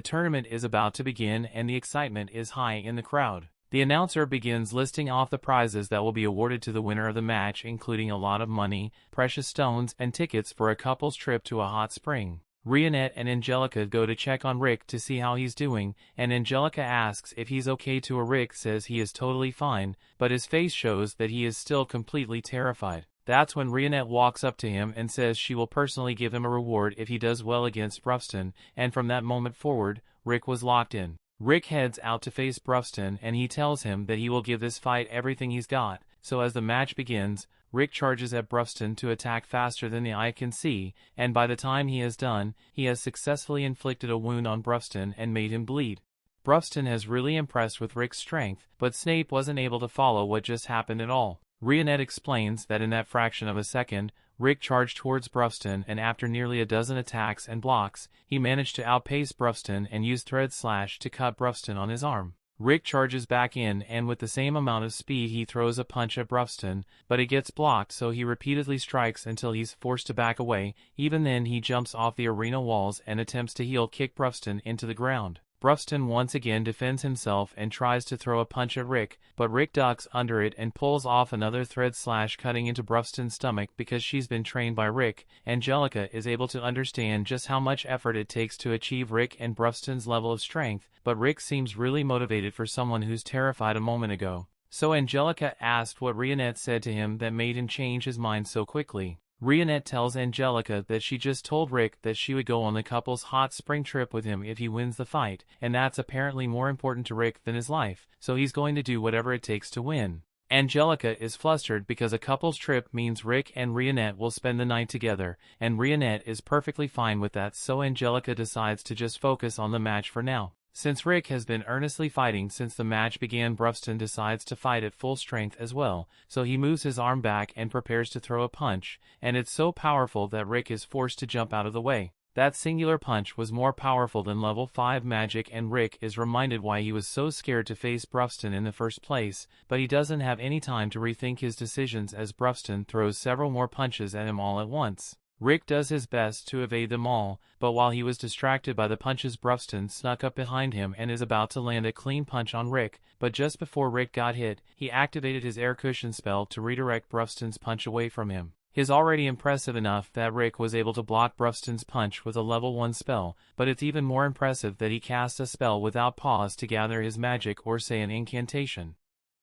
tournament is about to begin and the excitement is high in the crowd. The announcer begins listing off the prizes that will be awarded to the winner of the match, including a lot of money, precious stones, and tickets for a couple's trip to a hot spring. Reanette and Angelica go to check on Rick to see how he's doing, and Angelica asks if he's okay to Rick says he is totally fine, but his face shows that he is still completely terrified. That's when Reanette walks up to him and says she will personally give him a reward if he does well against Brufston, and from that moment forward, Rick was locked in. Rick heads out to face Brufston and he tells him that he will give this fight everything he's got, so as the match begins, Rick charges at Brufston to attack faster than the eye can see, and by the time he has done, he has successfully inflicted a wound on Brufston and made him bleed. Brufston has really impressed with Rick's strength, but Snape wasn't able to follow what just happened at all. Reanette explains that in that fraction of a second, Rick charged towards Brufston and after nearly a dozen attacks and blocks, he managed to outpace Brufston and use Thread Slash to cut Brufston on his arm. Rick charges back in and with the same amount of speed he throws a punch at Brufston, but it gets blocked so he repeatedly strikes until he's forced to back away. Even then he jumps off the arena walls and attempts to heel kick Brufston into the ground. Brufston once again defends himself and tries to throw a punch at Rick, but Rick ducks under it and pulls off another Thread Slash cutting into Brufston's stomach. Because she's been trained by Rick, Angelica is able to understand just how much effort it takes to achieve Rick and Brufston's level of strength, but Rick seems really motivated for someone who's terrified a moment ago. So Angelica asked what Reanette said to him that made him change his mind so quickly. Reanette tells Angelica that she just told Rick that she would go on the couple's hot spring trip with him if he wins the fight, and that's apparently more important to Rick than his life, so he's going to do whatever it takes to win. Angelica is flustered because a couple's trip means Rick and Reanette will spend the night together, and Reanette is perfectly fine with that, so Angelica decides to just focus on the match for now. Since Rick has been earnestly fighting since the match began, Brufston decides to fight at full strength as well, so he moves his arm back and prepares to throw a punch, and it's so powerful that Rick is forced to jump out of the way. That singular punch was more powerful than level 5 magic and Rick is reminded why he was so scared to face Brufston in the first place, but he doesn't have any time to rethink his decisions as Brufston throws several more punches at him all at once. Rick does his best to evade them all, but while he was distracted by the punches, Brufston snuck up behind him and is about to land a clean punch on Rick, but just before Rick got hit, he activated his air cushion spell to redirect Brufston's punch away from him. He's already impressive enough that Rick was able to block Brufston's punch with a level 1 spell, but it's even more impressive that he cast a spell without pause to gather his magic or say an incantation.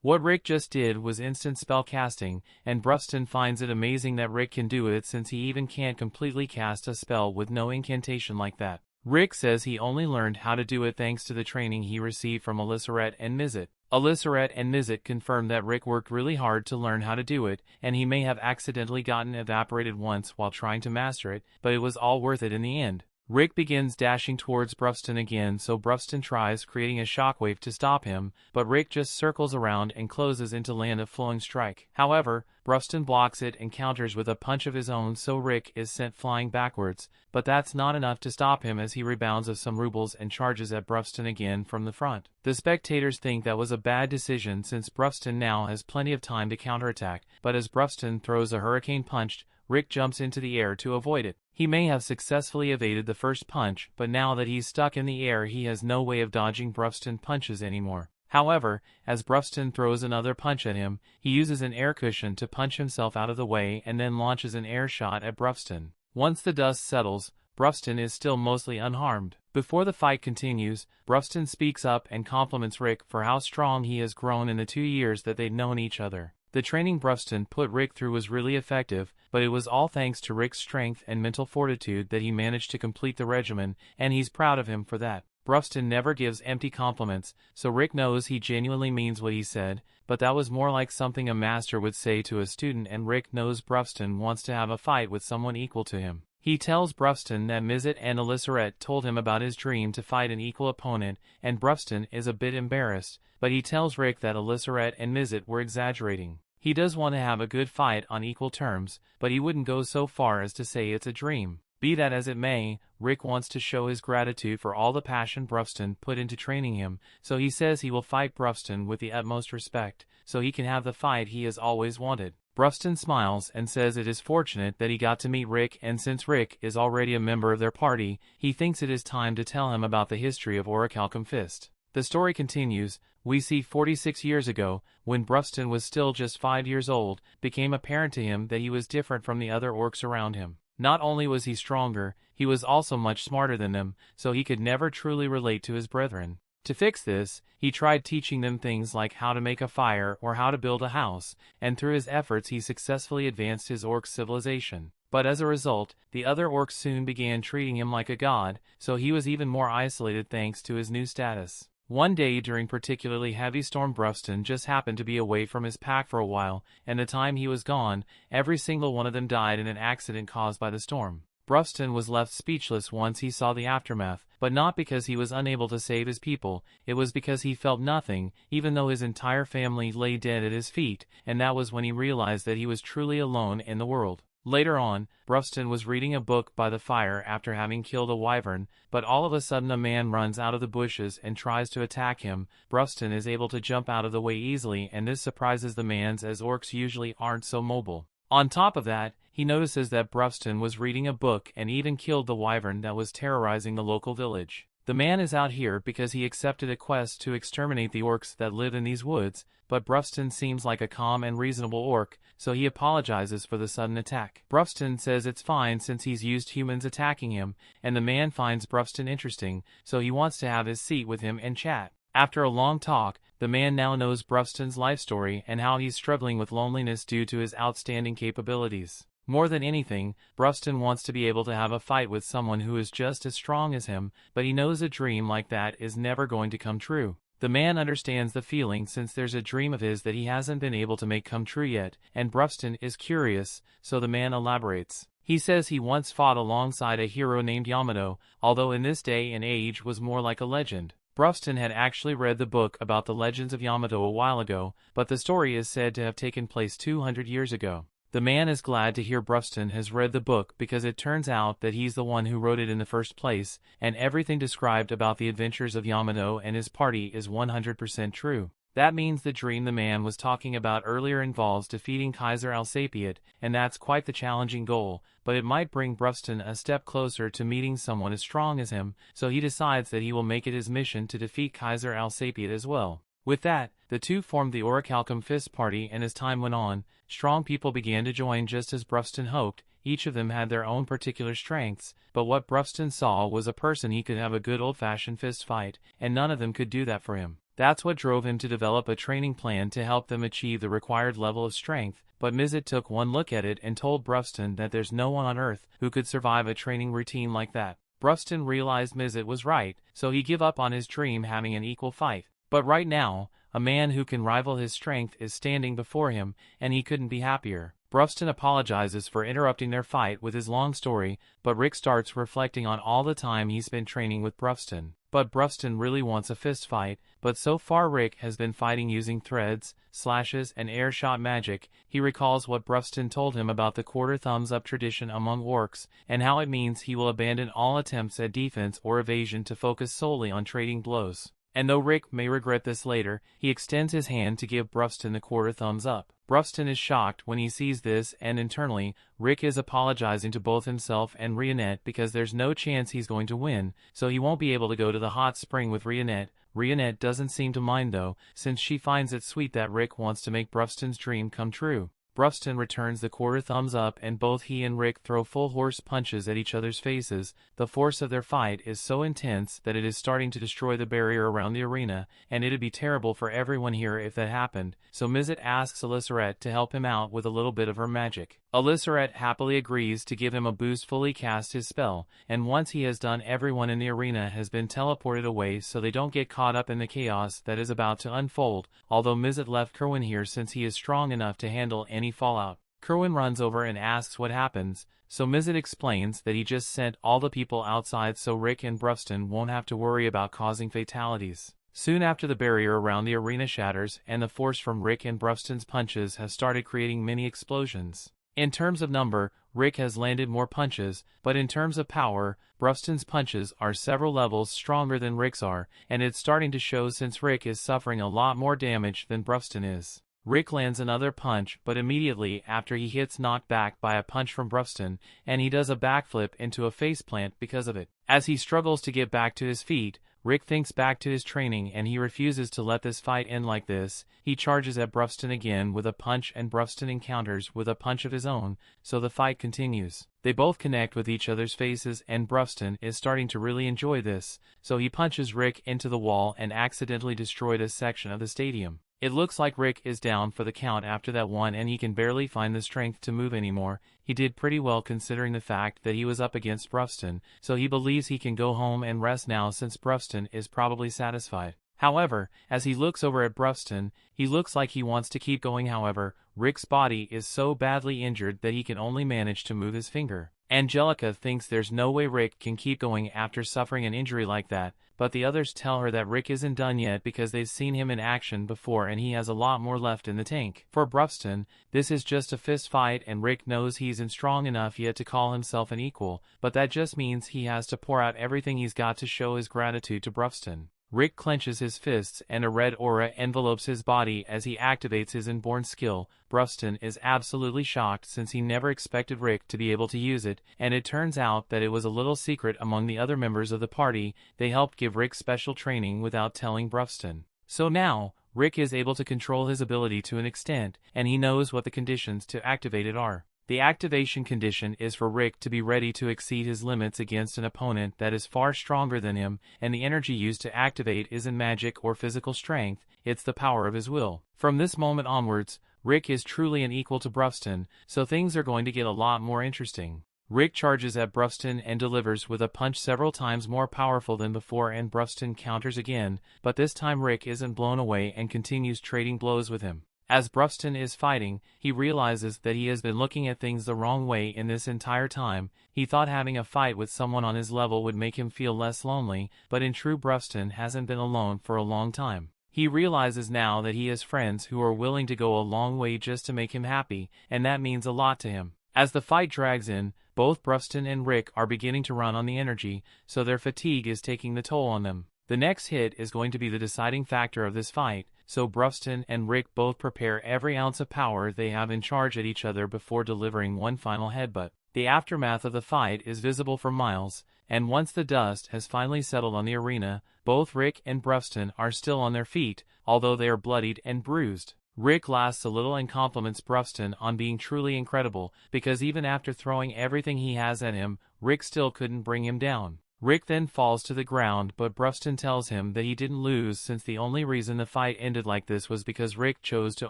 What Rick just did was instant spell casting, and Brufston finds it amazing that Rick can do it since he even can't completely cast a spell with no incantation like that. Rick says he only learned how to do it thanks to the training he received from Elisarette and Mizet. Elisarette and Mizet confirmed that Rick worked really hard to learn how to do it, and he may have accidentally gotten evaporated once while trying to master it, but it was all worth it in the end. Rick begins dashing towards Brufston again, so Brufston tries creating a shockwave to stop him, but Rick just circles around and closes into land of flowing strike. However, Brufston blocks it and counters with a punch of his own, so Rick is sent flying backwards, but that's not enough to stop him as he rebounds of some rubles and charges at Brufston again from the front. The spectators think that was a bad decision since Brufston now has plenty of time to counterattack, but as Brufston throws a hurricane punch, Rick jumps into the air to avoid it. He may have successfully evaded the first punch, but now that he's stuck in the air he has no way of dodging Brufston punches anymore. However, as Brufston throws another punch at him, he uses an air cushion to punch himself out of the way and then launches an air shot at Brufston. Once the dust settles, Brufston is still mostly unharmed. Before the fight continues, Bruston speaks up and compliments Rick for how strong he has grown in the 2 years that they'd known each other. The training Bruston put Rick through was really effective, but it was all thanks to Rick's strength and mental fortitude that he managed to complete the regimen, and he's proud of him for that. Bruston never gives empty compliments, so Rick knows he genuinely means what he said, but that was more like something a master would say to a student, and Rick knows Bruston wants to have a fight with someone equal to him. He tells Bruston that Mizet and Elissaret told him about his dream to fight an equal opponent, and Bruston is a bit embarrassed, but he tells Rick that Elissaret and Mizet were exaggerating. He does want to have a good fight on equal terms, but he wouldn't go so far as to say it's a dream. Be that as it may, Rick wants to show his gratitude for all the passion Bruston put into training him, so he says he will fight Bruston with the utmost respect, so he can have the fight he has always wanted. Bruston smiles and says it is fortunate that he got to meet Rick, and since Rick is already a member of their party, he thinks it is time to tell him about the history of Orichalcum Fist. The story continues. We see 46 years ago, when Bruston was still just 5 years old, became apparent to him that he was different from the other orcs around him. Not only was he stronger, he was also much smarter than them, so he could never truly relate to his brethren. To fix this, he tried teaching them things like how to make a fire or how to build a house, and through his efforts he successfully advanced his orc civilization. But as a result, the other orcs soon began treating him like a god, so he was even more isolated thanks to his new status. One day during particularly heavy storm, Bruston just happened to be away from his pack for a while, and the time he was gone, every single one of them died in an accident caused by the storm. Bruston was left speechless once he saw the aftermath, but not because he was unable to save his people, it was because he felt nothing, even though his entire family lay dead at his feet, and that was when he realized that he was truly alone in the world. Later on, Bruston was reading a book by the fire after having killed a wyvern, but all of a sudden a man runs out of the bushes and tries to attack him. Bruston is able to jump out of the way easily, and this surprises the man as orcs usually aren't so mobile. On top of that, he notices that Bruston was reading a book and even killed the wyvern that was terrorizing the local village. The man is out here because he accepted a quest to exterminate the orcs that live in these woods, but Bruston seems like a calm and reasonable orc, so he apologizes for the sudden attack. Bruston says it's fine since he's used humans attacking him, and the man finds Bruston interesting, so he wants to have his seat with him and chat. After a long talk, the man now knows Bruston's life story and how he's struggling with loneliness due to his outstanding capabilities. More than anything, Bruston wants to be able to have a fight with someone who is just as strong as him, but he knows a dream like that is never going to come true. The man understands the feeling since there's a dream of his that he hasn't been able to make come true yet, and Bruston is curious, so the man elaborates. He says he once fought alongside a hero named Yamato, although in this day and age was more like a legend. Bruston had actually read the book about the legends of Yamato a while ago, but the story is said to have taken place 200 years ago. The man is glad to hear Bruston has read the book because it turns out that he's the one who wrote it in the first place, and everything described about the adventures of Yamato and his party is 100% true. That means the dream the man was talking about earlier involves defeating Kaiser Alsapiet, and that's quite the challenging goal, but it might bring Bruston a step closer to meeting someone as strong as him, so he decides that he will make it his mission to defeat Kaiser Alsapiet as well. With that, the two formed the Orichalcum Fist party, and as time went on, strong people began to join just as Bruston hoped. Each of them had their own particular strengths, but what Bruston saw was a person he could have a good old-fashioned fist fight, and none of them could do that for him. That's what drove him to develop a training plan to help them achieve the required level of strength, but Mizet took one look at it and told Bruston that there's no one on Earth who could survive a training routine like that. Bruston realized Mizet was right, so he gave up on his dream having an equal fight. But right now, a man who can rival his strength is standing before him, and he couldn't be happier. Bruston apologizes for interrupting their fight with his long story, but Rick starts reflecting on all the time he's been training with Bruston. But Bruston really wants a fist fight, but so far Rick has been fighting using threads, slashes, and air shot magic. He recalls what Bruston told him about the quarter thumbs up tradition among orcs, and how it means he will abandon all attempts at defense or evasion to focus solely on trading blows. And though Rick may regret this later, he extends his hand to give Bruston the quarter thumbs up. Bruston is shocked when he sees this, and internally, Rick is apologizing to both himself and Reanette because there's no chance he's going to win, so he won't be able to go to the hot spring with Reanette. Reanette doesn't seem to mind though, since she finds it sweet that Rick wants to make Bruston's dream come true. Bruston returns the quarter thumbs up and both he and Rick throw full horse punches at each other's faces. The force of their fight is so intense that it is starting to destroy the barrier around the arena, and it'd be terrible for everyone here if that happened, so Mizet asks Alysseret to help him out with a little bit of her magic. Alysseret happily agrees to give him a boost, fully cast his spell, and once he has done, everyone in the arena has been teleported away so they don't get caught up in the chaos that is about to unfold, although Mizet left Kerwin here since he is strong enough to handle any fallout. Kerwin runs over and asks what happens, so Mizet explains that he just sent all the people outside so Rick and Bruston won't have to worry about causing fatalities. Soon after, the barrier around the arena shatters, and the force from Rick and Bruston's punches has started creating many explosions. In terms of number, Rick has landed more punches, but in terms of power, Bruston's punches are several levels stronger than Rick's are, and it's starting to show since Rick is suffering a lot more damage than Bruston is. Rick lands another punch, but immediately after he gets knocked back by a punch from Bruston, and he does a backflip into a faceplant because of it. As he struggles to get back to his feet, Rick thinks back to his training and he refuses to let this fight end like this. He charges at Bruston again with a punch and Bruston encounters with a punch of his own, so the fight continues. They both connect with each other's faces and Bruston is starting to really enjoy this, so he punches Rick into the wall and accidentally destroyed a section of the stadium. It looks like Rick is down for the count after that one and he can barely find the strength to move anymore. He did pretty well considering the fact that he was up against Bruston, so he believes he can go home and rest now since Bruston is probably satisfied. However, as he looks over at Bruston, he looks like he wants to keep going. However, Rick's body is so badly injured that he can only manage to move his finger. Angelica thinks there's no way Rick can keep going after suffering an injury like that, but the others tell her that Rick isn't done yet because they've seen him in action before and he has a lot more left in the tank. For Bruston, this is just a fist fight and Rick knows he isn't strong enough yet to call himself an equal, but that just means he has to pour out everything he's got to show his gratitude to Bruston. Rick clenches his fists and a red aura envelopes his body as he activates his inborn skill. Bruston is absolutely shocked since he never expected Rick to be able to use it, and it turns out that it was a little secret among the other members of the party. They helped give Rick special training without telling Bruston. So now, Rick is able to control his ability to an extent, and he knows what the conditions to activate it are. The activation condition is for Rick to be ready to exceed his limits against an opponent that is far stronger than him, and the energy used to activate isn't magic or physical strength, it's the power of his will. From this moment onwards, Rick is truly an equal to Bruston, so things are going to get a lot more interesting. Rick charges at Bruston and delivers with a punch several times more powerful than before, and Bruston counters again, but this time Rick isn't blown away and continues trading blows with him. As Bruston is fighting, he realizes that he has been looking at things the wrong way in this entire time. He thought having a fight with someone on his level would make him feel less lonely, but in true, Bruston hasn't been alone for a long time. He realizes now that he has friends who are willing to go a long way just to make him happy, and that means a lot to him. As the fight drags in, both Bruston and Rick are beginning to run on the energy, so their fatigue is taking the toll on them. The next hit is going to be the deciding factor of this fight, so Bruston and Rick both prepare every ounce of power they have in charge at each other before delivering one final headbutt. The aftermath of the fight is visible for miles, and once the dust has finally settled on the arena, both Rick and Bruston are still on their feet, although they are bloodied and bruised. Rick laughs a little and compliments Bruston on being truly incredible, because even after throwing everything he has at him, Rick still couldn't bring him down. Rick then falls to the ground, but Bruston tells him that he didn't lose since the only reason the fight ended like this was because Rick chose to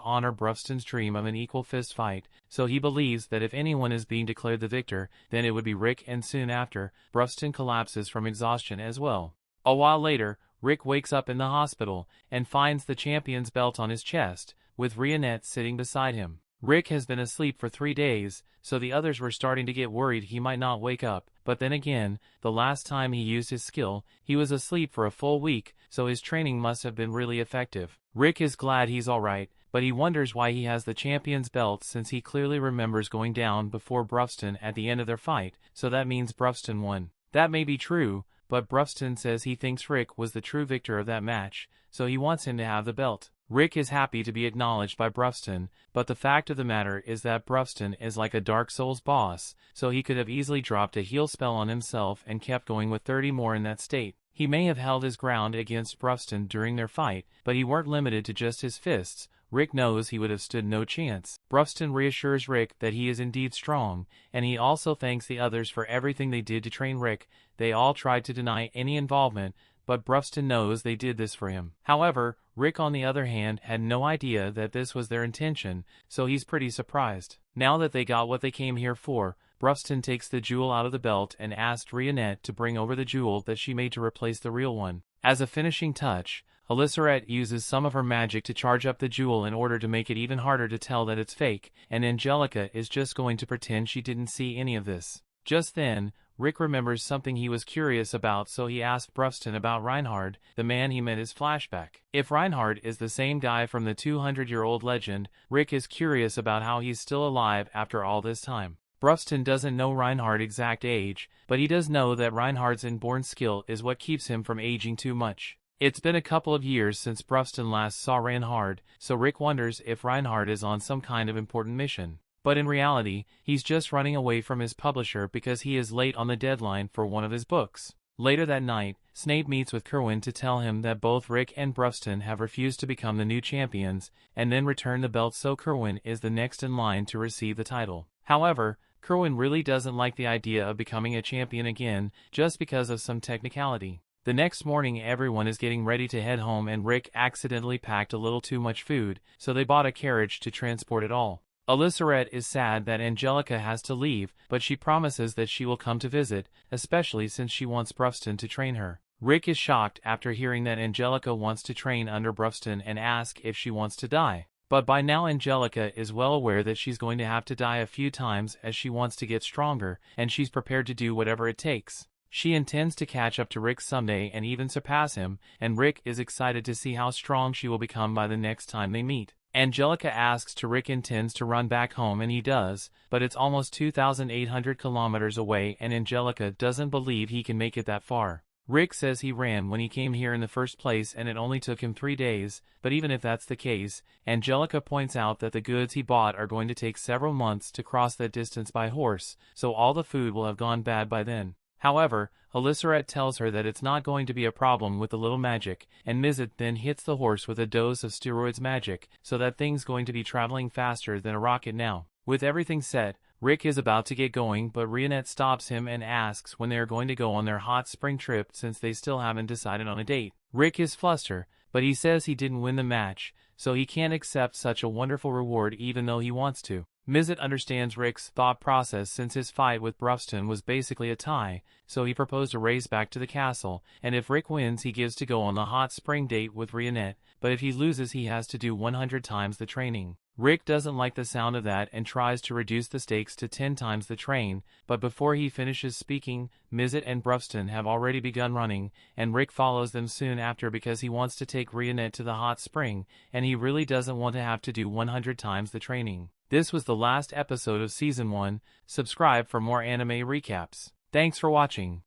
honor Bruston's dream of an equal fist fight, so he believes that if anyone is being declared the victor, then it would be Rick, and soon after, Bruston collapses from exhaustion as well. A while later, Rick wakes up in the hospital, and finds the champion's belt on his chest, with Reanette sitting beside him. Rick has been asleep for 3 days, so the others were starting to get worried he might not wake up, but then again, the last time he used his skill, he was asleep for a full week, so his training must have been really effective. Rick is glad he's alright, but he wonders why he has the champion's belt since he clearly remembers going down before Bruston at the end of their fight, so that means Bruston won. That may be true, but Bruston says he thinks Rick was the true victor of that match, so he wants him to have the belt. Rick is happy to be acknowledged by Bruston, but the fact of the matter is that Bruston is like a Dark Souls boss, so he could have easily dropped a heal spell on himself and kept going with 30 more in that state. He may have held his ground against Bruston during their fight, but he weren't limited to just his fists. Rick knows he would have stood no chance. Brufston reassures Rick that he is indeed strong, and he also thanks the others for everything they did to train Rick. They all tried to deny any involvement, but Brufston knows they did this for him. However, Rick on the other hand had no idea that this was their intention, so he's pretty surprised. Now that they got what they came here for, Brufston takes the jewel out of the belt and asks Reanette to bring over the jewel that she made to replace the real one. As a finishing touch, Reanette uses some of her magic to charge up the jewel in order to make it even harder to tell that it's fake, and Angelica is just going to pretend she didn't see any of this. Just then, Rick remembers something he was curious about, so he asked Brufston about Reinhard, the man he met his flashback. If Reinhard is the same guy from the 200-year-old legend, Rick is curious about how he's still alive after all this time. Brufston doesn't know Reinhard's exact age, but he does know that Reinhard's inborn skill is what keeps him from aging too much. It's been a couple of years since Brufston last saw Reinhard, so Rick wonders if Reinhard is on some kind of important mission. But in reality, he's just running away from his publisher because he is late on the deadline for one of his books. Later that night, Snape meets with Kerwin to tell him that both Rick and Brufston have refused to become the new champions, and then return the belt, so Kerwin is the next in line to receive the title. However, Kerwin really doesn't like the idea of becoming a champion again, just because of some technicality. The next morning everyone is getting ready to head home, and Rick accidentally packed a little too much food, so they bought a carriage to transport it all. Reanette is sad that Angelica has to leave, but she promises that she will come to visit, especially since she wants Brufston to train her. Rick is shocked after hearing that Angelica wants to train under Brufston and asks if she wants to die. But by now Angelica is well aware that she's going to have to die a few times, as she wants to get stronger, and she's prepared to do whatever it takes. She intends to catch up to Rick someday and even surpass him, and Rick is excited to see how strong she will become by the next time they meet. Angelica asks to Rick intends to run back home, and he does, but it's almost 2,800 kilometers away and Angelica doesn't believe he can make it that far. Rick says he ran when he came here in the first place and it only took him 3 days, but even if that's the case, Angelica points out that the goods he bought are going to take several months to cross that distance by horse, so all the food will have gone bad by then. However, Reanette tells her that it's not going to be a problem with the little magic, and Mizet then hits the horse with a dose of steroids magic, so that thing's going to be traveling faster than a rocket now. With everything set, Rick is about to get going, but Reanette stops him and asks when they are going to go on their hot spring trip, since they still haven't decided on a date. Rick is flustered, but he says he didn't win the match, so he can't accept such a wonderful reward even though he wants to. Mizet understands Rick's thought process since his fight with Brufston was basically a tie, so he proposed a race back to the castle, and if Rick wins he gives to go on the hot spring date with Reanette, but if he loses he has to do 100 times the training. Rick doesn't like the sound of that and tries to reduce the stakes to 10 times the train, but before he finishes speaking, Mizet and Brufston have already begun running, and Rick follows them soon after because he wants to take Reanette to the hot spring, and he really doesn't want to have to do 100 times the training. This was the last episode of Season 1. Subscribe for more anime recaps. Thanks for watching.